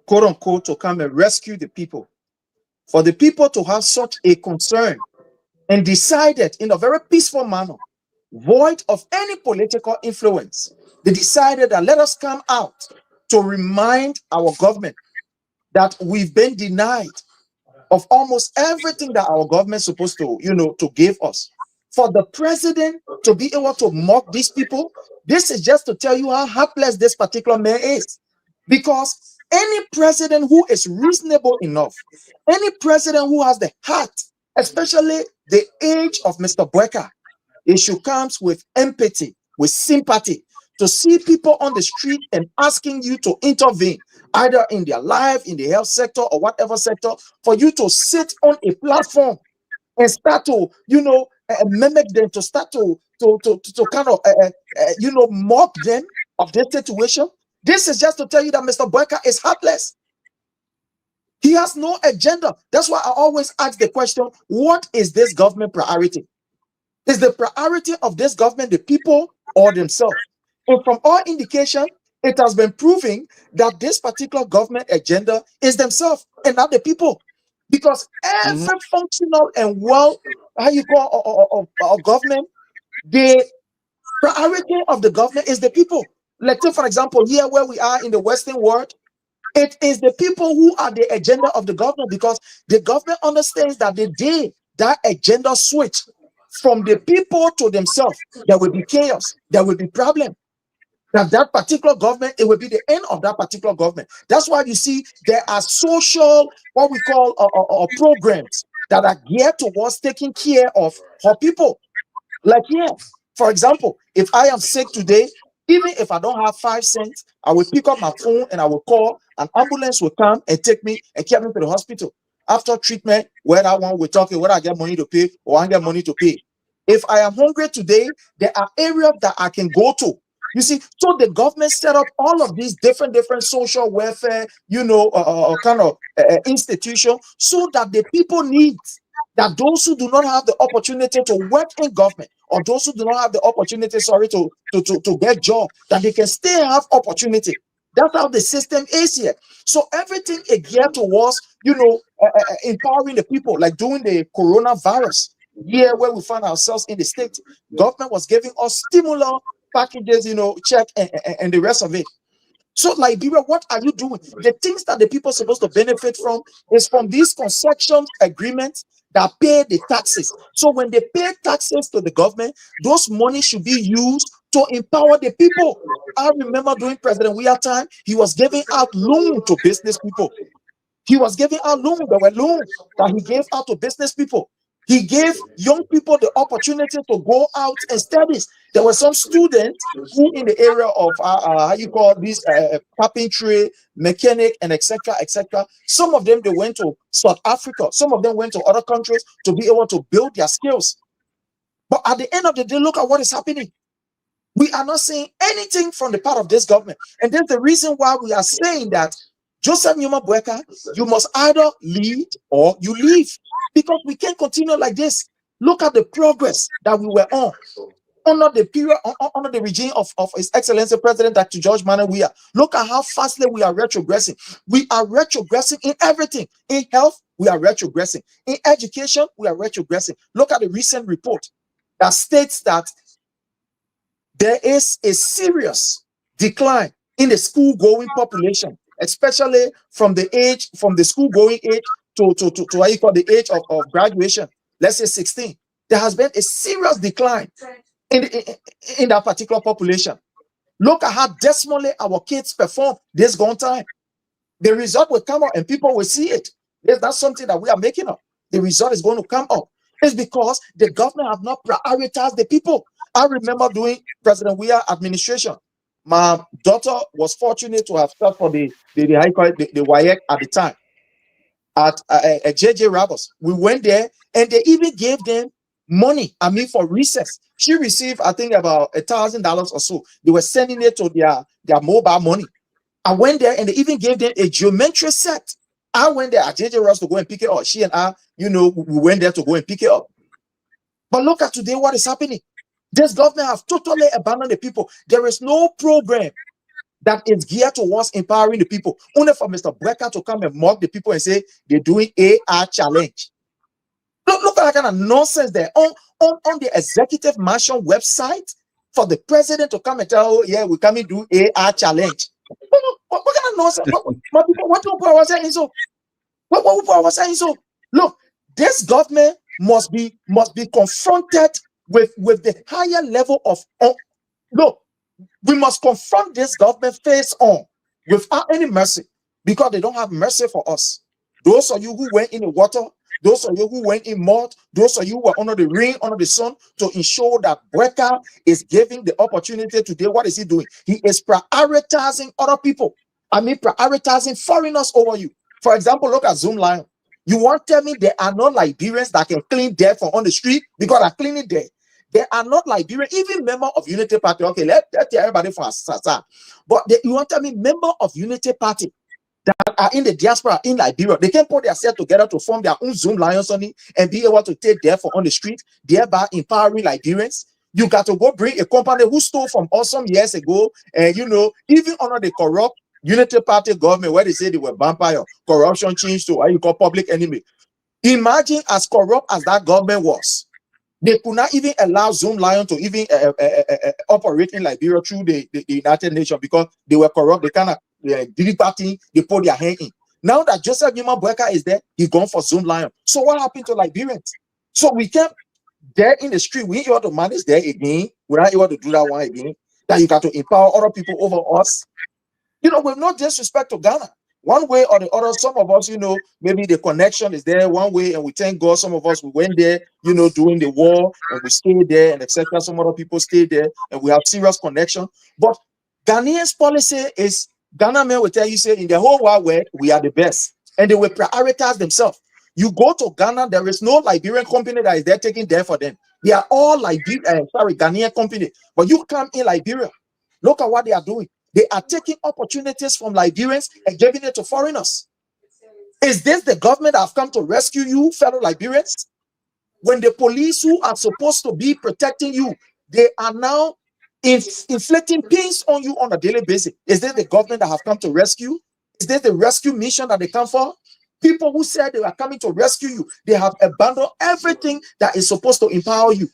quote unquote, to come and rescue the people. For the people to have such a concern and decided in a very peaceful manner, void of any political influence, they decided that let us come out to remind our government that we've been denied of almost everything that our government is supposed to, to give us. For the president to be able to mock these people, this is just to tell you how helpless this particular man is. Because any president who is reasonable enough, any president who has the heart, especially the age of Mr. Bweka, it should come with empathy, with sympathy, to see people on the street and asking you to intervene, either in their life, in the health sector, or whatever sector, for you to sit on a platform and start to, mimic them, to start to kind of, mock them of this situation. This is just to tell you that Mr. Bweka is heartless. He has no agenda. That's why I always ask the question, what is this government priority? Is the priority of this government the people or themselves? And from all indication, it has been proving that this particular government agenda is themselves and not the people. Because every functional and government, the priority of the government is the people. Let's say, for example, here where we are in the Western world, it is the people who are the agenda of the government, because the government understands that the day that agenda switch from the people to themselves, there will be chaos, there will be problem. That particular government, it will be the end of that particular government. That's why you see there are social, what we call programs that are geared towards taking care of our people. Like here, for example, if I am sick today, even if I don't have 5 cents, I will pick up my phone and I will call. An ambulance will come and take me and carry me to the hospital. After treatment, whether I want, we're talking whether I get money to pay or I get money to pay. If I am hungry today, there are areas that I can go to. You see, so the government set up all of these different social welfare, institution, so that the people need, that those who do not have the opportunity to work in government or those who do not have the opportunity, to get job, that they can still have opportunity. That's how the system is here. So everything is geared towards, empowering the people, like during the coronavirus year where we find ourselves in the state. Government was giving us stimulus packages, check and the rest of it. So Liberia, what are you doing? The things that the people are supposed to benefit from is from these concession agreements that pay the taxes. So when they pay taxes to the government, those money should be used to empower the people. I remember during President Weah time, he was giving out loans to business people. He was giving out loans. There were loans that he gave out to business people. He gave young people the opportunity to go out and study. There were some students who, in the area of how you call this carpentry, mechanic, and etc., etc. Some of them, they went to South Africa. Some of them went to other countries to be able to build their skills. But at the end of the day, look at what is happening. We are not seeing anything from the part of this government, and that's the reason why we are saying that Joseph Nyuma Bweka, you must either lead or you leave, because we can't continue like this. Look at the progress that we were on under the period, under the regime of His Excellency President Dr. George Manuel Weah. Look at how fastly we are retrogressing. We are retrogressing in everything. In health, we are retrogressing. In education, we are retrogressing. Look at the recent report that states that there is a serious decline in the school-going population, especially from the school-going age to what you call the age of graduation. Let's say 16. There has been a serious decline in that particular population. Look at how dismally our kids perform this gone time. The result will come out and people will see it. It's not something that we are making up. The result is going to come up. It's because the government have not prioritized the people. I remember during President Weah administration, my daughter was fortunate to have started for the WAEC at the time at JJ Rabos. We went there and they even gave them money, for recess. She received, I think, about $1,000 or so. They were sending it to their mobile money. I went there and they even gave them a geometry set. I went there at JJ Ross to go and pick it up. She and I, we went there to go and pick it up. But look at today, what is happening. This government have totally abandoned the people. There is no program that is geared towards empowering the people. Only for Mr. Bweka to come and mock the people and say they're doing AR challenge. Look at that kind of nonsense there. On the executive mansion website, for the president to come and tell, oh, yeah, we come and do AR challenge. What kind of nonsense? What are saying so? What are saying so? Look, this government must be confronted with the higher level of look. We must confront this government face on without any mercy, because they don't have mercy for us. Those of you who went in the water, those of you who went in mud, those of you who are under the rain, under the sun, to ensure that Bweka is giving the opportunity today. What is he doing? He is prioritizing other people. Prioritizing foreigners over you. For example, look at Zoom Lion. You want to tell me there are not Liberians that can clean dirt from on the street because they're cleaning dirt? They are not Liberian, even member of Unity Party. Okay, let everybody for Sasa. But you want to tell me member of Unity Party that are in the diaspora in Liberia, they can put themselves together to form their own Zoom Lions on it and be able to take there for on the street, thereby empowering Liberians. You got to go bring a company who stole from us some years ago, and even under the corrupt Unity Party government, where they say they were vampire, corruption changed to what you call public enemy. Imagine as corrupt as that government was. They could not even allow Zoom Lion to even operate in Liberia through the United Nations because they were corrupt. They kind of did that thing, they put their hand in. Now that Joseph Nyuma Bweka is there, he's gone for Zoom Lion. So what happened to Liberians? So we can't there in the street, we ain't able to manage there again. We're not able to do that one again. That you got to empower other people over us. With no disrespect to Ghana. One way or the other, some of us, maybe the connection is there one way, and we thank God. Some of us, we went there, during the war, and we stayed there, and etc. Some other people stayed there, and we have serious connection. But Ghanaians' policy is, Ghana men will tell you, say, in the whole wide world, we are the best, and they will prioritize themselves. You go to Ghana, there is no Liberian company that is there taking there for them. They are all Ghanaian company. But you come in Liberia, look at what they are doing. They are taking opportunities from Liberians and giving it to foreigners. Is this the government that have come to rescue you, fellow Liberians? when the police who are supposed to be protecting you, they are now inflicting pains on you on a daily basis. Is this the government that have come to rescue? Is this the rescue mission that they come for? People who said they are coming to rescue you, they have abandoned everything that is supposed to empower you.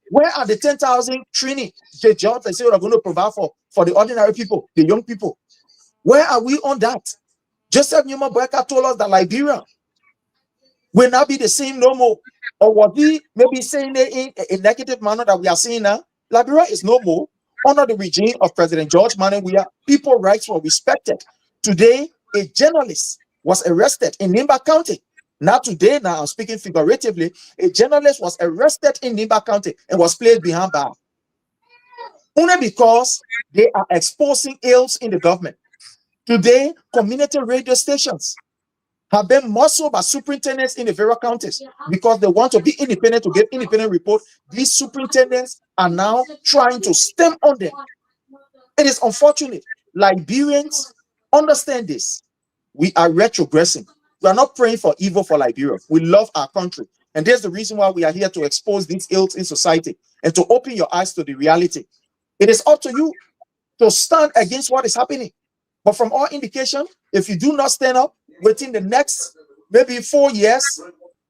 Where are the 10,000 training the jobs they say we are going to provide for the ordinary people, the young people? Where are we on that? Joseph Newman Boyka told us that Liberia will not be the same no more. Or was he maybe saying it in a negative manner that we are seeing now? Liberia is no more. Under the regime of President George Manneh, people's rights were respected. Today, a journalist was arrested in Nimba County. Now I'm speaking figuratively, a journalist was arrested in Nimba County and was placed behind bars. Only because they are exposing ills in the government. Today, community radio stations have been muscled by superintendents in the various counties because they want to be independent to give independent report. These superintendents are now trying to stem on them. It is unfortunate. Liberians understand this. We are retrogressing. We are not praying for evil for Liberia. We love our country. And there's the reason why we are here to expose these ills in society and to open your eyes to the reality. It is up to you to stand against what is happening. But from all indication, if you do not stand up within the next maybe 4 years,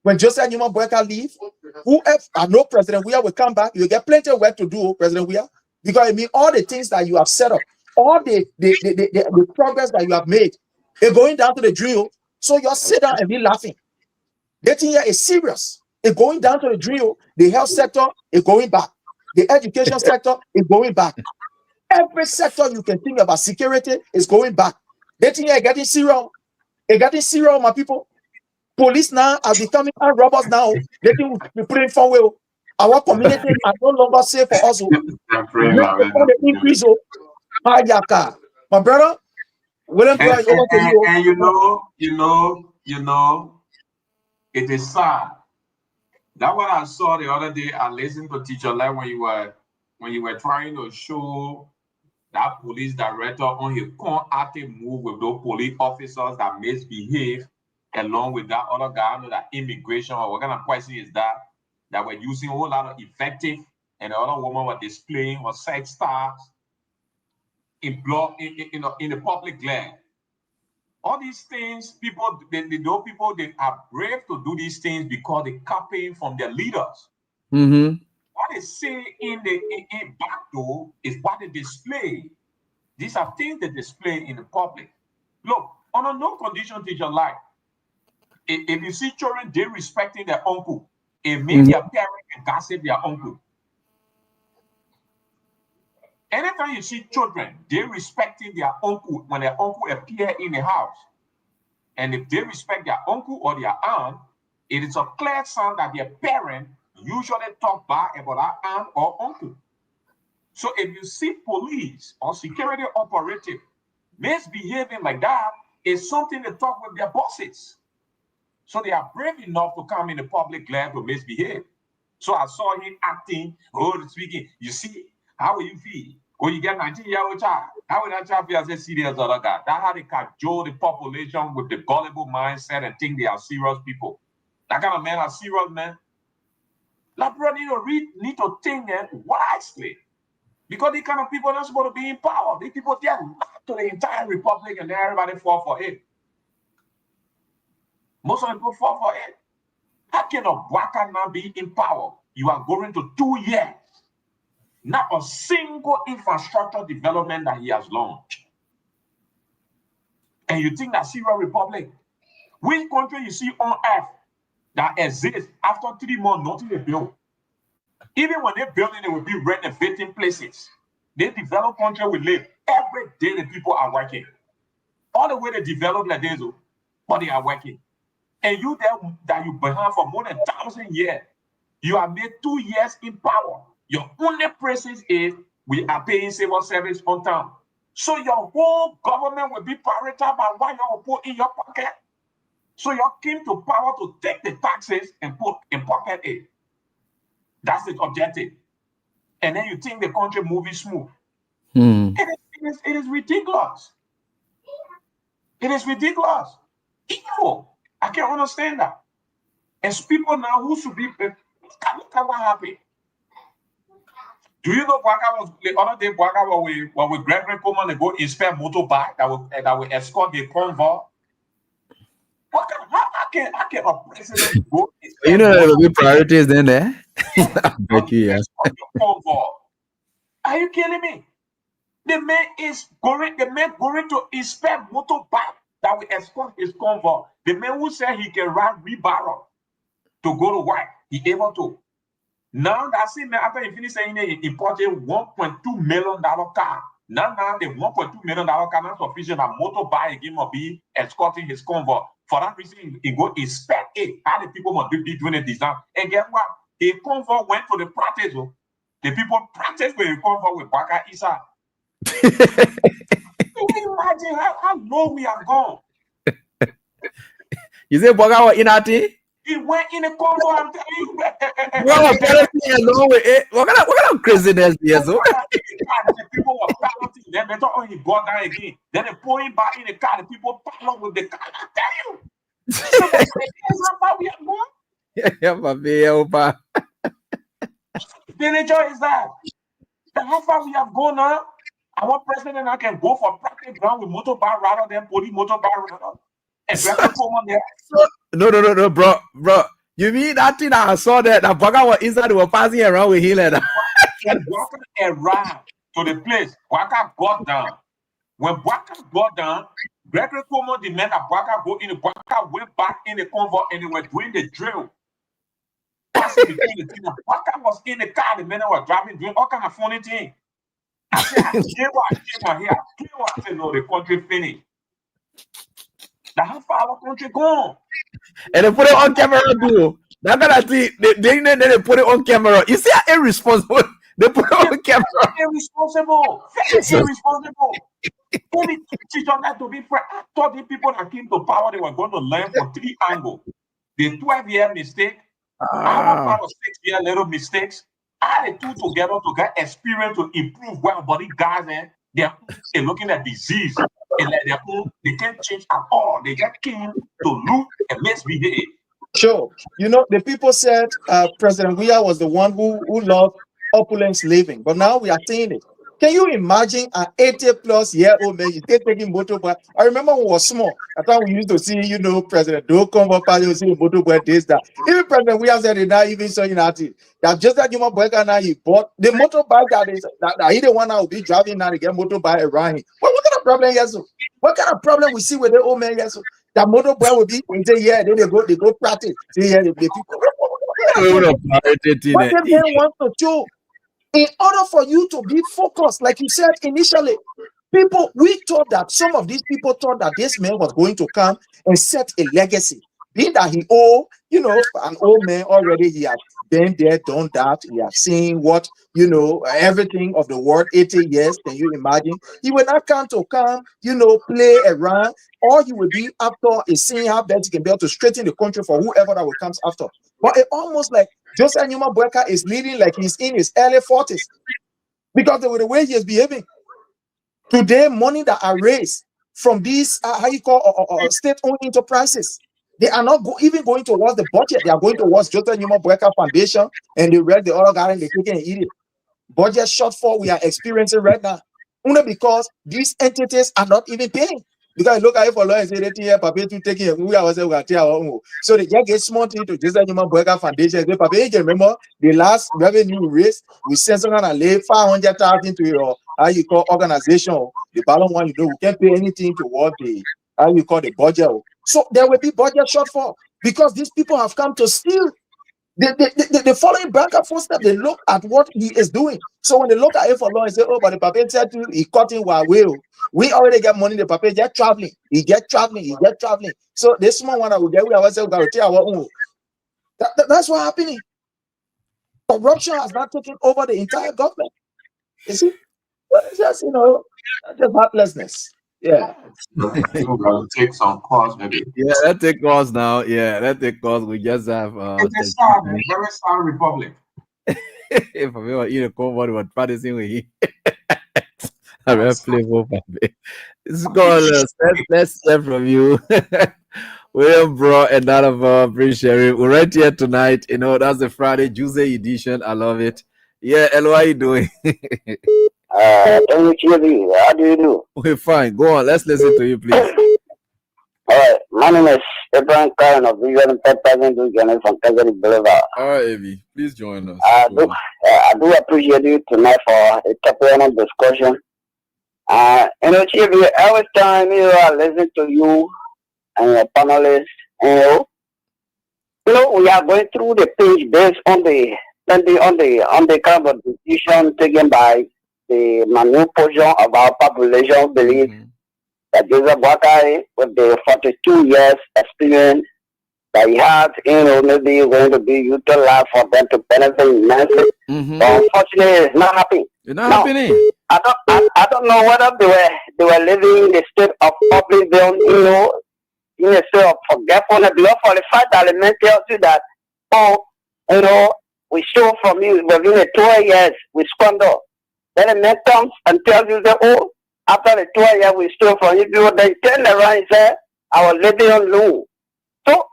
when Joseph Newman Boyka leave, whoever, I know President Weah will come back. You get plenty of work to do, President Weah, because I mean all the things that you have set up, all the progress that you have made, are going down to the drill. So you sit down and be laughing. That thing here is serious. It's going down to the drill. The health sector is going back. The education sector is going back. Every sector you can think about, security is going back. That thing here getting serious. It's getting serious, my people. Police now are becoming armed robbers now. They think we put in for will. Our community are no longer safe for us. The increase of Hayaka. My brother, William, and you know, it is sad. That what I saw the other day. I listened to Teacher Lai when you were trying to show that police director on his active move with those police officers that misbehave, along with that other guy, I know that immigration or what kind of question is that were using a whole lot of effective, and the other woman was displaying her sex stars in the public glare. All these things, people, they are brave to do these things because they copying from their leaders. Mm-hmm. What they say in back door is what they display. These are things they display in the public. Look, on a no condition Teacher Lai, if you see children, they respecting their uncle, it means their parents can gossip their uncle. Anytime you see children, they respecting their uncle when their uncle appear in the house. And if they respect their uncle or their aunt, it is a clear sign that their parent usually talk bad about their aunt or uncle. So if you see police or security operative misbehaving like that, it's something to talk with their bosses. So they are brave enough to come in the public glare to misbehave. So I saw him acting, speaking. You see, how will you feel? When you get 19-year-old child, how will that child feel as a serious other guy? That's how they cajole the population with the gullible mindset and think they are serious people. That kind of man are serious man. Labra need to think wisely. Because these kind of people are not supposed to be in power. These people, they are not to the entire republic and everybody fall for it. Most of the people fall for it. How can a Waka now be in power? You are going to 2 years. Not a single infrastructure development that he has launched. And you think that Syria Republic, which country you see on earth that exists after 3 months, nothing they build? Even when they're building, they will be renovating places. They develop country will live. Every day the people are working. All the way they develop like this, but they are working. And you there that you behind for more than 1,000 years. You have made 2 years in power. Your only presence is we are paying civil service on time. So your whole government will be prioritized by what you will put in your pocket. So you came to power to take the taxes and put in pocket it. That's the objective. And then you think the country moving smooth. It is ridiculous. It is ridiculous. Evil. I can't understand that. As people now who should be Look at what happened. Do you know Bwaka was the other day? Bwaka when we Gregory Coleman and go inspect motorbike that will escort the convoy. How can a president go inspect You know, there will be priorities then there. Yes. convoy? Are you kidding me? The man going to inspect motorbike that will escort his convoy. The man who said he can ride wheelbarrow to go to work, he able to. Now that same man, after he finished saying he imported $1.2 million car. Now the $1.2 million car not sufficient. A motorbike again will be escorting his convoy. For that reason, he go inspect it. How the people must be doing the design. And guess what? A convoy went to the practice. The people practice with a convoy with Baka Isa. Can you imagine how low we are gone? You say Boga was in that thing? He went in a convoy, I'm telling you. What kind of craziness is The people were piloting, then they thought, oh, he got down again. Then they pull him back in the car, the people pilot with the car. I tell you. So that's how we are going. The nature is that. How far we have gone now? Our president I can go for practice ground with motorbike rather than putting motorbike rather. And No, bro. You mean that thing I saw that Boga was inside, were passing around with him like that? And Waka arrived to the place. Waka got down. When Waka got down, Gregory Coleman demanded that Waka go in. The Waka went back in the convoy and they were doing the drill. Passing between the thing. Waka was in the car. The men were driving, doing all kind of funny things. I said, I came here. I said, no, the country finished. That's how far our country gone. And they put it on camera, too. That kind of thing, they put it on camera. You see how irresponsible they put it on camera. Irresponsible. Irresponsible. Only teach on that to be fair. I thought the people that came to power, they were going to learn from 3 angles. The 12-year mistake, our 6-year little mistakes, add the 2 together to get experience to improve well body guys and they're looking at disease and like they can't change at all. They just came to look and misbehave. Sure. You know, the people said President Weah was the one who loved opulence living, but now we are seeing it. Can you imagine an 80-plus-year-old man? You take taking motorbike. I remember when we were small. I thought we used to see, President Do come up and you see motorbike this, that. Even President Weah said it now, even saying that just that human boy now he bought the motorbike that he the one that will be driving now to get motorbike around him. What kind of problem yes? What kind of problem we see with the old man yes? That motorbike will be when they then they go practice. See here the people. What the man wants to do? In order for you to be focused, like you said initially, we thought that some of these people thought that this man was going to come and set a legacy. Being that he an old man already, he has been there, done that, he has seen what, everything of the world, 80 years, can you imagine? He will not come, play around, or he will be after is seeing how best he can be able to straighten the country for whoever that will come after. But it almost like Joseph Numa Boyka is leading like he's in his early 40s because of the way he is behaving. Today, money that are raised from these, state-owned enterprises, they are not even going towards the budget. They are going towards Joseph Numa Boyka Foundation and the rest, the other guy, they take and eat it. Budget shortfall we are experiencing right now, only because these entities are not even paying. Because look at it for law and say that here, Papa, to take it, we are so they just get small thing to Joseph Numa Boyka Foundation. They Papa, you remember the last revenue raise, we sent someone and lay 500,000 to your organization. The balance one, we can't pay anything toward the the budget. So there will be budget shortfall because these people have come to steal. They following back and forth step. They look at what he is doing. So when they look at it for long and say, oh, but the Papa said he cut in while we already get money. The Papa get traveling. He get traveling. So this small one that we get, we ourselves got to take our own. That's what's happening. Corruption has not taken over the entire government. You see? Well, it's just, just heartlessness. Yeah. Take some calls, maybe. Yeah, that take calls now. Yeah, that take calls. We just have it's a sad, very sad republic. If we were in a convoy, we were practicing with him. I'm very playful. It's called let's hear from you. William Bro and that of appreciate it. We're right here tonight. You know, that's the Friday Tuesday edition. I love it. Yeah, Elo, how you doing? Thank you, how do you do? We're fine. Go on. Let's listen to you, please. All right. My name is Abraham Karen of Vision President from Calgary Boulevard. All right, Avi. Please join us. I do appreciate you tonight for a topic discussion. Chief, every time I listen to you and your panelists, we are going through the page based on the kind of decision taken by the manipulation of our population belief that Joseph Boakai, with the 42 years experience that he has, maybe going to be utilized for them to benefit immensely. But unfortunately, it's not happening. It's not happening. I don't know whether they were living in the state of oblivion, in a state of forgetfulness, because for the fact that the man tells you that, we stole from you within the 12 years, we squander. Then the man comes and tells you that, after the 12 years we stole from you, then turn around and say, I was living on loan. So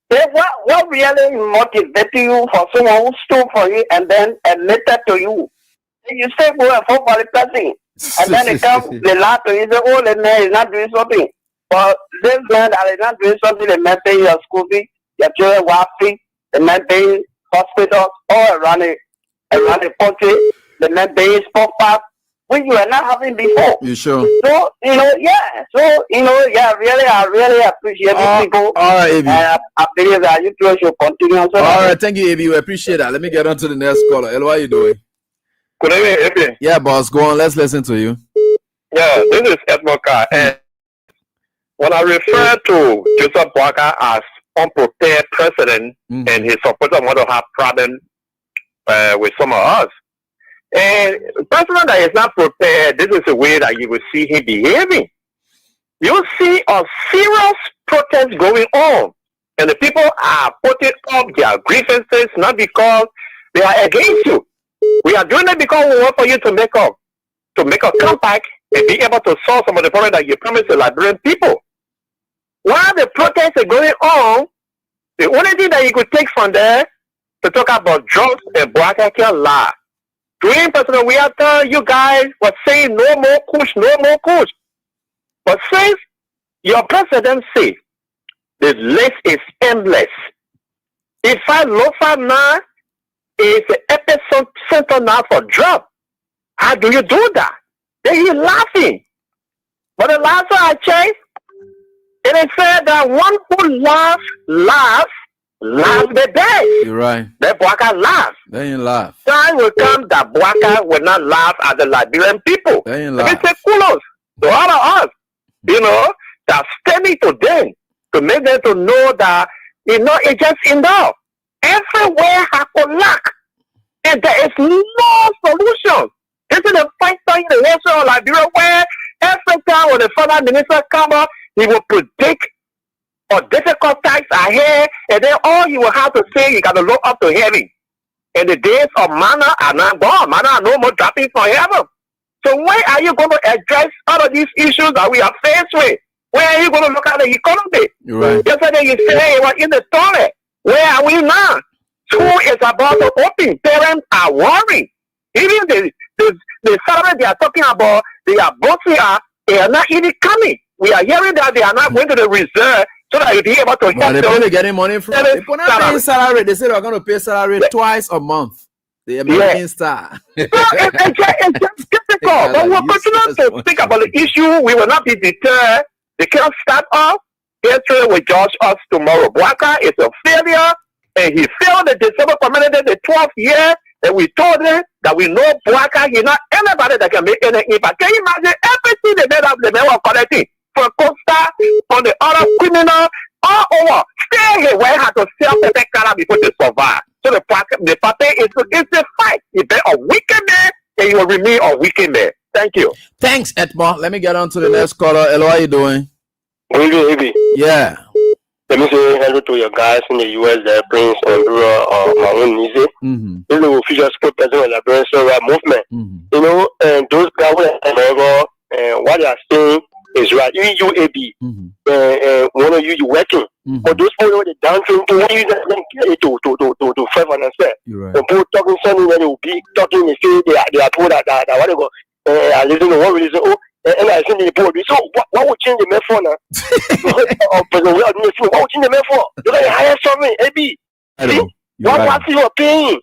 what really motivated you for someone who stole from you and then admitted to you? You say go and fall for the person. And then they lie to you, say, the man is not doing something. But this man that is not doing something, the man paying your school fee, your children work fee, the man paying hospitals all around the country, the man paying sport park, which you are not having before. You sure? So, really, I really appreciate you people. All right, Avi. I believe that you two should continue. All right, thank you, Avi. We appreciate that. Let me get on to the next caller. Hello, how you doing? Good evening, Avi. Yeah, boss, go on. Let's listen to you. Yeah, this is Edmond Carr. And when I refer to Joseph Boakai as unprepared president and his supporters want to have problems with some of us, and the president that is not prepared, this is the way that you will see him behaving. You see a serious protest going on, and the people are putting up their grievances not because they are against you. We are doing it because we want for you to make a comeback and be able to solve some of the problems that you promised the Liberian people. While the protests are going on, the only thing that you could take from there to talk about drugs and Boakai can lie. During President, we are telling you guys was saying no more kush, no more kush. But since your president said the list is endless, if I look for now, it's an epicenter now for drugs. How do you do that? Then he's laughing. But the last time I checked, it is said that one who laughs the best. You're right. That Boakai laughs. They ain't laugh. Time will come that Boakai will not laugh at the Liberian people. They ain't Let laugh. me say kudos to all of us, that standing to them to make them to know that, it's just enough. Everywhere has collapsed, and there is no solution. This is the first time in the history of Liberia where every time when the federal minister comes up, he will predict difficult times ahead, and then all you will have to say, you got to look up to heaven. And the days of manna are not gone. Manna are no more dropping from heaven. So when are you going to address all of these issues that we are faced with? Where are you going to look at the economy? You're right. Yesterday you said it was in the toilet. Where are we now? School is about to open. Parents are worried. Even the salary they are talking about, they are bossy, they are not even coming. We are hearing that they are not going to the reserve so that you'll be able to help them. They're probably getting money from they're not paying salary. They said they're going to pay salary twice a month. The American star. It's just difficult. But we're continuing to think about the issue. We will not be deterred. They can't start off. History will judge us tomorrow. Boakai is a failure, and he failed the December community the 12th year. And we told them that we know Boakai, he's not anybody that can make any impact. Can you imagine everything they made up, the men were collecting? For Costa, for the other criminal, all over. Stay here where I had to self-protect Canada before they survive. So the party is a fight. You bet a wicked man, and you will remain a wicked man. Thank you. Thanks, Edmond. Let me get on to the next caller. Hello, how you doing? Really? Yeah. Let me say hello to your guys in the US, the Prince and Maroon Easy. This is the official spokesperson of the Liberian Civil Rights Movement. And those guys who are and what they are saying It's right. Even UAB, one of you working. But those people know the dancing to use to fight for themselves. Right. When people talking something, then they will be talking. They say they are told that what they go. I listen to one religion. Oh, and I think the board. So what would change the man for now? What would change the man for? You got to hire someone. AB. See, what you are paying?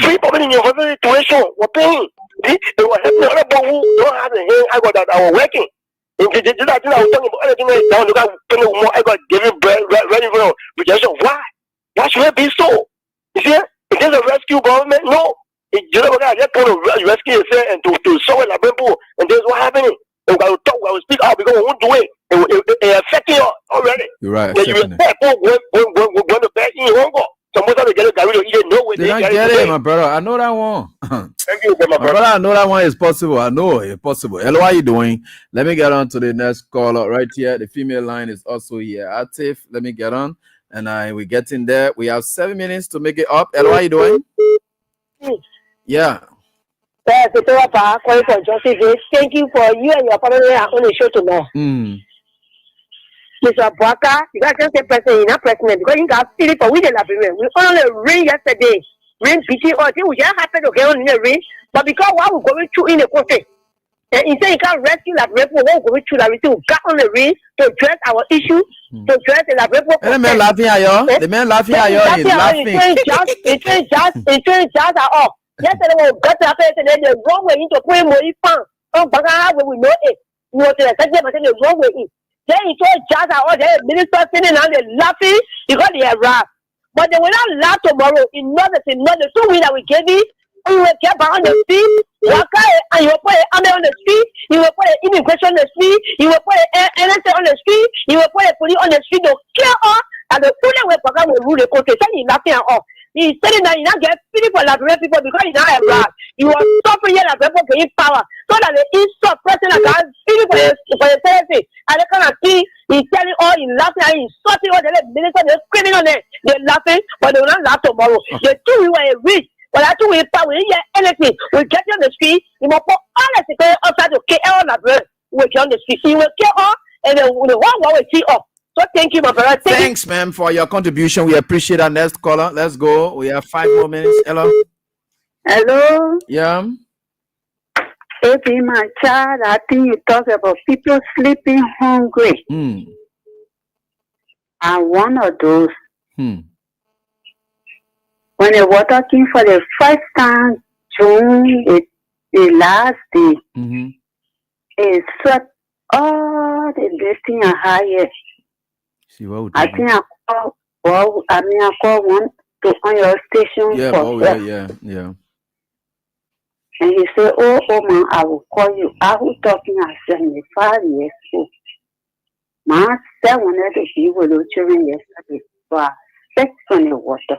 Free people in your situation, we're paying. See, they were helping other people who don't have the hand. I got that I was working. And I was talking about everything else down. Look at more. I got giving ready for rejection. Why? Why should it be so? You see, is this a rescue government? No. You know, just kind of rescue yourself and to show it like people. And this is what happening. And we got to talk, we got to speak out because we won't do it. It affects you already. You're right. Then you expect people when the back in won't go. Somebody to get a guy you don't know where they don't get it, my brother. I know that one. Thank you, my brother. I know that one is possible. I know it's possible. Hello, how you doing? Let me get on to the next caller right here. The female line is also here active. Let me get on. And we get in there. We have 7 minutes to make it up. Hello, how you doing? Yeah. Thank you for you and your family are on the show tonight. Mr. Bwaka, you guys just say president, you're not president because you got feeling for we the Liberian. We only rain yesterday. Rain pity or thing we just happened to get on in the rain, but because what we're going through in the country. And instead you can't rescue Liberian, we're going through that we got on the rain to address our issue, to address the Liberian. The man laughing at you. The man laughing at you. He's laughing. It's just at all. Yesterday we got to happen and then the wrong way into putting more fun. Oh, Banga, we know it. You know, the wrong way in. Then he told jazz all the ministers sitting and they're laughing because they are rap. But they will not laugh tomorrow. In order to know the 2 weeks that we gave you, you will get back on the street, and you will put an army on the street, you will put an immigration on the street, you will put an NSA on the street, you will put a police on the street to kill us, and the only way Papa will rule the country. So he's laughing at all. He's saying that you not get pity for Liberian people because he's not a rap. You are suffering here that people gain power. So that the insult person that has pity for the therapy. And they cannot see, he's telling all, he's laughing and he's insulting all the ministers, they're screaming on them. They're laughing, but they will not laugh tomorrow. The two we were rich. But I think we power, we hear anything. We get on the street, you must put all the security outside to kill all Liberians. We get on the street. You will kill all, and then the one will see up. So thank you, my brother. Thanks, ma'am, for your contribution. We appreciate our next caller. Let's go. We have 5 more minutes. Hello. Hello. Yeah. Baby, my child, I think you talk about people sleeping hungry. I'm one of those. When the water came for the first time, June, the last day, it swept all the lifting and higher. I think I call one to on your station. Yeah. And he said, oh man, I will call you. I was talking at 75 years old. My 700 people were children yesterday. So I stepped on the water.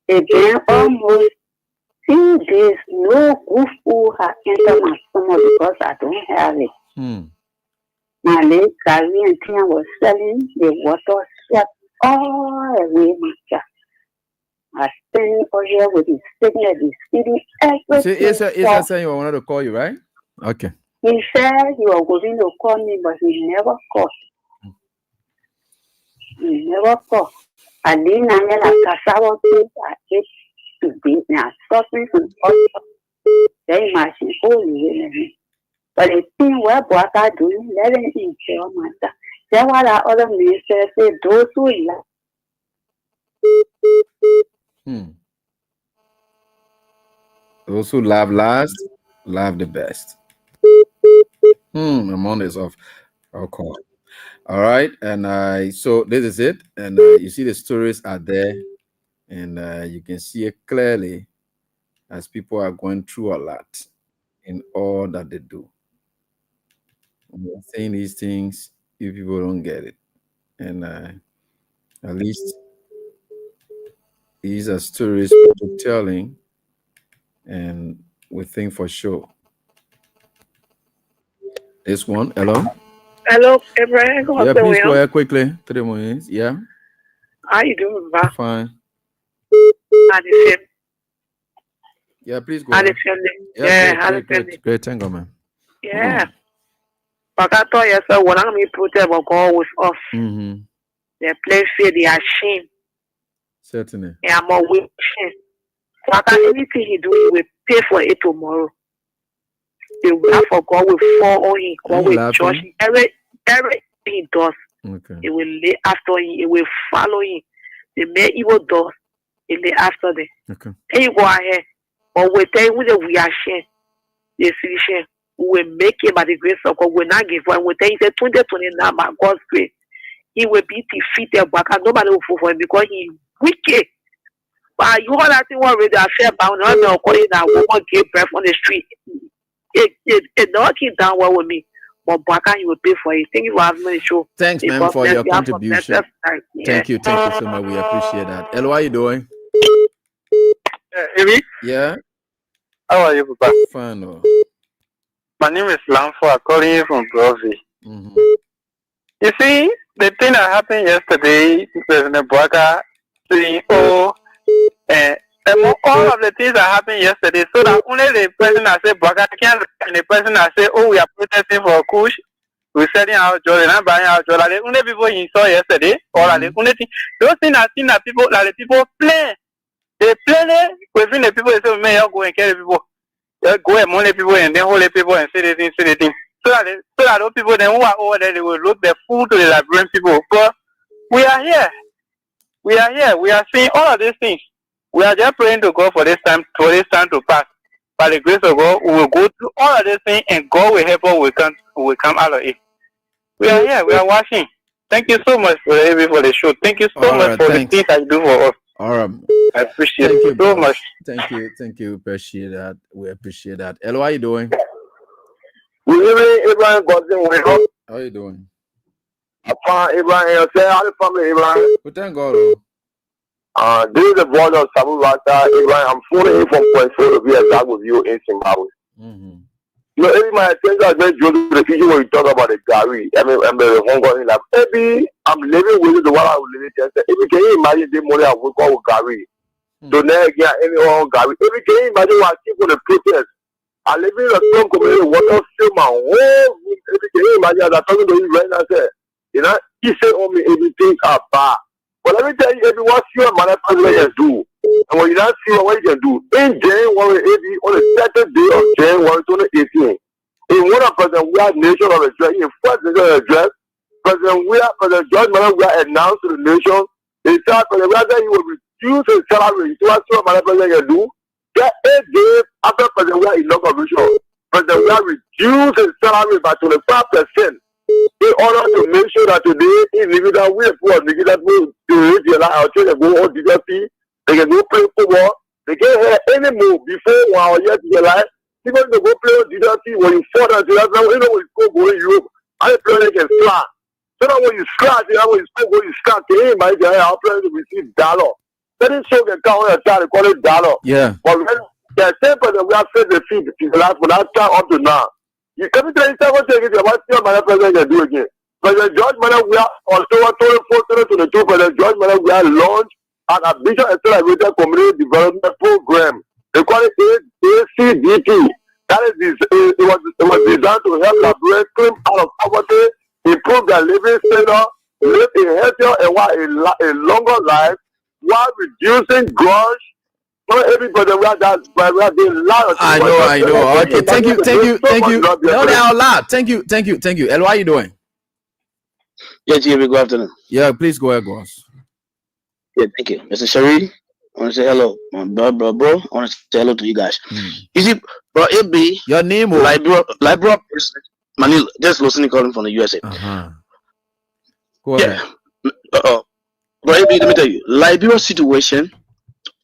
It been almost 2 days. No good food has entered my stomach because I don't have it. My leg carry and thing I was selling, the water swept all away my child. I spent all here with the sickness, the city, everything. So Isa saying you wanted to call you, right? Okay. He said he was going to call me, but he never called. I didn't have a cassava cake I ate today. Now suffering from ulcer. They imagine holy. But the thing where Bwaka doing, let him enjoy matter. That's what our other ministers say, those who love. Those who laugh last, laugh the best. Amount is off. Okay. All right. And so this is it. And you see the stories are there. And you can see it clearly as people are going through a lot in all that they do. We're saying these things, you people don't get it. And at least these are stories people telling, and we think for sure. This one, hello? Hello, Abraham. Yeah, please go ahead quickly. 3 minutes. Yeah. How you doing, Bob? Fine. Yeah, please go ahead. Yeah, great. Thank you, man. Yeah. But I thought yourself, when I'm protect what God with us, they play fear, they are shame. Certainly. And I'm always shame. So anything he do, he will pay for it tomorrow. The wrath for God will fall on him. God will judge him. Everything he does, it will lay after him. It will follow him. The man evil does, it lay after them. Okay. And you go ahead. But we tell you we are shame. The solution. We will make it by the grace of God. We will not give up. We tell you 2029 by God's grace. He will be defeated back and nobody will fall for him because he is wicked. But you all that thing already I feel about not according that woman gave birth on the street. It not keep down well with me. But Baka, you will pay for it. Thank you for having me on the show. Thanks, man, for your contribution. Thank you so much. We appreciate that. Elo, how are you doing? Amy? Yeah. How are you, Papa? Fine. Oh. My name is Lamfo. I'm calling you from Brovy. You see, the thing that happened yesterday, President Bwaka saying, all of the things that happened yesterday, so that only the person that said Bwaka can't, and the person that said, oh, we are protesting for Kush, we're selling our jewelry, not buying our jewelry, like the only people he saw yesterday, or like the only thing, those things I've seen that people, like the people play. They play it within the people, they say, man, you go and carry people. You go and money people and then hold the people and say the thing. So that those people then who are over there, they will look the fool to the Liberian people. But we are here. We are seeing all of these things. We are just praying to God for this time to pass. By the grace of God, we will go through all of these things and God will help us. We will come out of it. We are here. We are watching. Thank you so much for the show. Thank you so much for the things that you do for us. All right. I appreciate it so much. Thank you. Appreciate that. We appreciate that. Elo, how are you doing? How are you doing? We thank God. This is the board of Sabu Rata. I'm phoning in from Point 4 to be exact with you in Zimbabwe. You know, every my attention has been drawn to the future when you talk about the Gary. I mean, I'm the Hongkong. Like, maybe I'm living with the one I was living just. If you can imagine the money I would call with Gary. So now again, anyone Gary. If you can imagine what people the protest. I live in a strong community, water fill my whole. If you can imagine, I'm talking to you right now, sir. You know, he said on me everything are bad. But let me tell you, everyone see what my president can do. And when you not see what you can do, in January 18, on the second day of January 2018, in one of President Weah's nation of address, in first nation of address, President George Manneh Weah announced to the nation, he said President Weah said he will reduce his salary. So what see what my president can do? Just 8 days after President Weah inauguration, President Weah reduced his salary by 25%. In order to make sure that today, in Nigida, we are poor, Nigida, we realize our children go on DWP, they can go play football, they can't have any move before 1 year to their life. People can go play on DWP when you fall down to that, you know, when you go in Europe, I play they can slack. So that when you slack, you know, when you slack, can you imagine how players to receive dollar? That is so they count on a child, they call it dollar. Yeah. But when the same person we have said the feet, from that time up to now. You come to the take it, what your man president can do again. President George Manneh Weah on October 24, 2022, President George Manneh Weah launched an ambitious accelerated community development program. They call it ACDP. That is, it was designed to help Liberians climb out of poverty, improve their living standard, live a healthier and a longer life, while reducing grudge. Everybody I know. Okay, thank you. No, they are loud. Thank you. Elo, how are you doing? Yeah, good afternoon. Yeah, please go ahead, boss. Yeah, thank you. Mr. Sherry, I want to say hello. My bro, I want to say hello to you guys. You see, bro, it be your name, Libra, Manila, just listening calling from the USA. Go ahead. Bro, it be, let me tell you, Liberia situation.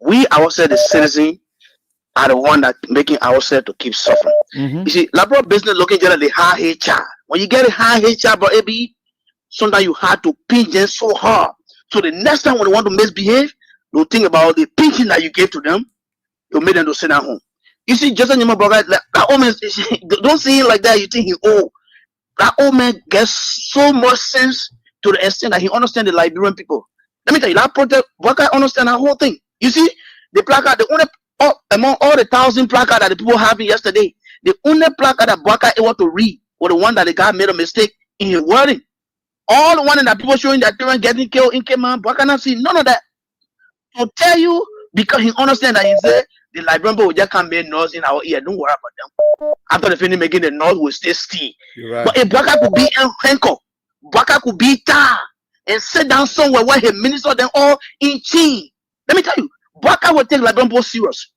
We ourselves, the citizens, are the one that making ourselves to keep suffering. You see, Liberia business looking at the high HR. When you get a high HR, bro, it be sometimes you have to pinch them so hard. So the next time when they want to misbehave, they'll think about the pinching that you gave to them. You'll make them to sit at home. You see, just anymore, bro, like, that old man, don't see him like that. You think he's old. That old man gets so much sense to the extent that he understands the Liberian people. Let me tell you, that protest, Bwaka understand that whole thing. You see, the placard, the only among all the 1,000 placards that the people having yesterday, the only placard that Bwaka able to read or the one that the guy made a mistake in his wording. All the one that people showing that children getting killed in Cayman, Bwaka see none of that. To tell you, because he understand that he said the Liberian will just come make noise in our ear. Don't worry about them. After the finish making the noise, will stay still. Right. But if Bwaka could be in Henko, Bwaka could be tar and sit down somewhere where he minister them all in chi. Let me tell you, Bwaka will take Liberian serious.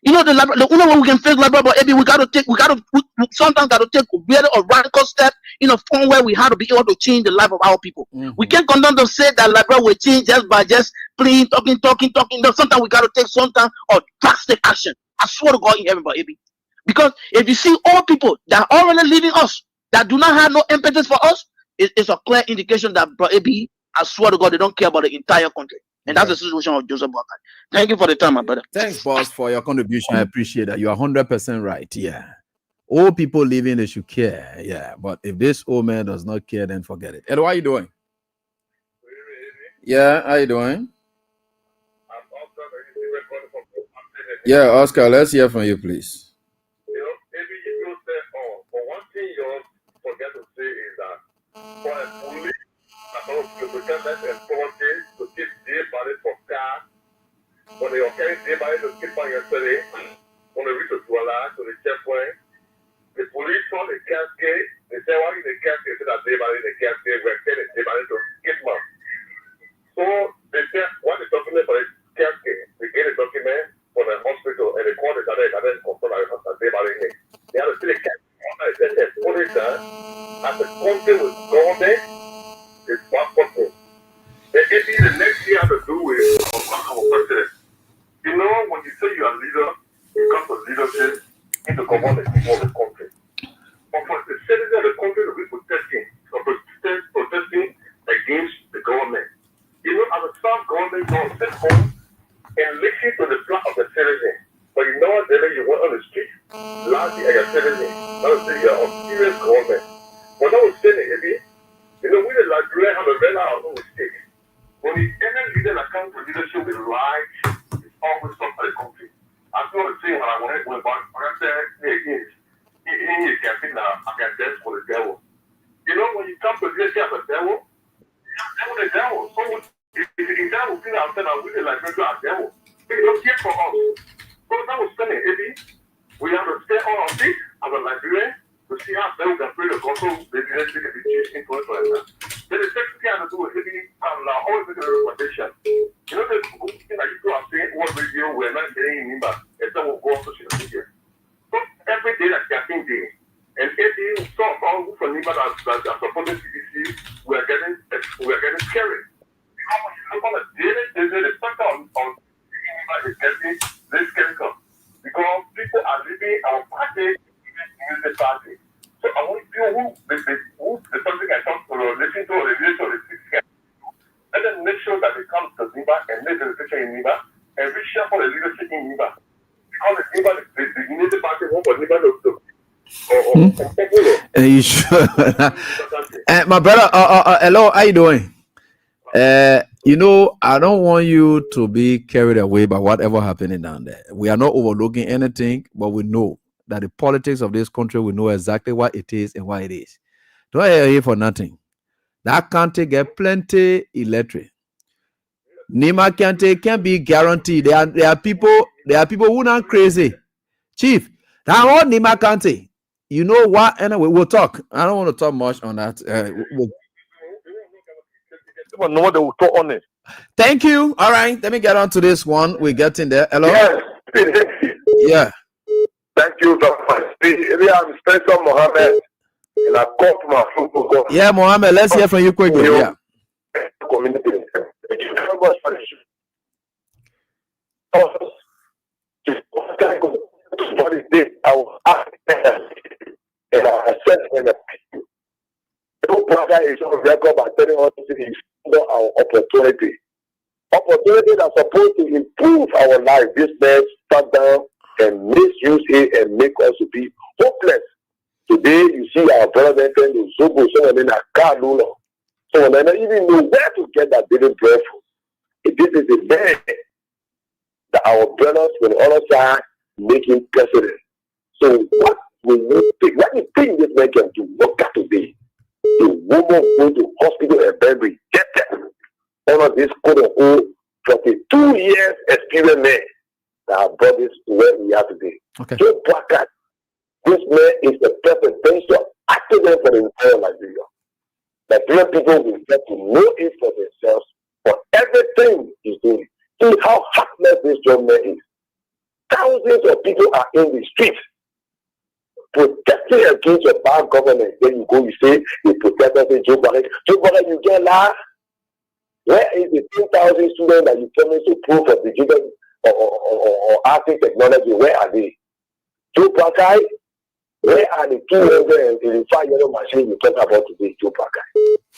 You know the only way we can face Liberian, but we sometimes got to take a very radical step in a form where we have to be able to change the life of our people. We can't condone to say that Liberia will change just by just playing, talking. No, sometimes we got to take some time or drastic action. I swear to God in heaven, baby. Because if you see all people that are already leaving us, that do not have no impetus for us, it's a clear indication that, baby, I swear to God, they don't care about the entire country. And that's the situation of Joseph Boakai. Thank you for the time, my brother. Thanks, boss, for your contribution. I appreciate that. You are 100% right. Yeah. All people living, they should care. Yeah. But if this old man does not care, then forget it. Ed, how are you doing? Yeah, how you doing? Yeah, Oscar, let's hear from you, please. For one thing you forget to say is that for a police, lubricants and forces to keep day valid for cars, when they are carrying day valid to keep on yesterday, when they reach to Douala, to the checkpoint, the police saw the cascade, they said, why is the cascade? They said that day valid in the cascade, we're carrying day valid to keep on. So they said, what the document for the cascade? They gave the document for the hospital and the court is that they control the day valid. They had to see the cascade. I said, the police, as a country with government, is one person. The next thing I have to do with our president. You know, when you say you are a leader, you come to leadership, you need to govern the people of the country. But for the citizens of the country to be protesting against the government. You know, as a self-government, you don't sit home and listen to the plan of the citizen. But you know what, you went on the street, last year as a citizen, now you say you're on serious government. But I was saying, you know, we the Liberians have a very lot of mistakes. When the any leader that comes to leadership with right, it's always something for the country. I feel the same when I went back, when I said, again, he can think that I can dance for the devil. You know, when you come to leadership as a devil, you're the devil. So if the devil think I'm saying that we the Liberians are devil, they don't care for us. So that was saying, we have to stay on our feet as a Liberian to see how we can pray the gospel, the leadership can be changed into it like that. Then the second thing I have to do is always make a recommendation. You know, the thing that you are saying, what radio, we're not getting in back, and then we'll go on social media. So every day that's getting day, and every sort of all from Nima that are supporting CDC, we're getting scary. Because when you look on a daily basis, the sector on Nima is getting this chemical. Because people are leaving our party, even the party. So I want people the something I talk to, listen to, or listen to, let them make sure that they come to Niba and make the decision in Niba and reach out for the leadership in Niba. Because the Niba, the unity party won't for Niba Are you sure? My brother, hello, how you doing? You know, I don't want you to be carried away by whatever happening down there. We are not overlooking anything, but we know that the politics of this country, we know exactly what it is and why it is. Don't hear for nothing. That country get plenty electric. Nima can't be guaranteed. There are people who not crazy. Chief, that whole Nima County, you know what? Anyway, we'll talk. I don't want to talk much on that. Thank you. All right, let me get on to this one. We're getting there. Hello? Yes. Yeah. Thank you very much. I'm Spencer Mohammed. And I come to my football. Yeah, Mohammed, let's hear from you quickly. Yeah. Community. Thank you very much for this. I will ask and I said when the brother is on record by telling us this is our opportunity. Opportunity that's supposed to improve our life. This man sat down and misuse it and make us to be hopeless. Today, you see our brother in Zobo, someone in a car, someone that don't even know where to get that daily bread from. This is the day that our brothers will all start making precedent. So, what will not think. Let me think this man can do. Look at today. The woman go to hospital and then rejected. One of these quote unquote 42 years experience men that brought this to where we are today. Okay. Joe Brackett, this man is the presidential accident for the entire Nigeria. Nigerian people will get to know it for themselves for everything he's doing. See how heartless this young man is. Thousands of people are in the streets protesting against a bad government. Then you go, you say, you protest against Joe Brackett. Joe Brackett, you get laugh. Where is the 10,000 students that you promised to prove for digital or arting technology? Where are they? Joe Brackett, where are the 285 yellow machines you talk about today, Joe Brackett?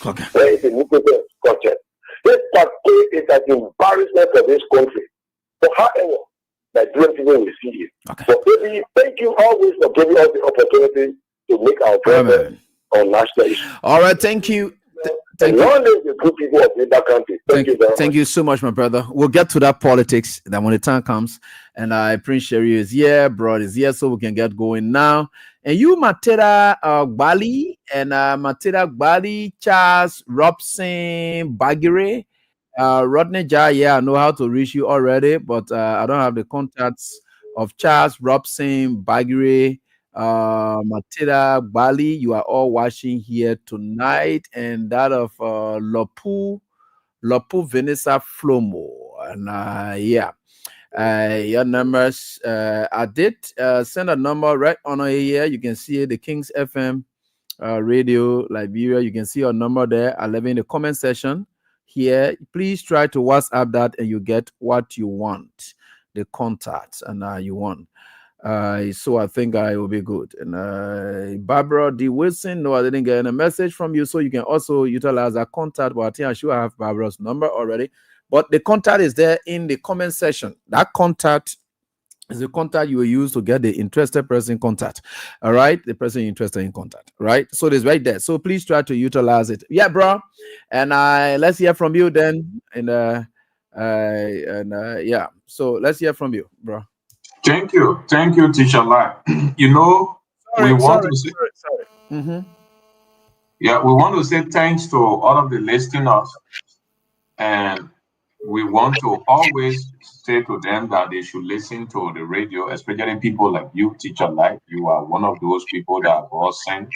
Okay. Where is the nuclear project? This party is an embarrassment for this country. But however, Nigerian people will see it. Okay. So baby, thank you always for giving us the opportunity to make our presence on national issues. All right, thank you. Thank you. The good people of that country. Thank you very much. Thank you so much, my brother. We'll get to that politics that when the time comes. And I appreciate you is here, bro. Is here, so we can get going now. And you, Matera Gbali, and Matera Gbali, Charles Robson Bagire, Rodney Jai. Yeah, I know how to reach you already, but I don't have the contacts of Charles Robson Bagire. Matera Bali, you are all watching here tonight, and that of Lopu Vanessa Flomo, and your numbers. I did send a number right on here. You can see the Kings FM radio Liberia. You can see your number there. I leave in the comment section here. Please try to WhatsApp that, and you get what you want, the contacts, and you want. So I think I will be good. And Barbara D. Wilson, no, I didn't get a message from you, so you can also utilize that contact. But I think I should have Barbara's number already. But the contact is there in the comment section. That contact is the contact you will use to get the interested person contact. All right, the person interested in contact. Right, so it is right there. So please try to utilize it. Yeah, bro. And let's hear from you then. And yeah, so let's hear from you, bro. Thank you, Teacher Lai. You know, we want to say, yeah, we want to say thanks to all of the listeners, and we want to always say to them that they should listen to the radio, especially people like you, Teacher Lai. You are one of those people that God sent.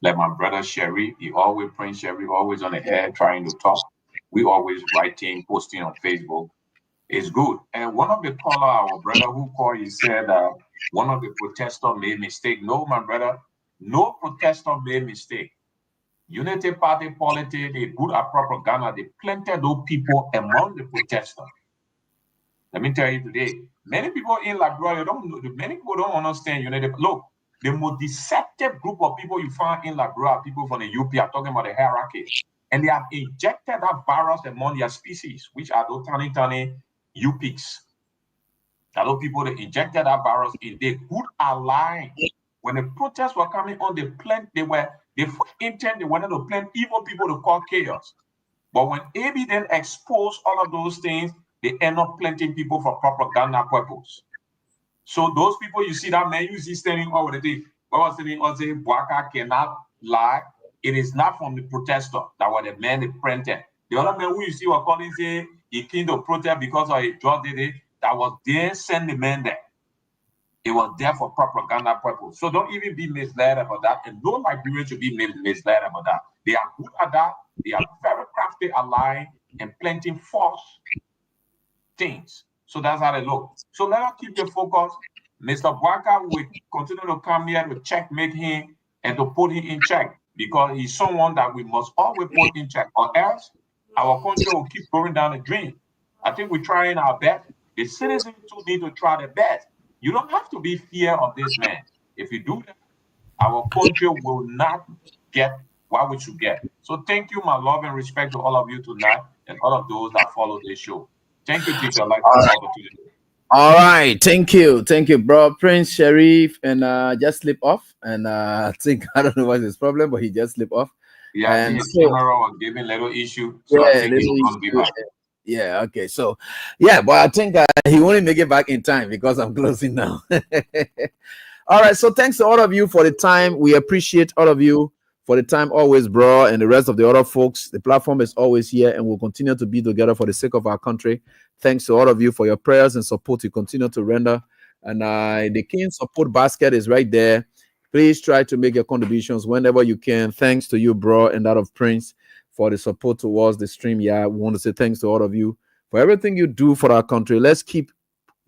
Like my brother Sherry, he always Prince Sherry, always on the air trying to talk. We always writing, posting on Facebook. It's good. And one of the caller, our brother who called, he said one of the protesters made mistake. No, my brother, no protester made mistake. Unity Party politics, they good at propaganda. They planted those people among the protesters. Let me tell you today, many people in Liberia many people don't understand Unity. Look, the most deceptive group of people you find in Liberia, people from the UP, are talking about the hierarchy. And they have injected that virus among their species, which are those tiny UPs. A lot of people that injected that virus in their good ally. When the protests were coming on, they wanted to plant evil people to cause chaos. But when AB then exposed all of those things, they end up planting people for propaganda purpose. So those people you see that man you see standing over the day, or saying Bwaka cannot lie. It is not from the protester that were the men they printed. The other man who you see were calling say he came to protest because of a drug did that was there send the man there. It was there for propaganda purpose. So don't even be misled about that. And no Liberian should be misled about that. They are good at that. They are very crafty aligned and planting false things. So that's how they look. So let us keep the focus. Mr. Bwaka will continue to come here to checkmate him and to put him in check, because he's someone that we must always put in check, or else our country will keep going down the drain. I think we're trying our best. The citizens too need to try their best. You don't have to be fear of this man. If you do that, our country will not get what we should get. So thank you, my love and respect to all of you tonight and all of those that follow this show. Thank you, Teacher. Like for the opportunity. All right, thank you, bro. Prince Sharif and just slip off, and I think I don't know what's his problem, but he just slipped off. Yeah, and his camera was giving little issue, so I think he's going to be back. Yeah, okay, so yeah, but I think he won't make it back in time because I'm closing now. All right. So thanks to all of you for the time. We appreciate all of you for the time always, bro, and the rest of the other folks. The platform is always here, and we'll continue to be together for the sake of our country. Thanks to all of you for your prayers and support you continue to render. And the King Support Basket is right there. Please try to make your contributions whenever you can. Thanks to you, bro, and that of Prince for the support towards the stream. Yeah, we want to say thanks to all of you for everything you do for our country. Let's keep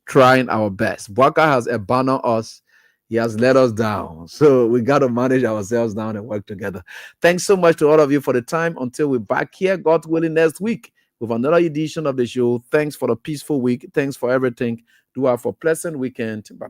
trying our best. Bwaka has abandoned us. He has let us down. So we got to manage ourselves down and work together. Thanks so much to all of you for the time. Until we're back here, God willing, next week with another edition of the show. Thanks for the peaceful week. Thanks for everything. Do have a pleasant weekend. Bye.